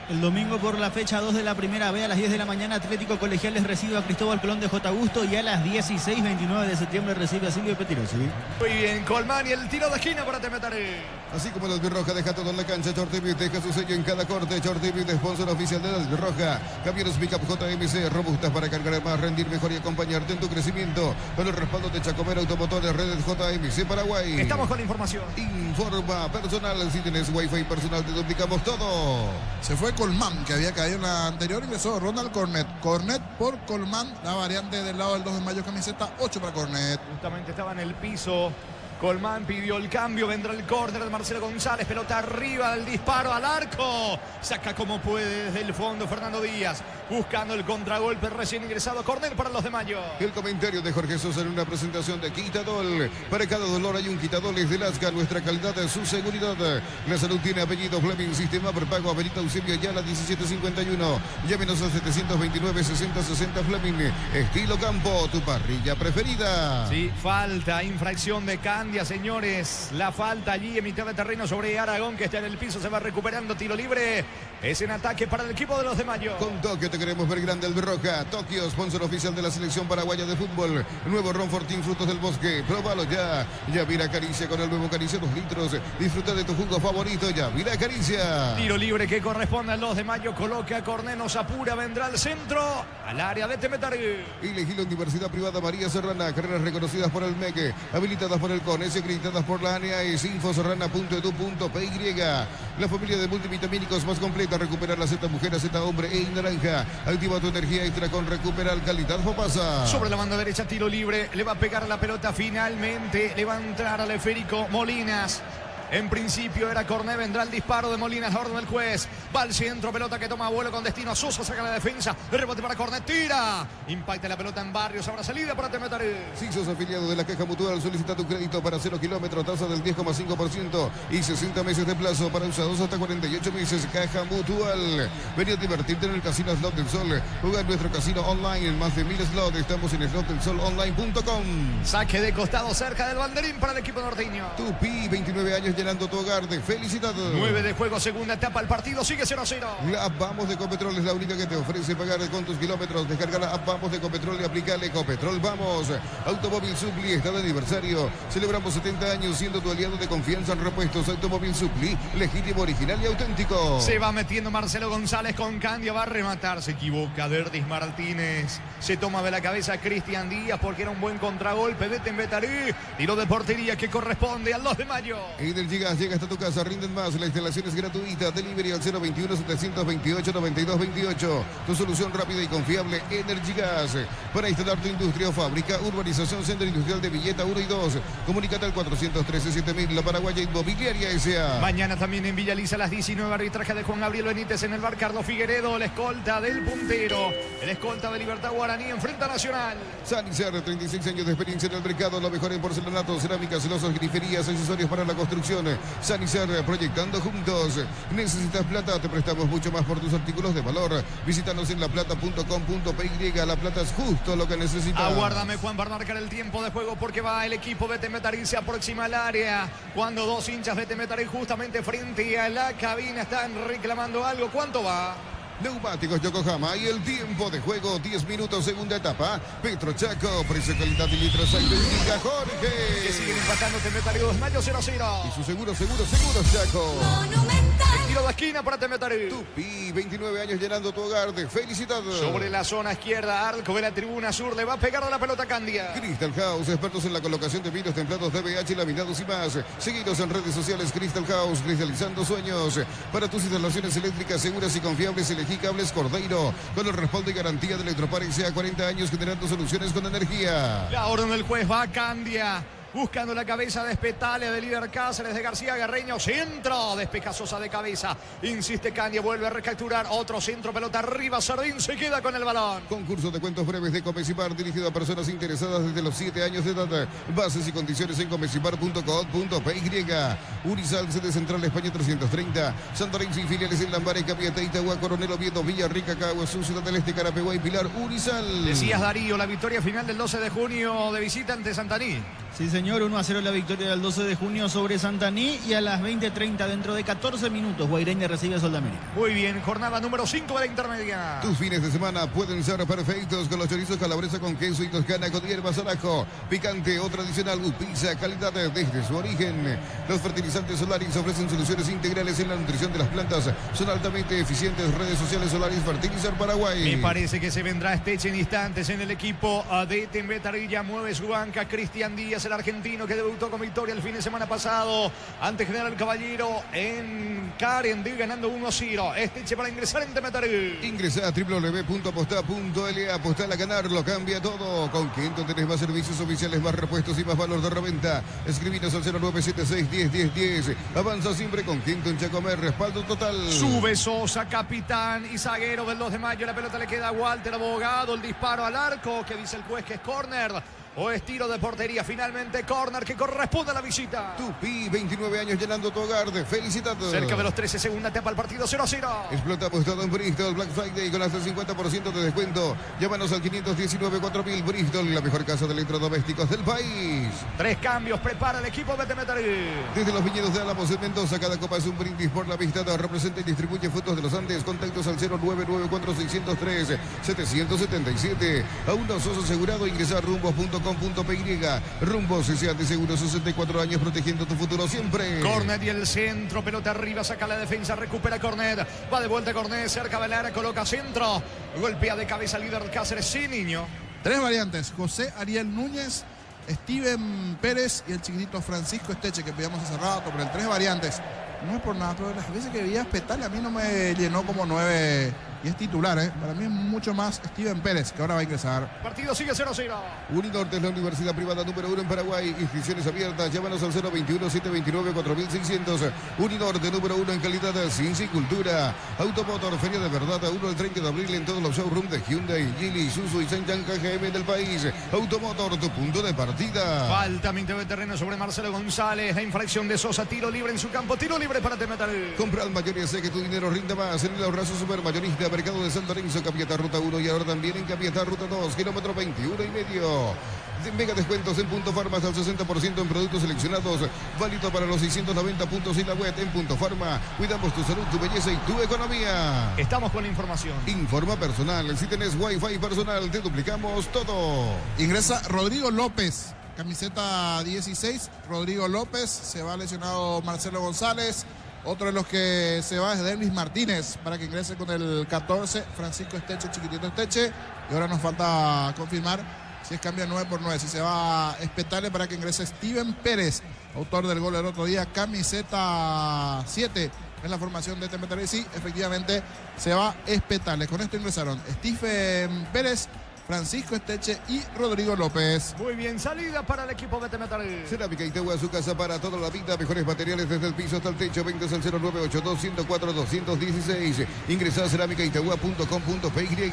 El domingo por la fecha 2 de la primera B a las 10 de la mañana, Atlético Colegiales recibe a Cristóbal Colón de J. Augusto y a las 16:29 de septiembre recibe a Silvio Petirosi. Muy bien, Colmán y el tiro de esquina para Temetari. Así como el Albirroja deja todo en la cancha, Chortibit deja su sello en cada corte. Chortibit, sponsor oficial del Albirroja. Camiones Pickup JMC, robustas para cargar más, rendir mejor y acompañarte en tu crecimiento. Con el respaldo de Chacomer Automotores, redes JMC Paraguay. Estamos con la información. Informa personal, si tienes Wi-Fi personal te duplicamos todo. Se fue Colmán, que había caído en la anterior, ingresó Ronald Cornet. Cornet por Colmán, la variante del lado del 2 de Mayo, camiseta 8 para Cornet. Justamente estaba en el piso. Colmán pidió el cambio, vendrá el córner de Marcelo González, pelota arriba, el disparo al arco, saca como puede desde el fondo Fernando Díaz, buscando el contragolpe recién ingresado, córner para los de Mayo. El comentario de Jorge Sosa en una presentación de Quitadol. Para cada dolor hay un Quitadol, es de Lasca, nuestra calidad es su seguridad. La salud tiene apellido Fleming, sistema prepago, Avenida Eusebio Ayala 1751. Llámenos a 729-6060 Fleming. Estilo Campo, tu parrilla preferida. Sí, falta, infracción de Candia, señores. La falta allí en mitad de terreno sobre Aragón, que está en el piso, se va recuperando, tiro libre. Es en ataque para el equipo de los de Mayo. Con Tokio te queremos ver grande, Albirroja. Tokio, sponsor oficial de la selección paraguaya de fútbol. Nuevo Ron Fortín, frutos del bosque. Próbalo ya. Yavira Caricia con el nuevo Caricia 2 litros. Disfruta de tu jugo favorito, Yavira Caricia. Tiro libre que corresponde al 2 de Mayo. Coloca a Cornenos, apura, vendrá al centro, al área de Temetari. Elegí la Universidad Privada María Serrana. Carreras reconocidas por el MEC, habilitadas por el CONES, acreditadas por la ANEA. Infoserrana.edu.py. La familia de multivitamínicos más completa. Recuperar la Z mujer, a Z hombre e naranja. Activa tu energía extra con Recuperar Calidad Fopasa. Sobre la banda derecha, tiro libre. Le va a pegar la pelota finalmente. Le va a entrar al esférico Molinas. En principio era Cornet, vendrá el disparo de Molinas, orden del juez. Va al centro, pelota que toma vuelo con destino a Sosa, saca la defensa. Rebote para Cornet, tira. Impacta la pelota en Barrios, ahora salida para Temetari. Si sos afiliado de la Caja Mutual, solicita tu crédito para 0 kilómetros, tasa del 10,5% y 60 meses de plazo para usados hasta 48 meses. Caja Mutual. Vení a divertirte en el Casino Slot del Sol. Juega en nuestro casino online en más de 1000 slots. Estamos en slotdelsolonline.com. Saque de costado cerca del banderín para el equipo norteño. Tupi, 29 años llenando tu hogar de felicidad. 9 de juego, segunda etapa, el partido sigue 0-0. La app Vamos de Ecopetrol es la única que te ofrece pagar con tus kilómetros. Descarga la app Vamos de Ecopetrol y aplícale Ecopetrol. Vamos. Automóvil Supply está de aniversario. Celebramos 70 años siendo tu aliado de confianza en repuestos. Automóvil Supply, legítimo, original y auténtico. Se va metiendo Marcelo González con Candia, va a rematar, se equivoca Verdis Martínez, se toma de la cabeza Cristian Díaz porque era un buen contragolpe de Tembetarí, tiro de portería que corresponde al 2 de mayo. Energigas llega hasta tu casa, rinden más, la instalación es gratuita, delivery al 021-728-9228, tu solución rápida y confiable, Energigas, para instalar tu industria o fábrica, urbanización Centro Industrial de Villeta 1 y 2, comunícate al 413-7000, la Paraguaya Inmobiliaria S.A. Mañana también en Villaliza a las 19, arbitraje de Juan Gabriel Benítez en el bar Carlos Figueredo, la escolta del puntero, el escolta de Libertad Guaraní enfrenta a Nacional. Sanicer, 36 años de experiencia en el mercado, lo mejor en porcelanato, cerámicas, celosas, griferías, accesorios para la construcción. Sanicer, proyectando juntos. Necesitas plata, te prestamos mucho más por tus artículos de valor. Visítanos en laplata.com.py. La Plata es justo lo que necesitas. Aguárdame, Juan, para marcar el tiempo de juego porque va el equipo de Tembetarí, se aproxima al área. Cuando dos hinchas de Tembetarí justamente frente a la cabina están reclamando algo. ¿Cuánto va? Neumáticos Yokohama y el tiempo de juego 10 minutos, segunda etapa. Petro Chaco, precio, calidad y litros al indica Jorge. Que siguen empatando Tembetarí 2 mayo 0-0. Y su seguro Chaco. El tiro de esquina para Tembetarí. Tupi, 29 años llenando tu hogar de felicidad. Sobre la zona izquierda, arco de la tribuna sur, le va a pegar a la pelota Candia. Crystal House, expertos en la colocación de vidrios templados, DBH, laminados y más. Seguidos en redes sociales, Crystal House, cristalizando sueños. Para tus instalaciones eléctricas seguras y confiables, elegí Cables Cordeiro, con el respaldo y garantía de Electropar S.A. 40 años generando soluciones con energía. La orden del juez va a Candia. Buscando la cabeza de Espetale, de líder Cáceres, de García Guerreño, centro, despeja Sosa de cabeza, insiste Candia, vuelve a recapturar, otro centro, pelota arriba, Sardín se queda con el balón. Concurso de cuentos breves de Comecipar, dirigido a personas interesadas desde los 7 años de edad. Bases y condiciones en comecipar.com.py. Unisal, sede central España 330, Santarém sin filiales en Lambaré, Capiatá, Itagua, Coronel Oviedo, Villarrica, Caguazú, Ciudad del Este, Carapeguá y Pilar. Unisal. Decías, Darío, la victoria final del 12 de junio de visita ante Santaní. Sí, señor, 1-0 la victoria del 12 de junio sobre Santaní y a las 20:30, dentro de 14 minutos, Guaireña recibe a Sol de América. Muy bien, jornada número 5 de la intermedia. Tus fines de semana pueden ser perfectos con los chorizos calabresa con queso y toscana con hierbas al ajo, picante o tradicional, pizza, calidad desde su origen. Los fertilizantes Solaris ofrecen soluciones integrales en la nutrición de las plantas. Son altamente eficientes. Redes sociales Solaris Fertilizar Paraguay. Me parece que se vendrá Esteche en instantes en el equipo de Tembetarí. Ya mueve su banca Cristian Díaz, el argentino que debutó con victoria el fin de semana pasado ante General Caballero en Carendí, ganando 1-0. Esteche para ingresar en Tembetarí. Ingresa a www.aposta.la. Apostar a ganar, lo cambia todo. Con Quinto tenés más servicios oficiales, más repuestos y más valor de reventa. Escribinos al 0976-10-10-10. Avanza siempre con Quinto en Chacomer. Respaldo total. Sube Sosa, capitán y zaguero del 2 de mayo. La pelota le queda a Walter Abogado. El disparo al arco que dice el juez que es córner. O es tiro de portería, finalmente córner que corresponde a la visita. Tupi, 29 años llenando tu hogar de felicidad. Cerca de los 13, segunda etapa, el partido 0-0. Explotamos todo en Bristol, Black Friday con hasta el 50% de descuento. Llámanos al 519-4000 Bristol, la mejor casa de electrodomésticos del país. 3 cambios, prepara el equipo de Tembetarí. Desde los viñedos de Álamos en Mendoza, cada copa es un brindis por la amistad. Representa y distribuye frutos de los Andes. Contactos al 0994-603-777. A un socio asegurado, ingresar a rumbos.com.py. Rumbos S.A. de Seguro, 64 años protegiendo tu futuro siempre. Cornet y el centro, pelota arriba, saca la defensa, recupera Cornet, va de vuelta Cornet, cerca del área, coloca centro, golpea de cabeza el líder Cáceres, sí, niño. 3 variantes: José Ariel Núñez, Steven Pérez y el chiquitito Francisco Esteche, que pedíamos hace rato, pero el 3 variantes. No es por nada, pero las veces que veía Espetale a mí no me llenó como 9 y es titular, ¿eh? Para mí es mucho más Steven Pérez, que ahora va a ingresar. Partido sigue 0-0. Uninorte es la universidad privada número 1 en Paraguay. Inscripciones abiertas. Llámanos al 021-729-4600. Uninorte número 1 en calidad, ciencia y cultura. Automotor, feria de verdad, 1 al 30 de abril en todos los showrooms de Hyundai, Geely, Isuzu y Saint-Jean KGM del país. Automotor, tu punto de partida. Falta mitad de terreno sobre Marcelo González. La infracción de Sosa, tiro libre en su campo. Tiro libre para Tembetarí. Compra al mayorista que tu dinero rinda más en el Abrazo Supermayorista. Capiatá, Mercado de San Lorenzo, Capiatá, Ruta 1 y ahora también en Capiatá, Ruta 2, kilómetro 21,5. Mega descuentos en Punto Farma hasta el 60% en productos seleccionados. Válido para los 690 puntos y la web en Punto Farma. Cuidamos tu salud, tu belleza y tu economía. Estamos con la información. Informa personal. Si tenés Wi-Fi personal, te duplicamos todo. Ingresa Rodrigo López, camiseta 16. Rodrigo López, se va lesionado Marcelo González. Otro de los que se va es Denis Martínez para que ingrese con el 14. Francisco Esteche, chiquitito Esteche. Y ahora nos falta confirmar si es cambio 9 por 9. Si se va a Espetale para que ingrese Steven Pérez, autor del gol del otro día, camiseta 7 en la formación de Temetaré. Sí, efectivamente se va Espetale. Con esto ingresaron Steven Pérez, Francisco Esteche y Rodrigo López. Muy bien, salida para el equipo de Temetaré. Cerámica Itagua, su casa para toda la vida. Mejores materiales desde el piso hasta el techo. 20 al 0982-104-216. Ingresa a cerámicaitagua.com.py.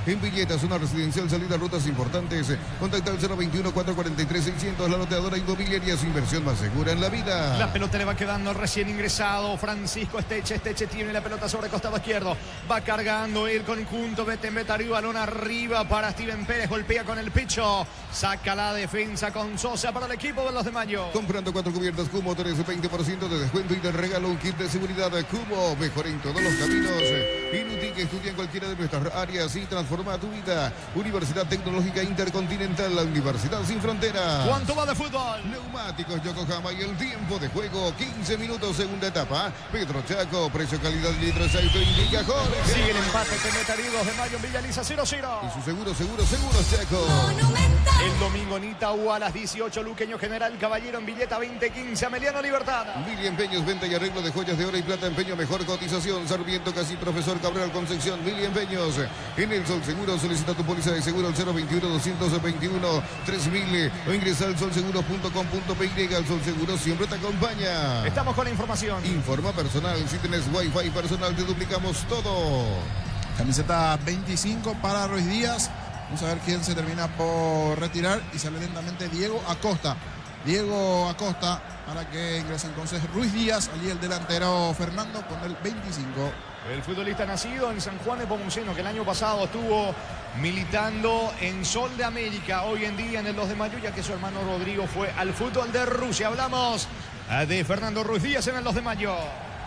En Villetas, una residencial, salida a rutas importantes. Contacta al 021-443-600. La loteadora inmobiliaria, su inversión más segura en la vida. La pelota le va quedando al recién ingresado Francisco Esteche. Esteche tiene la pelota sobre costado izquierdo. Va cargando el conjunto de Temetaré. Balón arriba para Steven Pérez, golpea con el pecho, saca la defensa con Sosa para el equipo de los de Mayo. Comprando 4 cubiertas Cubo, tenés 20% de descuento y te regalo un kit de seguridad Cubo. Mejor en todos los caminos. Inútil que estudie en cualquiera de nuestras áreas y transforma tu vida. Universidad Tecnológica Intercontinental, la Universidad Sin Fronteras. ¿Cuánto va de fútbol? Neumáticos Yokohama y el tiempo de juego, 15 minutos, segunda etapa. Pedro Chaco, precio, calidad, litro, aceite, indica Jorge. Sigue el empate, Temetaré, 2 de Mayo en Villa Lisa, 0-0. Y su seguro Chaco. El domingo en Itagua a las 18, Luqueño General Caballero en billeta 2015, Ameliano Libertad. Mili Empeños, venta y arreglo de joyas de oro y plata, empeño, mejor cotización. Sarmiento, casi Profesor Cabral, Concepción. Mili Empeños. En el Sol Seguro, solicita tu póliza de seguro al 021-221-3000 o ingresa al solseguros.com.py. El Sol Seguro siempre te acompaña. Estamos con la información. Informa personal. Si tenés Wi-Fi personal, te duplicamos todo. Camiseta 25 para Ruiz Díaz. Vamos a ver quién se termina por retirar y sale lentamente Diego Acosta. Diego Acosta para que ingrese entonces Ruiz Díaz. Allí el delantero Fernando con el 25. El futbolista nacido en San Juan de Pomuceno, que el año pasado estuvo militando en Sol de América, hoy en día en el 2 de Mayo, ya que su hermano Rodrigo fue al fútbol de Rusia. Hablamos de Fernando Ruiz Díaz en el 2 de Mayo.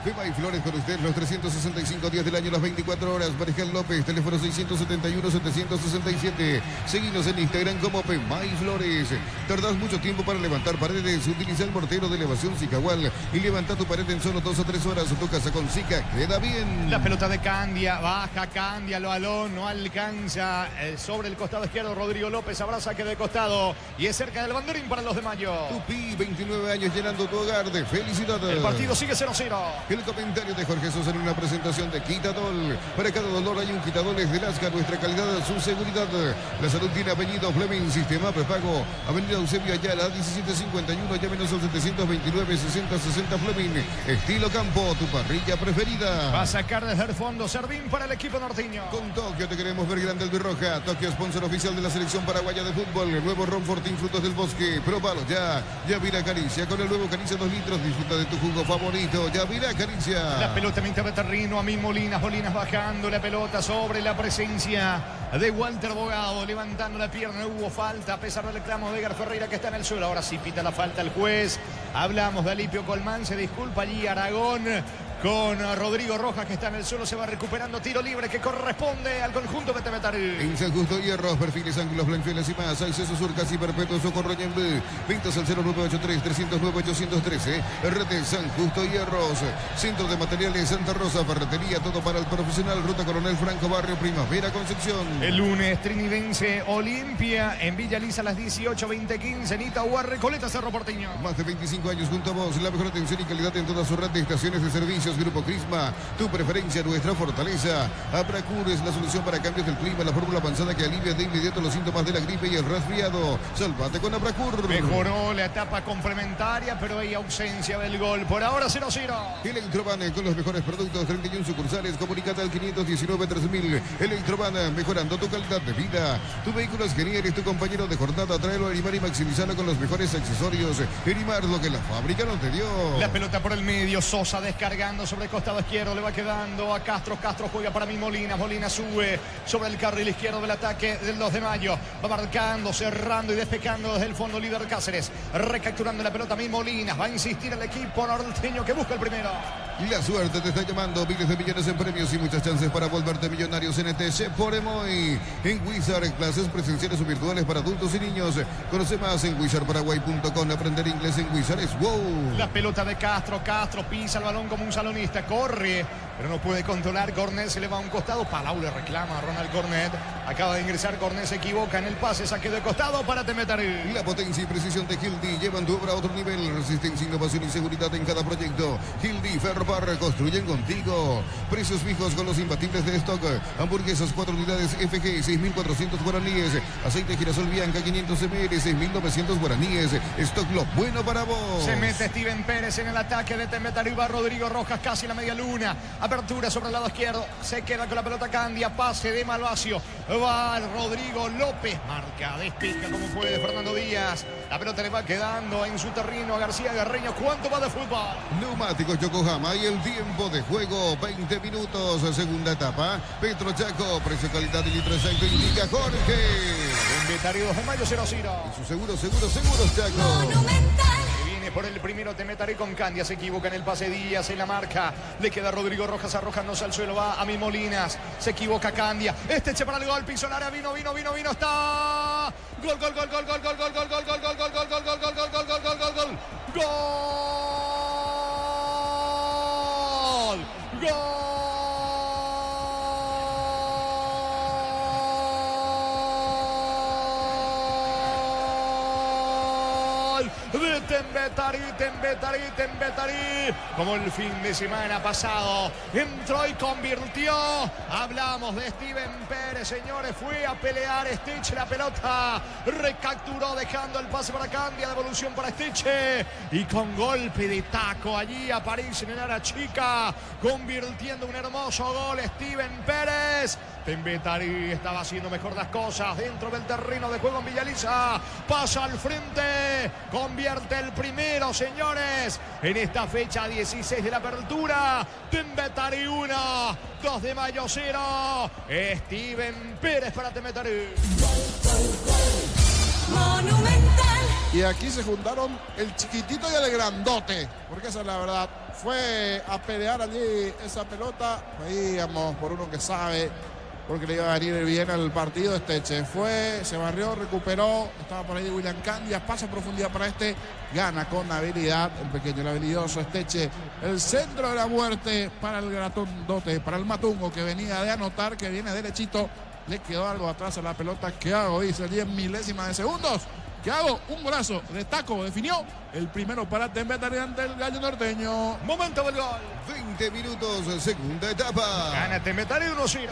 Beba y Flores con usted los 365 días del año, las 24 horas. Marejal López, teléfono 671-767. Seguinos en Instagram como Beba y Flores. Tardás mucho tiempo para levantar paredes. Utiliza el mortero de elevación Sicahual y levanta tu pared en solo 2 o 3 horas. Tu casa con Sica queda bien. La pelota de Candia, baja Candia, lo balón no alcanza. Sobre el costado izquierdo, Rodrigo López abraza que de costado y es cerca del banderín para los de Mayo. Tupi, 29 años llenando tu hogar de felicidad. El partido sigue 0-0. El comentario de Jorge Sosa en una presentación de Quitadol. Para cada dolor hay un Quitadol, es de Lasca, nuestra calidad, su seguridad. La salud tiene apellido Fleming, sistema prepago. Avenida Eusebio Ayala, 1751, llámenos al 729-6060 Fleming. Estilo campo, tu parrilla preferida. Va a sacar desde el fondo Servín para el equipo norteño. Con Tokio te queremos ver grande albirroja. Tokio, sponsor oficial de la selección paraguaya de fútbol. El nuevo Ron Fortín, frutos del bosque. Próbalo ya. Yavira Caricia, con el nuevo Caricia 2 litros. Disfruta de tu jugo favorito. Yavira Caricia. La pelota mitad de terreno, a mí Molinas bajando la pelota sobre la presencia de Walter Bogado, levantando la pierna, no hubo falta a pesar del reclamo de Edgar Ferreira que está en el suelo. Ahora sí pita la falta el juez. Hablamos de Alipio Colmán, se disculpa allí Aragón con Rodrigo Rojas que está en el suelo, se va recuperando, tiro libre que corresponde al conjunto de Temetaré. En San Justo Hierros, perfiles, ángulos, blanqueles y más, acceso sur casi perpetuo, socorro Ñembe, pintas al 0983-309-813, RT San Justo Hierros, Centro de Materiales Santa Rosa, ferretería, todo para el profesional, Ruta Coronel Franco, Barrio Primavera, Concepción. El lunes, Trinidense Olimpia en Villa Lisa a las 18:20-15, en Itagua, Recoleta, Cerro Porteño. Más de 25 años junto a vos, la mejor atención y calidad en toda su red de estaciones de servicios. Grupo Crisma, tu preferencia, nuestra fortaleza. Abracur es la solución para cambios del clima, la fórmula avanzada que alivia de inmediato los síntomas de la gripe y el resfriado. Salvate con Abracur. Mejoró la etapa complementaria, pero hay ausencia del gol. Por ahora 0-0. Electroban con los mejores productos, 31 sucursales. Comunicate al 519-3000. Electroban, mejorando tu calidad de vida. Tu vehículo es genial, es tu compañero de jornada. Tráelo a Erimar y maximizalo con los mejores accesorios. Erimar, lo que la fábrica no te dio. La pelota por el medio, Sosa descargando marcando sobre el costado izquierdo, le va quedando a Castro. Castro juega para mí Molina. Molina sube sobre el carril izquierdo del ataque del 2 de mayo. Va marcando, cerrando y despejando desde el fondo líder Cáceres. Recapturando la pelota a mí Molina. Va a insistir el equipo norteño que busca el primero. La suerte te está llamando, miles de millones en premios y muchas chances para volverte millonarios en ETC por Emoy. En Wizard, clases presenciales o virtuales para adultos y niños. Conoce más en wizardparaguay.com. Aprender inglés en Wizard es wow. La pelota de Castro. Castro pisa el balón como un salonista. Corre, pero no puede controlar. Cornet se le va a un costado. Palau le reclama a Ronald Cornet. Acaba de ingresar. Cornet se equivoca en el pase. Saque de costado para Temetari. La potencia y precisión de Hildy llevan tu obra a otro nivel. Resistencia, innovación y seguridad en cada proyecto. Hildy Ferropar construyen contigo. Precios fijos con los imbatibles de stock. Hamburguesas 4 unidades FG 6.400 guaraníes. Aceite girasol Bianca 500 ml 6.900 guaraníes. Stock lo bueno para vos. Se mete Steven Pérez en el ataque de Temetari. Va Rodrigo Rojas casi en la media luna. Apertura sobre el lado izquierdo. Se queda con la pelota Candia. Pase de Malvacio. Va Rodrigo López. Marca, despeja como puede Fernando Díaz. La pelota le va quedando en su terreno a García Garreño. ¿Cuánto va de fútbol? Neumáticos Yokohama y el tiempo de juego 20 minutos. Segunda etapa. Petro Chaco. Precio, calidad y litro exacto. Indica Jorge. Temetari 2 de mayo 0-0. Su seguros Chaco. Viene por el primero Temetari con Candia. Se equivoca en el pase Díaz en la marca. Le queda Rodrigo Rojas arrojándose al suelo. Va a mi Molinas. Se equivoca Candia. Eche para el gol. Piso el área. Vino. Está. Gol. De Temetari, como el fin de semana pasado, entró y convirtió. Hablamos de Steven Pérez, señores, fue a pelear Stitch la pelota, recapturó dejando el pase para Candia, devolución para Stitch y con golpe de taco allí aparece en el área chica, convirtiendo un hermoso gol Steven Pérez. Temetari estaba haciendo mejor las cosas dentro del terreno de juego en Villaliza, pasa al frente, convierte el primero, señores, en esta fecha 16 de la apertura. Temetari 1, 2 de mayo 0. Steven Pérez para Temetari. Monumental. Y aquí se juntaron el chiquitito y el grandote, porque esa es la verdad. Fue a pelear allí esa pelota. Ahí vamos por uno que sabe, porque le iba a venir bien al partido. Esteche fue, se barrió, recuperó. Estaba por ahí William Candia. Pasa a profundidad para este. Gana con habilidad el pequeño, el habilidoso Esteche. El centro de la muerte para el grandote, para el Matungo, que venía de anotar, que viene derechito. Le quedó algo atrás a la pelota. ¿Qué hago? Dice 10 milésimas de segundos. ¿Qué hago? Un golazo de taco. Definió el primero para Temetari ante el Gallo Norteño. Momento del gol. 20 minutos, segunda etapa. Gana Temetari 1-0.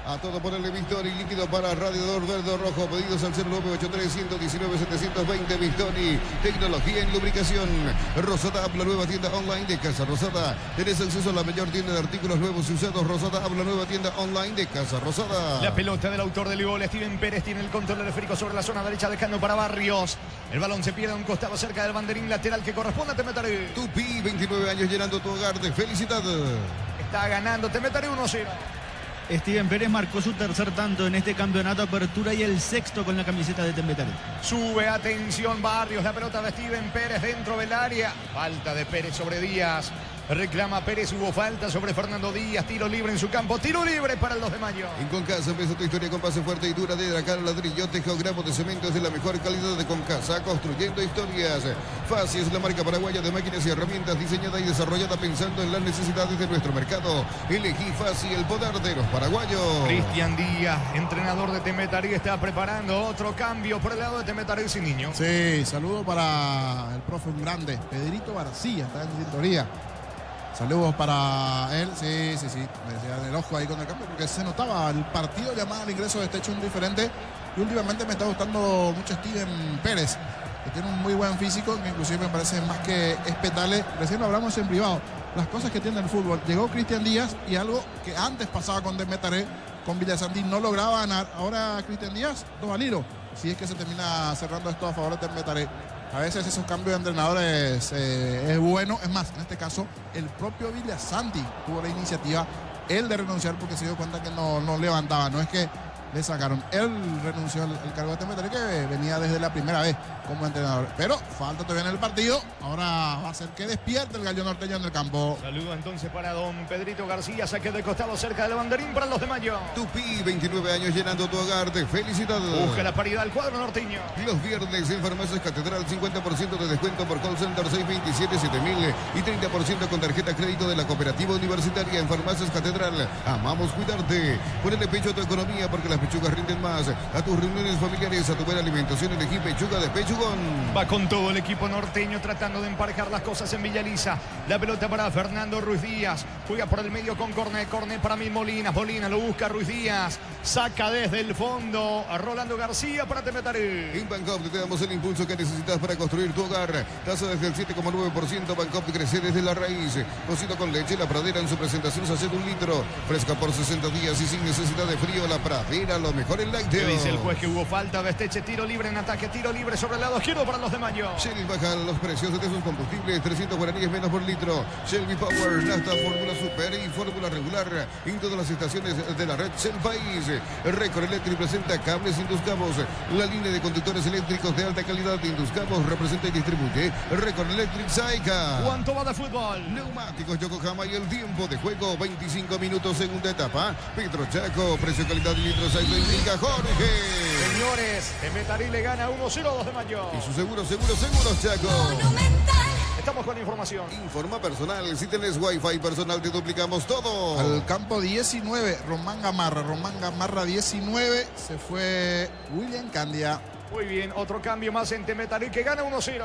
A todo ponerle Victory, líquido para radiador verde o rojo. Pedidos al 0983-119-720. Victory, tecnología en lubricación. Rosada, la nueva tienda online de Casa Rosada. Tenés acceso a la mayor tienda de artículos nuevos y usados. Rosada, la nueva tienda online de Casa Rosada. La pelota del autor del gol, Steven Pérez, tiene el control del esférico sobre la zona derecha, dejando para Barrios. El balón se pierde a un costado cerca del banderín lateral que corresponde a Temetari. Tupi, 29 años llenando tu hogar de felicidad. Está ganando Temetari 1-0. Steven Pérez marcó su tercer tanto en este campeonato apertura y el sexto con la camiseta de Temetari. Sube, atención Barrios, la pelota de Steven Pérez dentro del área. Falta de Pérez sobre Díaz. Reclama Pérez, hubo falta sobre Fernando Díaz. Tiro libre en su campo, tiro libre para el 2 de mayo. En Concasa empieza tu historia con base fuerte y dura de Dracar ladrillo, tejogramos de cemento es de la mejor calidad de Concasa, construyendo historias. Fácil es la marca paraguaya de máquinas y herramientas diseñada y desarrollada pensando en las necesidades de nuestro mercado. Elegí Fácil, el poder de los paraguayos. Cristian Díaz, entrenador de Temetari, está preparando otro cambio por el lado de Temetari sin niño. Sí, saludo para el profe un grande, Pedrito García, está en sintonía. Saludos para él, sí, me decía el ojo ahí con el cambio, porque se notaba el partido llamaba al ingreso de este hecho un diferente, y últimamente me está gustando mucho Steven Pérez, que tiene un muy buen físico, que inclusive me parece más que espetable. Recién lo hablamos en privado, las cosas que tiene el fútbol. Llegó Cristian Díaz y algo que antes pasaba con Temetari, con Villasandí no lograba ganar, ahora Cristian Díaz 2-0, si es que se termina cerrando esto a favor de Temetari. A veces esos cambios de entrenadores es bueno. Es más, en este caso, el propio Villasanti tuvo la iniciativa, él de renunciar porque se dio cuenta que no levantaba. No es que le sacaron. Él renunció al cargo de Temperley, que venía desde la primera vez como entrenador. Pero falta todavía en el partido. Ahora va a ser que despierte el Gallo Norteño en el campo. Saludo entonces para don Pedrito García. Saque de costado cerca del banderín para los de Mayo. Tupi, 29 años llenando tu hogar de felicidad. Busca la paridad al cuadro norteño. Los viernes en Farmacias Catedral, 50% de descuento por call center 627-7000 y 30% con tarjeta crédito de la Cooperativa Universitaria en Farmacias Catedral. Amamos cuidarte. Ponele pecho a tu economía porque las pechugas rinden más. A tus reuniones familiares, a tu buena alimentación, elegí pechuga de pechugón. Va con todo el equipo norteño tratando de emparejar las cosas en Villaliza. La pelota para Fernando Ruiz Díaz. Juega por el medio con Cornet. Cornet para mí Molina. Molina lo busca Ruiz Díaz. Saca desde el fondo a Rolando García para Temetaré. En Bancopp te damos el impulso que necesitas para construir tu hogar. Tasa desde el 7,9%. Bancopp crece desde la raíz. Cocido con leche, la Pradera en su presentación se hace de 1 litro. Fresca por 60 días y sin necesidad de frío. La Pradera, lo mejor en lácteo. Dice el juez que hubo falta. Besteche, tiro libre en ataque. Tiro libre sobre el lado izquierdo para los de Mayo. Shell baja los precios de sus combustibles. 300 guaraníes menos por litro. Shelby Power, Nafta, Fórmula Super y Fórmula Regular. En todas las estaciones de la red Shell País. Record Electric presenta cables Induscabos. La línea de conductores eléctricos de alta calidad. Induscabos representa y distribuye Record Electric Saika. ¿Cuánto va de fútbol? Neumáticos Yokohama y el tiempo de juego 25 minutos, segunda etapa. Pedro Chaco, precio, calidad y litros Saika indica Jorge. Señores, Temetaré le gana 1-0 a 2 de Mayo. Y su seguro, Chaco. Estamos con información. Informa personal. Si tenés Wi-Fi personal, te duplicamos todo. Al campo 19, Román Gamarra 19. Se fue William Candia. Muy bien, otro cambio más en Temetaré que gana 1-0.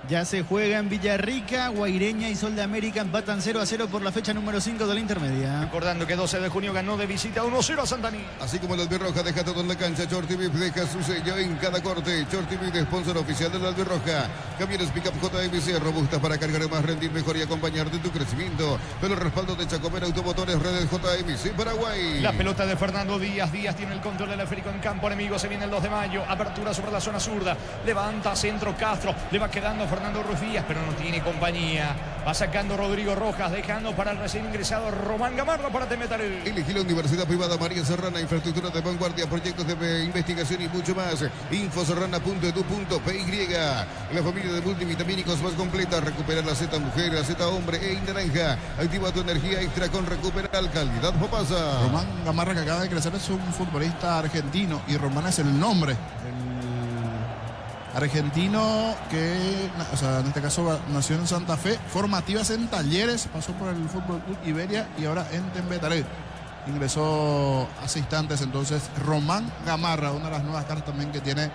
Ya se juega en Villarrica, Guaireña y Sol de América empatan 0-0 por la fecha número 5 de la intermedia. Recordando que 12 de junio ganó de visita 1-0 a Santaní. Así como el Albirroja deja todo en la cancha, Chortibip deja su sello en cada corte. Chortibip, sponsor oficial del Albirroja. Camiones Pickup JMC, robustas para cargar más, rendir mejor y acompañarte en tu crecimiento. Pero el respaldo de Chacomera Automotores, redes JMC Paraguay. La pelota de Fernando Díaz. Díaz tiene el control del esférico en campo enemigo. Se viene el 2 de mayo. Apertura sobre la zona zurda. Levanta centro Castro. Le va quedando Fernando Ruiz Díaz, pero no tiene compañía. Va sacando Rodrigo Rojas, dejando para el recién ingresado Román Gamarra para Temetaré. Elegí la Universidad Privada María Serrana, infraestructura de vanguardia, proyectos de investigación y mucho más. Infoserrana.edu.py. La familia de multivitamínicos más completa. Recupera la Z mujer, la Z hombre e naranja. Activa tu energía extra con Recuperal Calidad Popasa. Román Gamarra, que acaba de crecer, es un futbolista argentino y Román es el nombre. Argentino que, o sea, en este caso nació en Santa Fe, formativas en Talleres, pasó por el Fútbol Club Iberia y ahora en Temetaré. Ingresó hace instantes entonces Román Gamarra, una de las nuevas caras también que tiene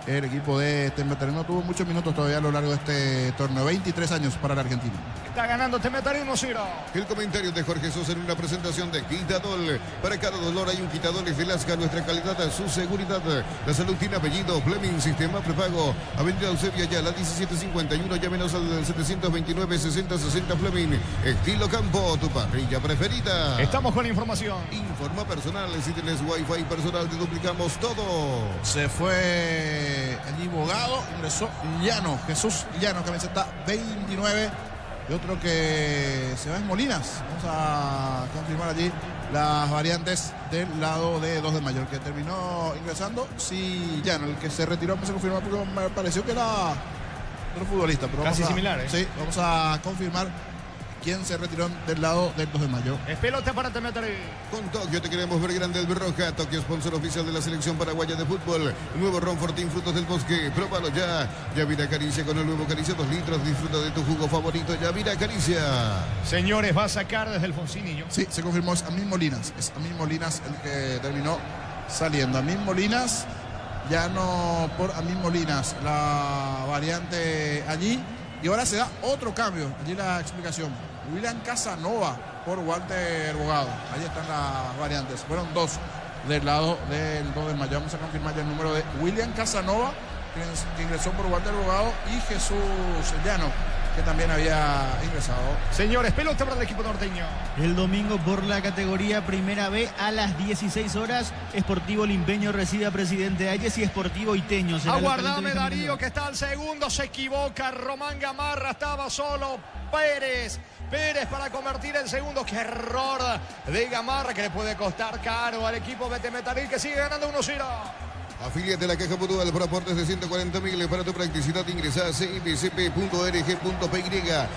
el equipo de Temetaré. No tuvo muchos minutos todavía a lo largo de este torneo, 23 años para el argentino. Está ganando Temetaré 1-0. El comentario de Jorge Sosa en una presentación de Quitadol. Para cada dolor hay un Quitadol de Lasca, nuestra calidad, su seguridad. La salud tiene apellido. Fleming, sistema prepago. Avenida Eusebio Ayala, 1751. Llámenos al 729-6060 Fleming. Estilo Campo, tu parrilla preferida. Estamos con información. Informa personal. Si tienes Wi-Fi personal, te duplicamos todo. Se fue allí Bogado, ingresó Llano, Jesús Llano, camiseta 29. Y otro que se va es Molinas. Vamos a confirmar allí las variantes del lado de 2 de mayo. El que terminó ingresando, sí, Llano. El que se retiró, vamos a confirmar porque me pareció que era otro futbolista. Pero casi similar, ¿eh? Sí, vamos a confirmar quién se retiró del lado del 2 de mayo. Es pelota para Temetaré. Con Tokio te queremos ver grande, Albirroja. Tokio, sponsor oficial de la selección paraguaya de fútbol. El nuevo Ron Fortín, frutos del bosque. Próbalo ya. Yavira Caricia con el nuevo Caricia 2 litros. Disfruta de tu jugo favorito. Yavira Caricia. Señores, va a sacar desde el Foncinillo. Sí, se confirmó. Es Amin Molinas. Es Amin Molinas el que terminó saliendo. Amin Molinas, ya no por Amin Molinas. La variante allí. Y ahora se da otro cambio. Allí la explicación. William Casanova por Walter Bogado. Ahí están las variantes. Fueron 2 del lado del 2 de mayo. Vamos a confirmar ya el número de William Casanova, que ingresó por Walter Bogado, y Jesús Llano, que también había ingresado. Señores, pelota para el equipo norteño. El domingo por la categoría Primera B a las 16 horas, Sportivo Limpeño recibe a Presidente Hayes y Sportivo Iteño. Aguardame, Darío, que está al segundo, se equivoca. Román Gamarra, estaba solo. Pérez para convertir el segundo. Qué error de Gamarra, que le puede costar caro al equipo Betemetarí, que sigue ganando 1-0. Afiliate a la Caja Mutual por aportes de 140.000. Para tu practicidad ingresa a cmcp.org.py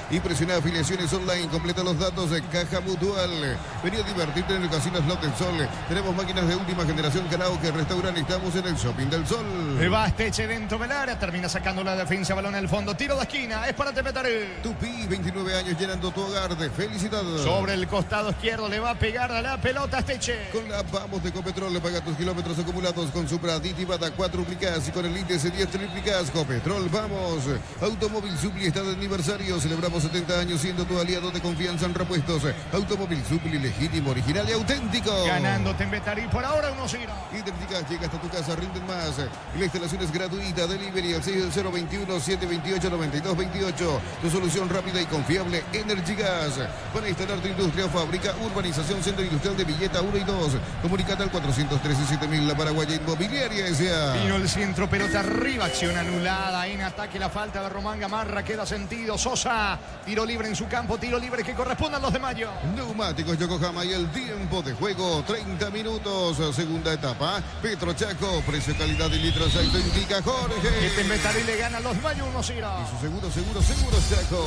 y presiona afiliaciones online. Completa los datos de Caja Mutual. Vení a divertirte en el Casino Slot del Sol. Tenemos máquinas de última generación, karaoke, restaurante. Estamos en el Shopping del Sol. Va Esteche dentro del área, termina sacando la defensa, balón al fondo, tiro de esquina, es para Temetaré. Tupi, 29 años llenando tu hogar de felicidad. Sobre el costado izquierdo le va a pegar a la pelota Esteche. Con la Vamos de Copetrol, le paga tus kilómetros acumulados con Supra Aditivada 4 Plicas y con el índice 10 triplicas. Copetrol, vamos. Automóvil Supli está de aniversario. Celebramos 70 años siendo tu aliado de confianza en repuestos. Automóvil Supli, legítimo, original y auténtico. Ganando Temetaré por ahora 1-0. Identificas, llega hasta tu casa, rinden más. Y la instalación es gratuita. Delivery al 6021-728-9228. Tu solución rápida y confiable, Energy Gas. Para instalar tu industria o fábrica, urbanización Centro Industrial de Villeta 1 y 2. Comunicate al 413-7000. La Paraguaya Inmobiliaria S.A. Vino el centro, pelota arriba, acción anulada. En ataque la falta de Román Gamarra, queda sentido. Sosa, tiro libre en su campo, tiro libre que corresponde al 2 de mayo. Neumáticos Yokohama y el tiempo de juego, 30 minutos, segunda etapa. Petro Chaco, precio, calidad y litros, ahí te indica Jorge. Este Temetaré le gana al 2 de mayo 1-0. Y su seguro Chaco.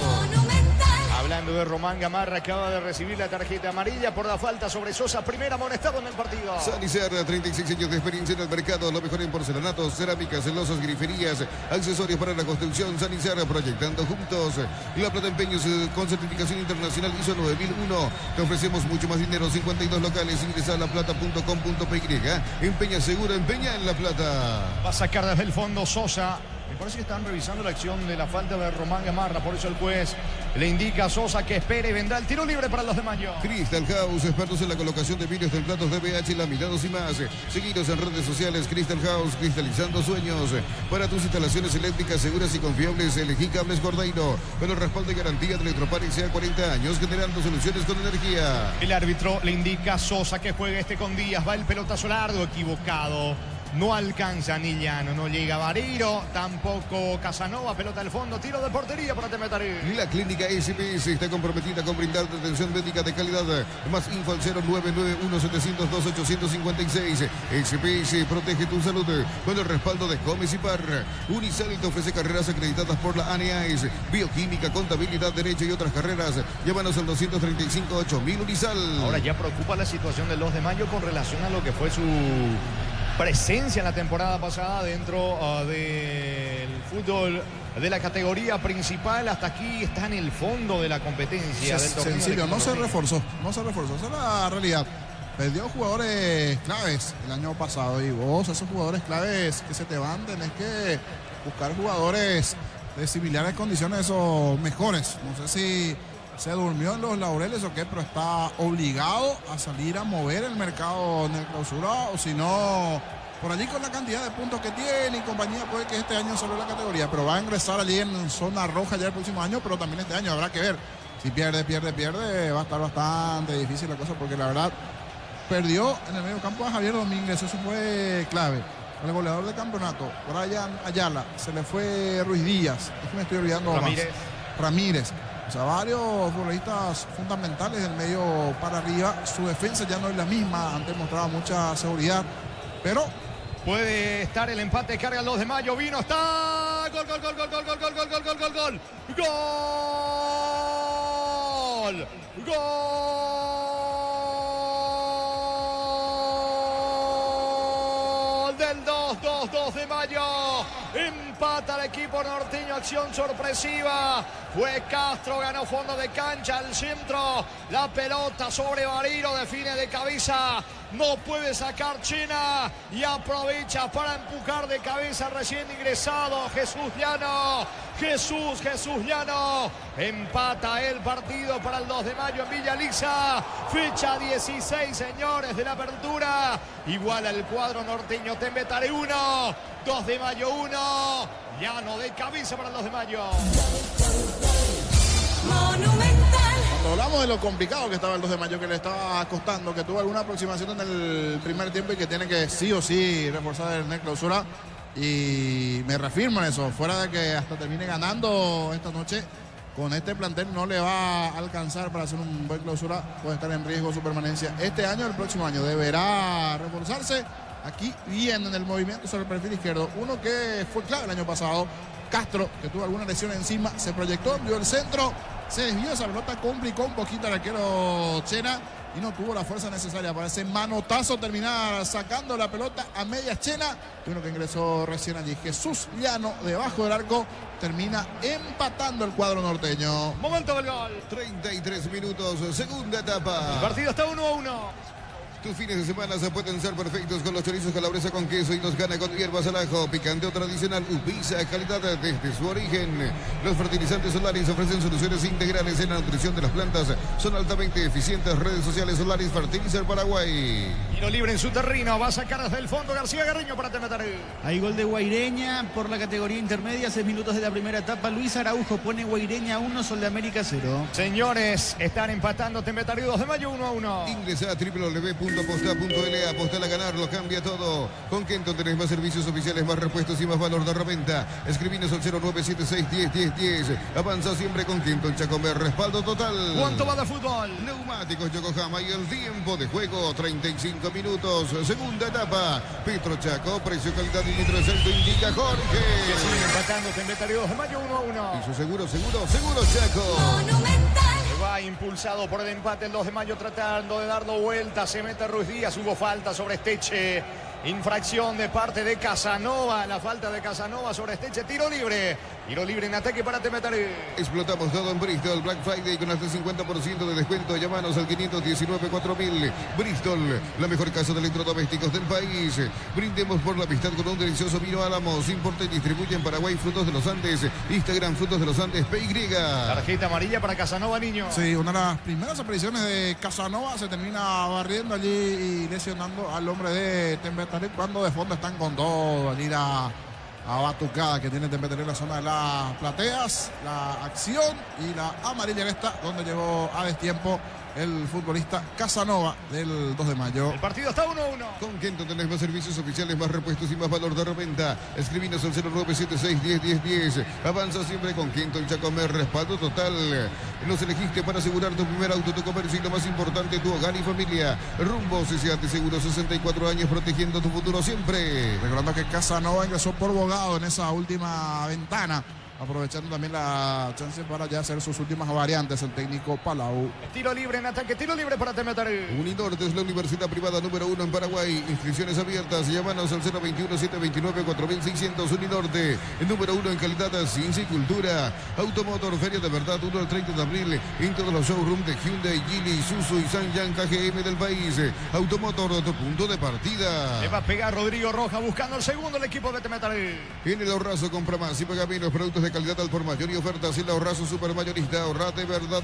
Hablando de Román Gamarra, acaba de recibir la tarjeta amarilla por la falta sobre Sosa, primer amonestado en el partido. Sanicer, 36 años de experiencia en el mercado, lo mejor en porcelanatos, cerámicas, celosas, griferías, accesorios para la construcción. Sanicer, proyectando juntos. La Plata Empeños con certificación internacional ISO 9001. Te ofrecemos mucho más dinero, 52 locales. Ingresa a laplata.com.py. Empeña seguro, empeña en La Plata. Va a sacar desde el fondo Sosa. Me parece que están revisando la acción de la falta de Román Gamarra, por eso el juez le indica a Sosa que espere y vendrá el tiro libre para el 2 de mayo. Crystal House, expertos en la colocación de vidrios, templados de BH, laminados y más. Seguidos en redes sociales, Crystal House, cristalizando sueños. Para tus instalaciones eléctricas seguras y confiables, elegí Cables Cordeiro, con el respaldo y garantía de Electropar sea 40 años, generando soluciones con energía. El árbitro le indica a Sosa que juegue con Díaz, va el pelotazo largo, equivocado. No alcanza Nillano, no llega Vareiro, tampoco Casanova, pelota al fondo, tiro de portería para Temetaré. La clínica SPS está comprometida con brindarte atención médica de calidad. Más info al 0991-702-856. SPS protege tu salud con el respaldo de Gómez y Parra. Unisal te ofrece carreras acreditadas por la ANEAES, bioquímica, contabilidad, derecho y otras carreras. Llámanos al 235-8000 Unisal. Ahora ya preocupa la situación del 2 de mayo con relación a lo que fue su presencia en la temporada pasada dentro del fútbol de la categoría principal. Hasta aquí está en el fondo de la competencia. Sencillo, no se reforzó, esa es la realidad. Perdió jugadores claves el año pasado y vos, esos jugadores claves que se te van, tenés que buscar jugadores de similares condiciones o mejores. No sé si se durmió en los laureles o qué, pero está obligado a salir a mover el mercado en el clausura, o si no, por allí con la cantidad de puntos que tiene y compañía, puede que este año salga la categoría, pero va a ingresar allí en zona roja ya el próximo año, pero también este año habrá que ver. Si pierde, va a estar bastante difícil la cosa, porque la verdad perdió en el medio campo a Javier Domínguez, eso fue clave. El goleador del campeonato, Brian Ayala, se le fue Ruiz Díaz, es que me estoy olvidando Ramírez. O sea, varios futbolistas fundamentales del medio para arriba. Su defensa ya no es la misma, antes mostraba mucha seguridad, pero puede estar el empate, carga el 2 de mayo, vino, está, gol, del 2 de mayo. Empata el equipo norteño, acción sorpresiva. Fue Castro, ganó fondo de cancha al centro. La pelota sobre Vareiro, define de cabeza. No puede sacar Chena y aprovecha para empujar de cabeza recién ingresado Jesús Llano. Jesús Llano empata el partido para el 2 de mayo en Villa Lisa. Fecha 16, señores, de la apertura. Igual al cuadro norteño. Temetaré 1, 2 de mayo 1. Llano de cabeza para el 2 de mayo. Cuando hablamos de lo complicado que estaba el 2 de mayo, que le estaba costando, que tuvo alguna aproximación en el primer tiempo y que tiene que sí o sí reforzar el net clausura, y me reafirmo en eso, fuera de que hasta termine ganando esta noche, con este plantel no le va a alcanzar para hacer un buen clausura, puede estar en riesgo su permanencia este año. El próximo año deberá reforzarse. Aquí viene en el movimiento sobre el perfil izquierdo uno que fue clave el año pasado, Castro, que tuvo alguna lesión encima, se proyectó, envió el centro, se desvió esa pelota, complicó un poquito al arquero Chena y no tuvo la fuerza necesaria para ese manotazo, terminar sacando la pelota a medias Chena. Y uno que ingresó recién allí, Jesús Llano, debajo del arco, termina empatando el cuadro norteño. Momento del gol. 33 minutos, segunda etapa. El partido está 1-1. Tus fines de semana se pueden ser perfectos con los chorizos calabresa con queso y nos gana con hierbas al ajo, picante o tradicional, Upisa, calidad desde su origen. Los fertilizantes Solaris ofrecen soluciones integrales en la nutrición de las plantas. Son altamente eficientes. Redes sociales Solaris Fertilizer Paraguay. Tiro libre en su terreno, va a sacar desde el fondo García Garriño para Temetaré. Hay gol de Guaireña por la categoría intermedia, 6 minutos de la primera etapa. Luis Araujo pone Guaireña 1, Sol de América 0. Señores, están empatando Temetaré 2 de mayo 1-1. Ingresa a www.aposta.la, apostar a ganar, lo cambia todo. Con Kenton tenés más servicios oficiales, más repuestos y más valor de reventa. Escribinos al 0976101010. Avanza siempre con Kenton Chacomer, respaldo total. ¿Cuánto va de fútbol? Neumáticos Yokohama y el tiempo de juego, 35 minutos. Segunda etapa, Petro Chaco, precio, calidad y litro exacto, indica Jorge. Que siguen empatando Temetaré 2 de mayo 1-1. Y su seguro Chaco. Se va impulsado por el empate el 2 de mayo tratando de darlo vuelta. Se mete Ruiz Díaz. Hubo falta sobre Esteche. Infracción de parte de Casanova. La falta de Casanova sobre Esteche. Tiro libre. Tiro libre en ataque para Temetaré. Explotamos todo en Bristol. Black Friday con hasta 50% de descuento. Llámanos al 519-4000. Bristol, la mejor casa de electrodomésticos del país. Brindemos por la amistad con un delicioso vino Álamos. Importa y distribuye en Paraguay Frutos de los Andes. Instagram Frutos de los Andes PY. Tarjeta amarilla para Casanova, niño. Sí, una de las primeras apariciones de Casanova, se termina barriendo allí y lesionando al hombre de Temetaré cuando de fondo están con todo, allí la batucada que tiene Temetaré en la zona de las plateas, la acción y la amarilla en esta, donde llegó a destiempo el futbolista Casanova del 2 de mayo. El partido está 1-1. Con Kenton tenés más servicios oficiales, más repuestos y más valor de reventa. Escribinos al 0976101010. Avanza siempre con Kenton Chacomer, respaldo total. Los elegiste para asegurar tu primer auto, tu comercio y lo más importante, tu hogar y familia. Rumbo CCAT Seguro, 64 años protegiendo tu futuro siempre. Recordando que Casanova ingresó por Bogado en esa última ventana, aprovechando también la chance para ya hacer sus últimas variantes el técnico Palau. Tiro libre en ataque, tiro libre para Temetaré. Uninorte es la universidad privada número 1 en Paraguay. Inscripciones abiertas. Llámanos al 021-729-4600. Uninorte, el número 1 en calidad, ciencia y cultura. Automotor, Feria de Verdad, 1 al 30 de abril. En todos los showrooms de Hyundai, Geely, Isuzu y Sanyang KGM del país. Automotor, tu punto de partida. Le va a pegar Rodrigo Rojas buscando el segundo el equipo de Temetaré. En el Ahorrazo compra más y paga menos. Productos de calidad al por mayor y ofertas. El Ahorrazo supermayorista. Ahorra de verdad.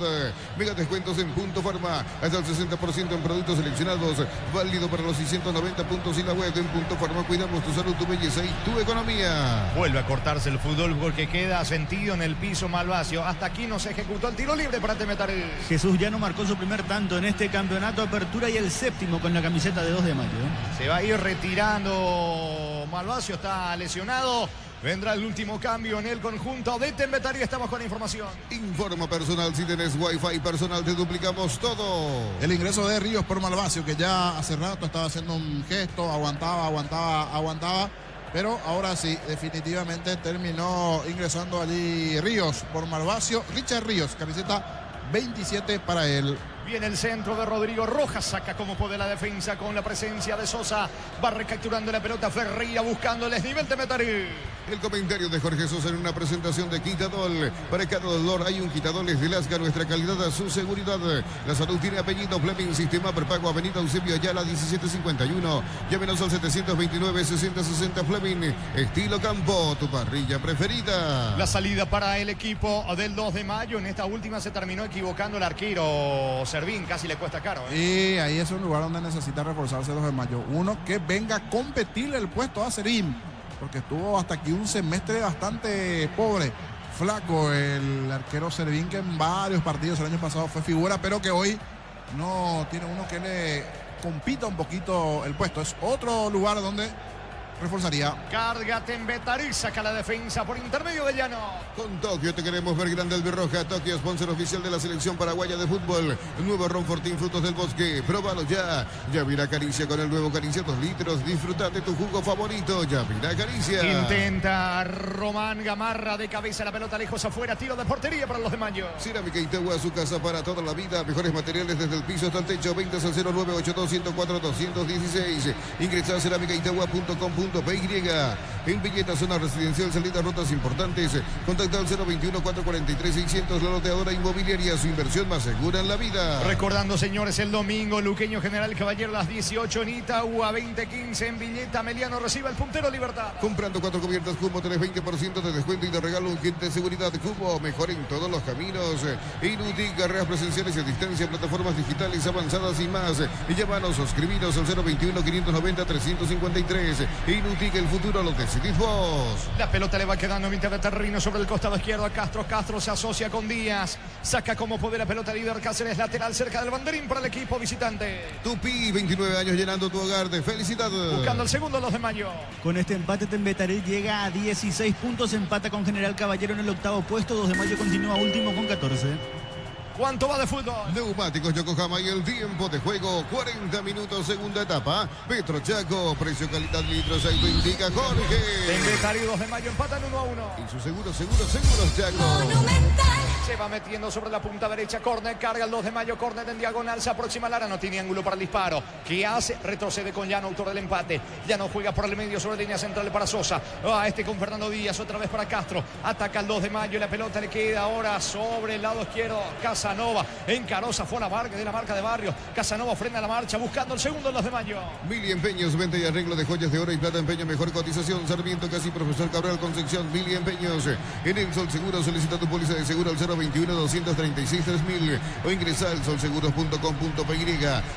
Mega descuentos en Punto Farma. Hasta el 60% en productos seleccionados. Válido para los 690 puntos y la web. En Punto Farma cuidamos tu salud, tu belleza y tu economía. Vuelve a cortarse el fútbol porque queda sentido en el piso Malvasio. Hasta aquí no se ejecutó el tiro libre para Temetaré. Jesús Llano marcó su primer tanto en este campeonato apertura y el séptimo con la camiseta de 2 de mayo. Se va a ir retirando Malvasio, está lesionado. Vendrá el último cambio en el conjunto de Temetaré. Estamos con la información. Informa personal, si tenés Wi-Fi personal te duplicamos todo. El ingreso de Ríos por Malvasio, que ya hace rato estaba haciendo un gesto, aguantaba. Pero ahora sí, definitivamente terminó ingresando allí Ríos por Malvasio. Richard Ríos, camiseta 27 para él. Viene el centro de Rodrigo Rojas, saca como puede la defensa con la presencia de Sosa. Va recapturando la pelota Ferreira buscando el desnivel Temetaré. El comentario de Jorge Sosa en una presentación de Quitadol. Para cada dolor hay un Quitadol de Lasca, nuestra calidad a su seguridad. La salud tiene apellido Fleming, sistema prepago Avenida Eusebio Ayala 1751. Llámenos al 729-6060 Fleming. Estilo campo, tu parrilla preferida. La salida para el equipo del 2 de mayo. En esta última se terminó equivocando el arquero Servín, casi le cuesta caro. Y ahí es un lugar donde necesita reforzarse 2 de mayo. Uno que venga a competirle el puesto a Servín, porque estuvo hasta aquí un semestre bastante pobre. Flaco, el arquero Servín, que en varios partidos el año pasado fue figura, pero que hoy no tiene uno que le compita un poquito el puesto. Es otro lugar donde reforzaría. Carga Tembetarí, saca la defensa por intermedio de Llano. Con Tokio te queremos ver grande albirroja. Tokio, sponsor oficial de la selección paraguaya de fútbol. El nuevo Ron Fortín, frutos del bosque. Próbalo ya. Yavira Caricia con el nuevo Caricia 2 litros. Disfruta de tu jugo favorito. Yavira Caricia. Intenta Román Gamarra de cabeza, la pelota lejos afuera. Tiro de portería para los de Mayo. Cerámica Itagua, su casa para toda la vida. Mejores materiales desde el piso hasta el techo. 20 al 0982-104-216. Ingresa a cerámicaitagua.com.py. En Villeta, zona residencial, salida, rutas importantes. Contacta al 021-443-600. La loteadora inmobiliaria, su inversión más segura en la vida. Recordando, señores, el domingo, Luqueño General Caballero a las 18 en Itagua, 20:15 en Villeta. Meliano recibe al puntero Libertad. Comprando 4 cubiertas Cubo, tenés 20% de descuento y te regalo un kit de seguridad Cubo. Mejor en todos los caminos. Inutic, carreras presenciales y a distancia, plataformas digitales avanzadas y más. Y llámanos, suscribiros al 021-590-353. Inutic, el futuro lo decidís vos. La pelota le va quedando a mitad de terreno sobre el costado izquierdo a Castro. Castro se asocia con Díaz. Saca como puede la pelota líder Cáceres, lateral cerca del banderín para el equipo visitante. Tupi, 29 años llenando tu hogar de felicidad. Buscando el segundo, los de Mayo. Con este empate, Tembetarí llega a 16 puntos, empata con General Caballero en el octavo puesto. 2 de Mayo continúa último con 14. ¿Cuánto va de fútbol? Neumáticos Yokohama y el tiempo de juego, 40 minutos, segunda etapa. Petro Chaco, precio, calidad, litros, ahí lo indica Jorge. Tembetarí, 2 de Mayo, empatan 1-1. Y su seguros Chaco. Se va metiendo sobre la punta derecha, córner, carga el 2 de Mayo, córner en diagonal, se aproxima al área, no tiene ángulo para el disparo. ¿Qué hace? Retrocede con Llano, autor del empate. Llano juega por el medio sobre línea central para Sosa. Con Fernando Díaz, otra vez para Castro. Ataca el 2 de Mayo y la pelota le queda ahora sobre el lado izquierdo. Casanova encaró, fue la marca de Barrio. Casanova frena la marcha, buscando el segundo en 2 de Mayo. Mili Empeños, venta y arreglo de joyas de oro y plata, empeño, mejor cotización. Sarmiento, casi Profesor Cabral, Concepción. Mili Empeños. En el Sol Seguro, solicita tu póliza de seguro al 021-236-3000 o ingresa al solseguros.com.py.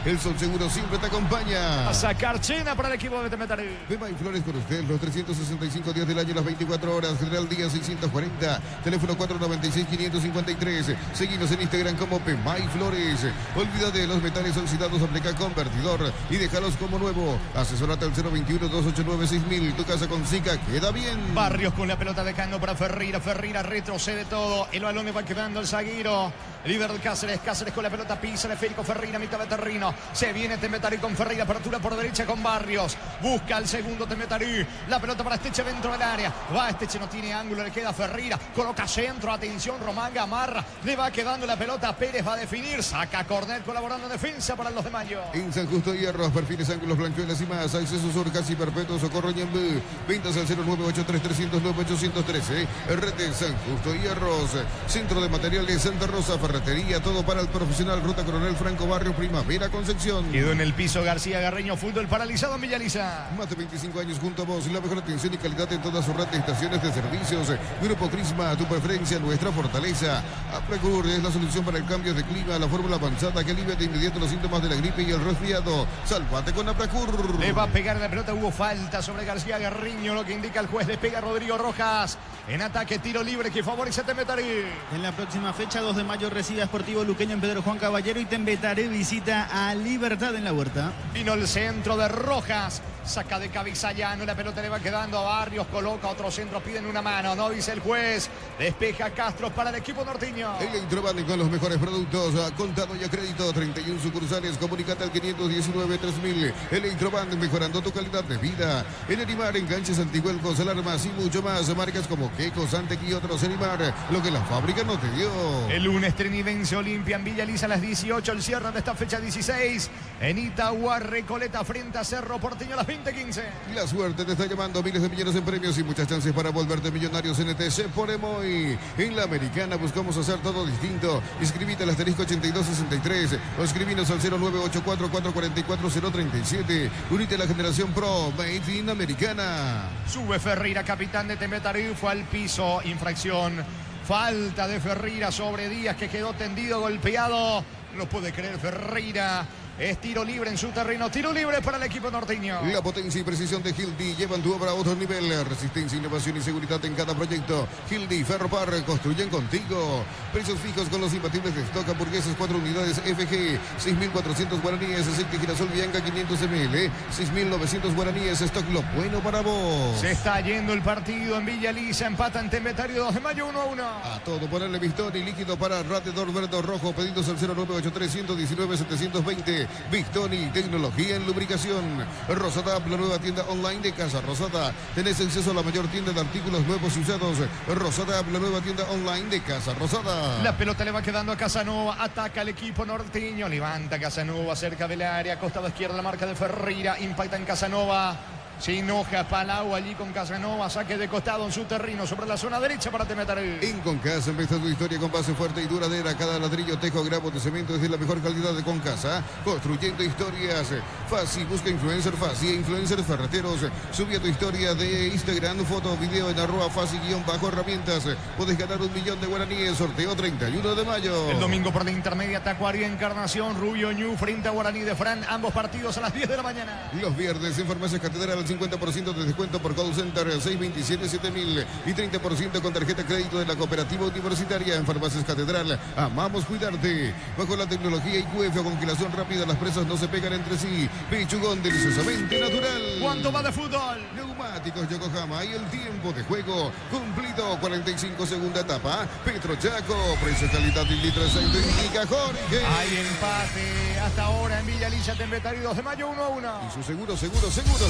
El Sol Seguro siempre te acompaña. A sacar Chena para el equipo de Tembetarí. Bema y Flores con usted, los 365 días del año, las 24 horas. General Díaz 640, teléfono 496-553. Seguinos en Instagram como Bema y Flores. Olvídate de los metales oxidados, aplica convertidor y déjalos como nuevo. Asesorate al 021-289-6000. Tu casa con Zika queda bien. Barrios con la pelota de Cano para Ferreira. Ferreira retrocede todo. El balón le va quedando el zaguero. Líder Cáceres. Cáceres con la pelota pisa. El esférico Ferreira, mitad de terreno. Se viene Tembetarí con Ferreira. Apertura por derecha con Barrios. Busca el segundo Tembetarí. La pelota para Esteche dentro del área. Va Esteche, no tiene ángulo. Le queda Ferreira. Coloca centro. Atención, Román Gamarra. Le va quedando la pelota. Pérez va a definir. Saca Cornet colaborando en defensa para los de Mayo. En San Justo Hierros, perfiles, ángulos, blanqueolas y más. Acceso sur casi perpetuo. Socorro Ñembú. Ventas al 0983309-813. Rete San Justo Hierros. Centro de materiales Santa Rosa. Ferretería. Todo para el profesional. Ruta Coronel Franco Barrio Primavera Concepción. Quedó en el piso García Garreño. Fútbol paralizado en Villaliza. Más de 25 años junto a vos. La mejor atención y calidad en todas sus red de estaciones de servicios. Grupo Crisma. Tu preferencia, nuestra fortaleza. Aprecur es la solución para el cambio de clima. La fórmula avanzada que alivia de inmediato los síntomas de la gripe y el resfriado. Sálvate con Aprecur. Le va a pegar la pelota. Hubo falta sobre García Garriño, lo que indica el juez. Le pega Rodrigo Rojas. En ataque, tiro libre que favorece a Tembetarí. En la próxima fecha, 2 de Mayo, recibe a Sportivo Luqueño en Pedro Juan Caballero y Tembetarí visita a Libertad en la Huerta. Vino el centro de Rojas. Saca de cabeza Llano, la pelota le va quedando a Barrios, coloca otro centro, piden una mano, no dice el juez. Despeja Castro para el equipo norteño. Electroban con los mejores productos, contado y a crédito, 31 sucursales, comunicate al 519-3000. Electroban, mejorando tu calidad de vida. En Erimar, enganches, antihuelcos, alarmas y mucho más. Marcas como Queco, Santec y otros. Erimar, lo que la fábrica no te dio. El lunes Trinidense Olimpia en Villaliza a las 18, el cierre de esta fecha 16. En Itagua, Recoleta frente a Cerro Porteño a las 20:15. La suerte te está llamando, miles de millones en premios y muchas chances para volverte millonarios en ETC por Emoy. En la Americana buscamos hacer todo distinto. Inscribite al asterisco 8263 o escribinos al 0984-444-037. Unite a la generación Pro Made in Americana. Sube Ferreira, capitán de Tembetarí, fue al piso, infracción. Falta de Ferreira sobre Díaz, que quedó tendido, golpeado. No puede creer Ferreira. Es tiro libre en su terreno. Tiro libre para el equipo norteño. La potencia y precisión de Hildy llevan tu obra a otro nivel. Resistencia, innovación y seguridad en cada proyecto. Hildy Ferropar, construyen contigo. Precios fijos con los imbatibles de stock. Hamburguesas 4 unidades FG, 6.400 guaraníes. Aceite girasol Bianca 500 ml, 6.900 guaraníes. Stock lo bueno para vos. Se está yendo el partido en Villa Lisa. Empata en Tembetario 2 de mayo 1-1. A todo ponerle Victoni, líquido para radiador verde o rojo. Pedidos al 0983-119-720. Victoni, tecnología en lubricación. Rosada, la nueva tienda online de Casa Rosada. Tenés acceso a la mayor tienda de artículos nuevos y usados. Rosada, la nueva tienda online de Casa Rosada. La pelota le va quedando a Casanova. Ataca el equipo norteño. Levanta Casanova cerca del área. Costado izquierda la marca de Ferreira. Impacta en Casanova. Se enoja Palau allí con Casanova. Saque de costado en su terreno sobre la zona derecha para Tembetario. En Concasa empieza tu historia con base fuerte y duradera. Cada ladrillo, tejo, grabo de cemento es de la mejor calidad de Concasa. Construyendo historias. Fácil, busca influencer Fácil, influencers ferreteros. Sube a tu historia de Instagram, foto, video en @fácil_herramientas. Puedes ganar 1 millón de guaraníes. Sorteo 31 de mayo. El domingo por la intermedia Tacuaria Encarnación, Rubio Ñu frente a Guaraní de Fran. Ambos partidos a las 10 de la mañana. Los viernes en Farmacias Catedral 50% de descuento por call center 627-7000 y 30% con tarjeta crédito de la Cooperativa Universitaria. En Farmacias Catedral amamos cuidarte. Bajo la tecnología IQF o congelación rápida, las presas no se pegan entre sí. Pechugón deliciosamente natural. ¿Cuánto va de fútbol? Neumáticos Yokohama y el tiempo de juego cumplido. 45 segunda etapa. Petro Chaco, precio, calidad y litro aceite indica Jorge. Hay empate hasta ahora en Villa Lisa, Tembetario 2 de mayo 1-1. Y su seguros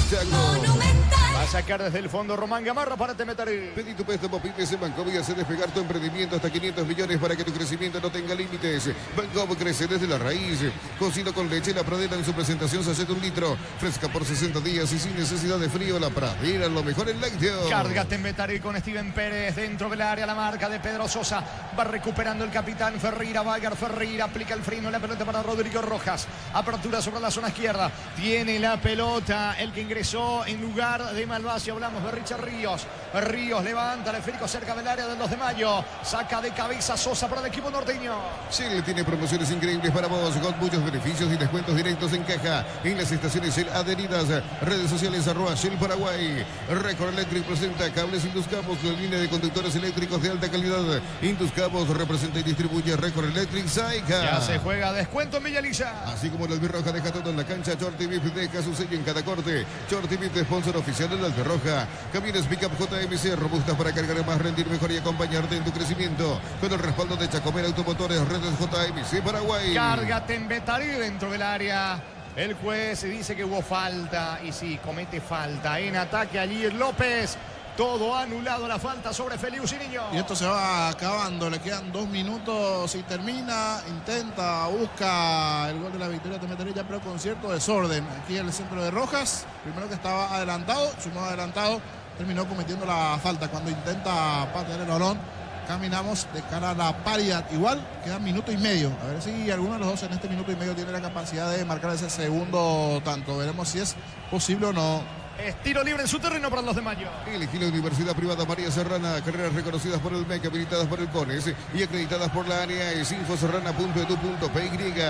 Chaco. Va a sacar desde el fondo Román Gamarra para Tembetario. Pedí tu préstamo Pymes en Bancob y hace despegar tu emprendimiento hasta 500 millones para que tu crecimiento no tenga límites. Bancob crece desde la raíz. Cocido con leche, la pradera en su presentación se hace 1 litro. Fresca por 60 días y sin necesidad de frío. La pradera, lo mejor en lácteo. Carga Tembetario con Steven Pérez dentro del área. La marca de Pedro Sosa. Va recuperando el capitán Ferreira. Vagar Ferreira aplica el freno. La pelota para Rodrigo Rojas. Apertura sobre la zona izquierda. Tiene la pelota el que ingresó en lugar de Malvasio. Hablamos de Richard Ríos. Ríos levanta el esférico cerca del área del 2 de mayo. Saca de cabeza Sosa para el equipo norteño. Shell tiene promociones increíbles para vos con muchos beneficios y descuentos directos en caja en las estaciones Shell adheridas. Redes sociales @Shell Paraguay. Record Electric presenta cables Induscapos, la línea de conductores eléctricos de alta calidad. Induscapos representa y distribuye Record Electric Saica. Ya se juega descuento en Villa Lisa. Así como la Albirroja deja todo en la cancha, Shorty Beef deja su sello en cada corte. Shorty Beef, sponsor oficial de la Albirroja. Camiones Pickup JMC, robustas para cargar más, rendir mejor y acompañarte en tu crecimiento. Con el respaldo de Chacomera Automotores, redes JMC Paraguay. Carga Tembetario dentro del área. El juez dice que hubo falta. Y sí, comete falta. En ataque allí López. Todo anulado, la falta sobre Feliu Ciriño. Y esto se va acabando, le quedan 2 minutos y termina, intenta, busca el gol de la victoria Tembetario, pero con cierto desorden. Aquí en el centro de Rojas, primero que estaba adelantado, su nuevo adelantado, terminó cometiendo la falta cuando intenta patear el balón. Caminamos de cara a la paridad. Igual queda 1 minuto y medio. A ver si alguno de los dos en este 1 minuto y medio tiene la capacidad de marcar ese segundo tanto. Veremos si es posible o no. Es tiro libre en su terreno para los de mayo. Elegí la Universidad Privada María Serrana, carreras reconocidas por el MEC, habilitadas por el CONES y acreditadas por la área. Es infoserrana.edu.py.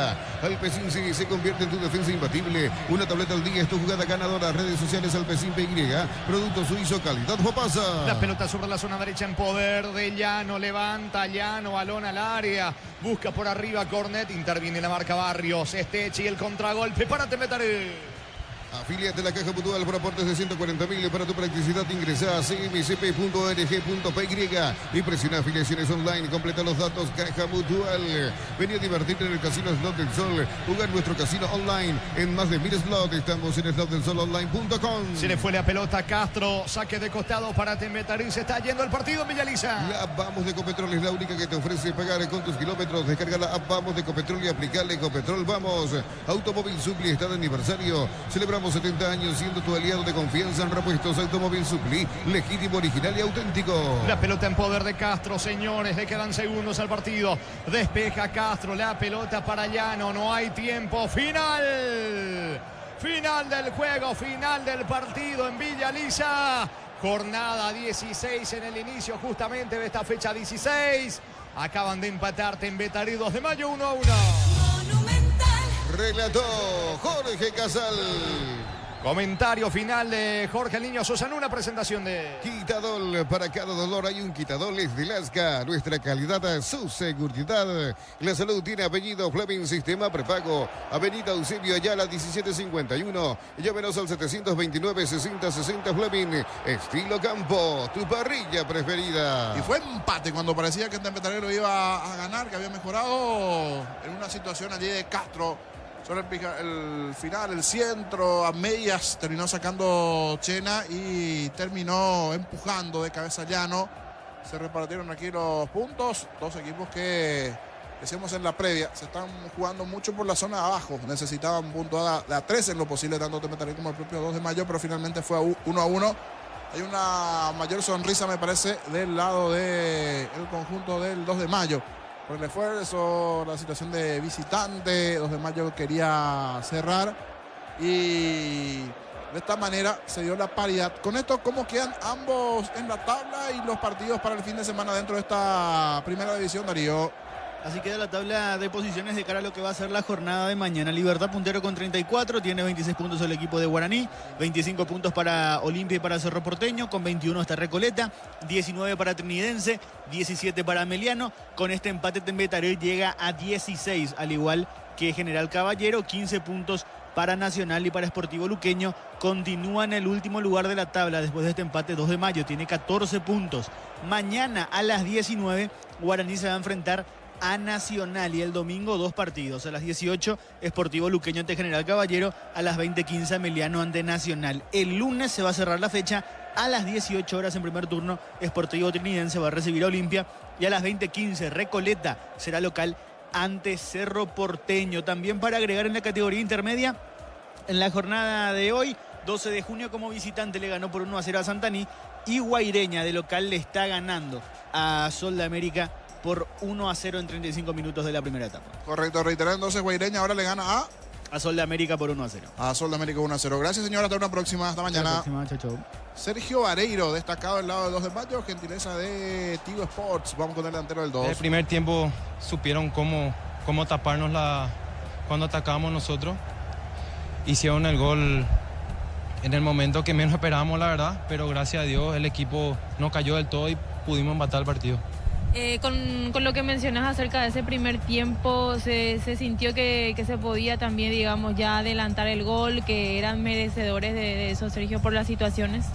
Alpecin se convierte en tu defensa imbatible. Una tableta al día es tu jugada ganadora. Redes sociales Alpecin PY. Producto suizo, calidad Fopasa. La pelota sobre la zona derecha en poder de Llano. Levanta Llano, balón al área. Busca por arriba Cornet. Interviene la marca Barrios. Esteche y el contragolpe para Tembetario. Afíliate a la Caja Mutual por aportes de 140.000 para tu practicidad. Ingresa a cmcp.org.py y presiona afiliaciones online. Completa los datos Caja Mutual. Vení a divertirte en el Casino Slot del Sol. Jugar nuestro casino online en más de 1000 slots. Estamos en slotdelsolonline.com. Se le fue la pelota a Castro. Saque de costado para Tembetario. Se está yendo el partido en Villa Lisa. La app Vamos de Ecopetrol es la única que te ofrece pagar con tus kilómetros. Descarga la app Vamos de Ecopetrol y aplicarle Ecopetrol Vamos. Automóvil Supli está de aniversario. Celebramos 70 años siendo tu aliado de confianza en repuestos. Automóvil Supli, legítimo, original y auténtico. La pelota en poder de Castro, señores. Le quedan segundos al partido. Despeja Castro. La pelota para Llano. No hay tiempo. Final. Final del juego. Final del partido en Villa Lisa. Jornada 16 en el inicio justamente de esta fecha 16. Acaban de empatar Tembetario 2 de mayo 1-1. Relató Jorge Casal. Comentario final de Jorge el Niño Sosa en una presentación de... Quitadol, para cada dolor hay un Quitadol, es de Lasca. Nuestra calidad, su seguridad. La salud tiene apellido Fleming, sistema prepago. Avenida Eusebio Ayala, 1751. Llámenos al 729-6060 Fleming. Estilo campo, tu parrilla preferida. Y fue empate cuando parecía que el Metalero iba a ganar, que había mejorado en una situación allí de Castro. Sobre el final, el centro, a medias, terminó sacando Chena y terminó empujando de cabeza Llano. Se repartieron aquí los puntos. Dos equipos que, decíamos en la previa, se están jugando mucho por la zona de abajo. Necesitaban puntuada de a 3 en lo posible, tanto Metalero como el propio 2 de mayo, pero finalmente fue 1-1. Hay una mayor sonrisa, me parece, del lado del conjunto del 2 de mayo. Por el esfuerzo, la situación de visitante, 2 de mayo quería cerrar y de esta manera se dio la paridad. Con esto, ¿cómo quedan ambos en la tabla y los partidos para el fin de semana dentro de esta primera división, Darío? Así queda la tabla de posiciones de cara a lo que va a ser la jornada de mañana. Libertad puntero con 34, tiene 26 puntos el equipo de Guaraní, 25 puntos para Olimpia y para Cerro Porteño, con 21 está Recoleta, 19 para Trinidense, 17 para Ameliano. Con este empate Tembetaré llega a 16, al igual que General Caballero, 15 puntos para Nacional y para Sportivo Luqueño. Continúa en el último lugar de la tabla después de este empate. 2 de mayo, tiene 14 puntos. Mañana a las 19, Guaraní se va a enfrentar a Nacional y el domingo 2 partidos. A las 18, Sportivo Luqueño ante General Caballero, a las 20:15 Ameliano ante Nacional. El lunes se va a cerrar la fecha a las 18 horas en primer turno. Sportivo Trinidense va a recibir a Olimpia y a las 20:15 Recoleta será local ante Cerro Porteño. También para agregar en la categoría intermedia, en la jornada de hoy, 12 de junio como visitante le ganó por 1-0 a Santaní y Guaireña de local le está ganando a Sol de América por 1-0 en 35 minutos de la primera etapa. Correcto, reiterar entonces, Guaireña ahora le gana a Sol de América por 1-0. A Sol de América 1-0. Gracias, señora. Hasta una próxima. Hasta mañana. Hasta la próxima. Chau, chau. Sergio Vareiro, destacado del lado del 2 de mayo, gentileza de Tigo Sports. Vamos con el delantero del 2. En el primer tiempo supieron cómo taparnos cuando atacábamos nosotros. Hicieron el gol en el momento que menos esperábamos, la verdad, pero gracias a Dios el equipo no cayó del todo y pudimos empatar el partido. Con lo que mencionas acerca de ese primer tiempo, se sintió que se podía también, digamos, ya adelantar el gol, que eran merecedores de eso, Sergio, por las situaciones.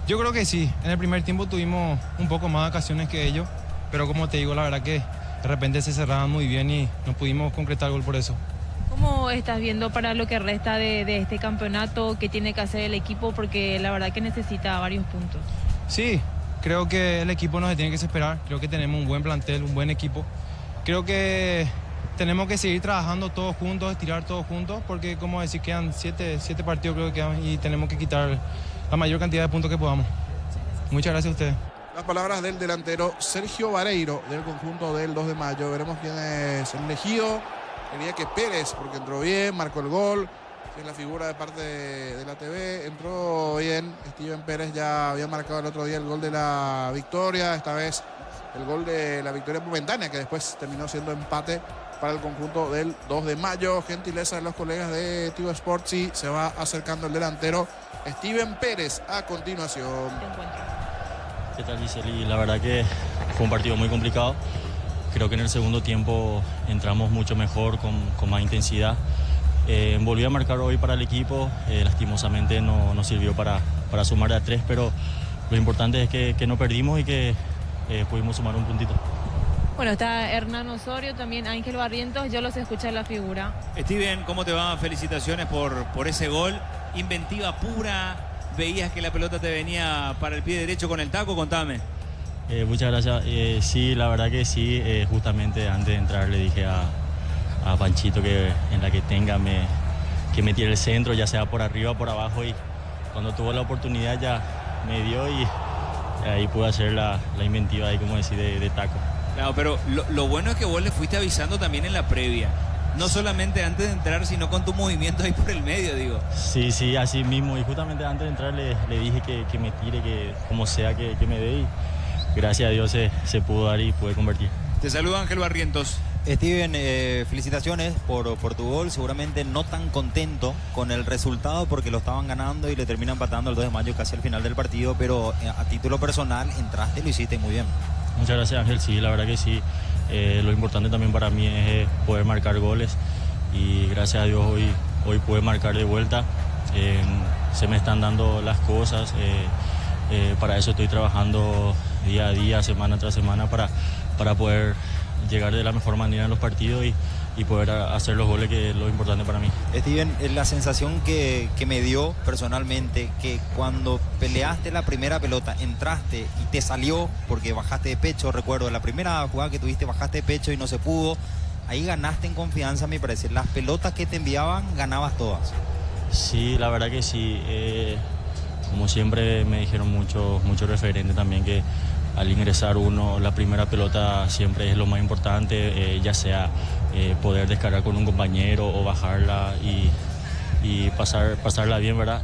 Yo creo que sí, en el primer tiempo tuvimos un poco más de ocasiones que ellos, pero como te digo, la verdad que de repente se cerraban muy bien y no pudimos concretar el gol por eso. ¿Cómo estás viendo para lo que resta de este campeonato? ¿Qué tiene que hacer el equipo? Porque la verdad que necesita varios puntos. Sí. Creo que el equipo no se tiene que desesperar, creo que tenemos un buen plantel, un buen equipo. Creo que tenemos que seguir trabajando todos juntos, estirar todos juntos, porque como decir, quedan 7 partidos creo que quedan y tenemos que quitar la mayor cantidad de puntos que podamos. Muchas gracias a ustedes. Las palabras del delantero Sergio Vareiro del conjunto del 2 de mayo. Veremos quién es el elegido. Quería que Pérez, porque entró bien, marcó el gol. Es la figura de parte de la TV, entró bien. Steven Pérez ya había marcado el otro día el gol de la victoria, esta vez el gol de la victoria momentánea, que después terminó siendo empate para el conjunto del 2 de mayo. Gentileza de los colegas de Tigo Sports y se va acercando el delantero Steven Pérez a continuación. ¿Qué tal, Giseli? La verdad que fue un partido muy complicado. Creo que en el segundo tiempo entramos mucho mejor, con más intensidad. Volví a marcar hoy para el equipo, lastimosamente no sirvió para sumar a 3, pero lo importante es que no perdimos y que pudimos sumar un puntito. Bueno, está Hernán Osorio, también Ángel Barrientos, yo los escuché en la figura. Steven, ¿cómo te va? Felicitaciones por ese gol, inventiva pura, veías que la pelota te venía para el pie derecho con el taco, contame. Muchas gracias, sí, la verdad que sí, justamente antes de entrar le dije a Panchito que en la que tenga que me tire el centro, ya sea por arriba o por abajo, y cuando tuvo la oportunidad ya me dio y ahí pude hacer la inventiva ahí, como decir, de taco. Claro, pero lo bueno es que vos le fuiste avisando también en la previa, no solamente antes de entrar, sino con tu movimiento ahí por el medio, digo. Sí, así mismo, y justamente antes de entrar le dije que me tire, que como sea que me dé, y gracias a Dios se pudo dar y pude convertir. Te saluda Ángel Barrientos. Steven, felicitaciones por tu gol. Seguramente no tan contento con el resultado porque lo estaban ganando y le termina empatando el 2 de mayo casi al final del partido, pero a título personal entraste y lo hiciste muy bien. Muchas gracias, Ángel. Sí, la verdad que sí. Lo importante también para mí es poder marcar goles y gracias a Dios hoy pude marcar de vuelta. Se me están dando las cosas. Para eso estoy trabajando día a día, semana tras semana para poder llegar de la mejor manera en los partidos y poder hacer los goles, que es lo importante para mí. Steven, la sensación que me dio personalmente, que cuando peleaste la primera pelota, entraste y te salió porque bajaste de pecho, recuerdo, la primera jugada que tuviste bajaste de pecho y no se pudo, ahí ganaste en confianza, me parece. Las pelotas que te enviaban, ganabas todas. Sí, la verdad que sí. Como siempre me dijeron muchos referentes también, que al ingresar uno, la primera pelota siempre es lo más importante, ya sea poder descargar con un compañero o bajarla y pasarla bien, ¿verdad?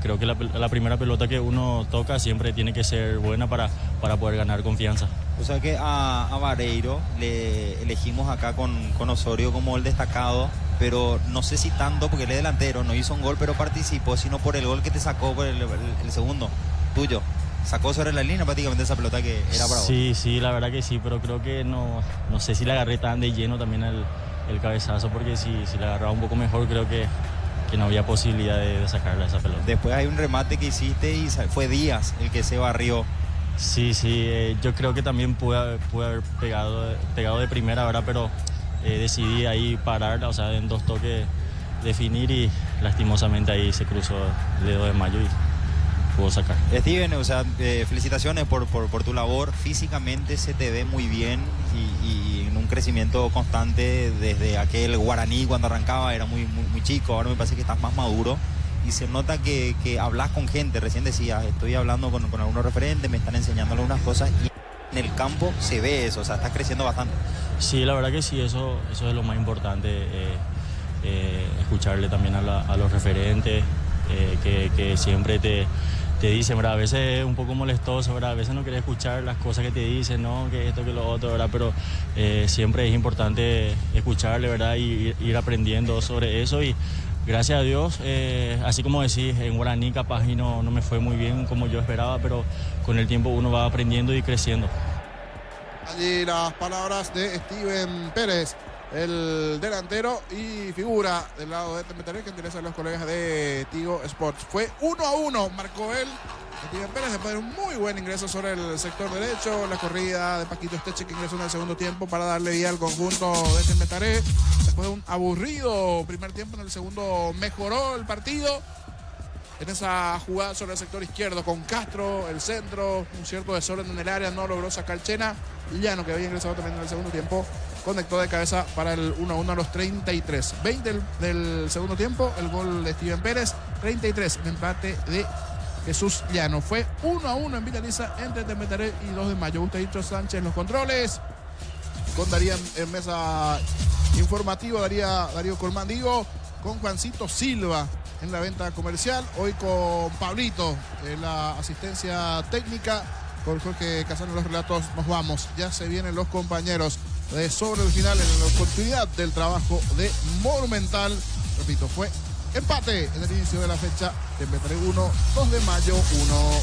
Creo que la primera pelota que uno toca siempre tiene que ser buena para poder ganar confianza. O sea que a Vareiro le elegimos acá con Osorio como el destacado, pero no sé si tanto porque él es delantero, no hizo un gol pero participó, sino por el gol que te sacó por el segundo tuyo. Sacó sobre la línea prácticamente esa pelota que era para vos. Sí, la verdad que sí, pero creo que no sé si la agarré tan de lleno también el cabezazo, porque si la agarraba un poco mejor creo que no había posibilidad de sacarla esa pelota. Después hay un remate que hiciste y fue Díaz el que se barrió. Sí, yo creo que también pude haber pegado de primera, ¿verdad? Pero decidí ahí pararla, o sea, en 2 toques definir y lastimosamente ahí se cruzó el dedo de mayo y pudo sacar. Steven, o sea, felicitaciones por tu labor. Físicamente se te ve muy bien y en un crecimiento constante desde aquel Guaraní cuando arrancaba, era muy chico. Ahora me parece que estás más maduro y se nota que hablas con gente. Recién decías, estoy hablando con algunos referentes, me están enseñando algunas cosas y en el campo se ve eso, o sea, estás creciendo bastante. Sí, la verdad que sí, eso es lo más importante, escucharle también a los referentes que siempre te dicen, ¿verdad? A veces es un poco molestoso, ¿verdad? A veces no quieres escuchar las cosas que te dicen, ¿no? Que esto, que lo otro, ¿verdad? Pero siempre es importante escucharle, ¿verdad? Y ir aprendiendo sobre eso y gracias a Dios, así como decís, en Guaraní capaz y no me fue muy bien como yo esperaba, pero con el tiempo uno va aprendiendo y creciendo. Allí las palabras de Steven Pérez, el delantero y figura del lado de Tembetaré, que interesa a los colegas de Tigo Sports. Fue 1-1, marcó él, Steven Pérez, después de un muy buen ingreso sobre el sector derecho, la corrida de Paquito Esteche, que ingresó en el segundo tiempo para darle vía al conjunto de Tembetaré. Después de un aburrido primer tiempo, en el segundo mejoró el partido. En esa jugada sobre el sector izquierdo con Castro, el centro, un cierto desorden en el área, no logró sacar Chena. Llano, que había ingresado también en el segundo tiempo, conectó de cabeza para el 1-1 a los 33. 20 del segundo tiempo, el gol de Steven Pérez. 33, el empate de Jesús Llano. Fue 1-1 en Vitaliza entre Tembetaré y 2 de mayo. Gustavito Sánchez en los controles. Con Darío en mesa informativa, Darío Colmán, con Juancito Silva en la venta comercial. Hoy con Pablito en la asistencia técnica. Con Jorge Casano en los relatos nos vamos. Ya se vienen los compañeros de Sobre el Final en la continuidad del trabajo de Monumental. Repito, fue empate en el inicio de la fecha. Tembetaré 1, 2 de mayo 1.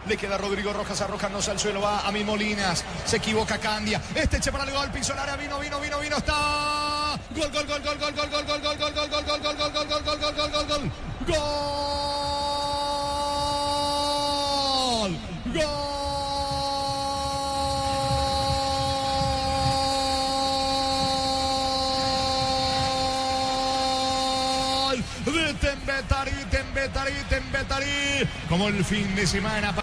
Le queda Rodrigo Rojas arrojándose al suelo, va a mi Molinas, se equivoca Candia, eche para el gol, piso el área, vino, está. Gol. De Tembetaré, como el fin de semana.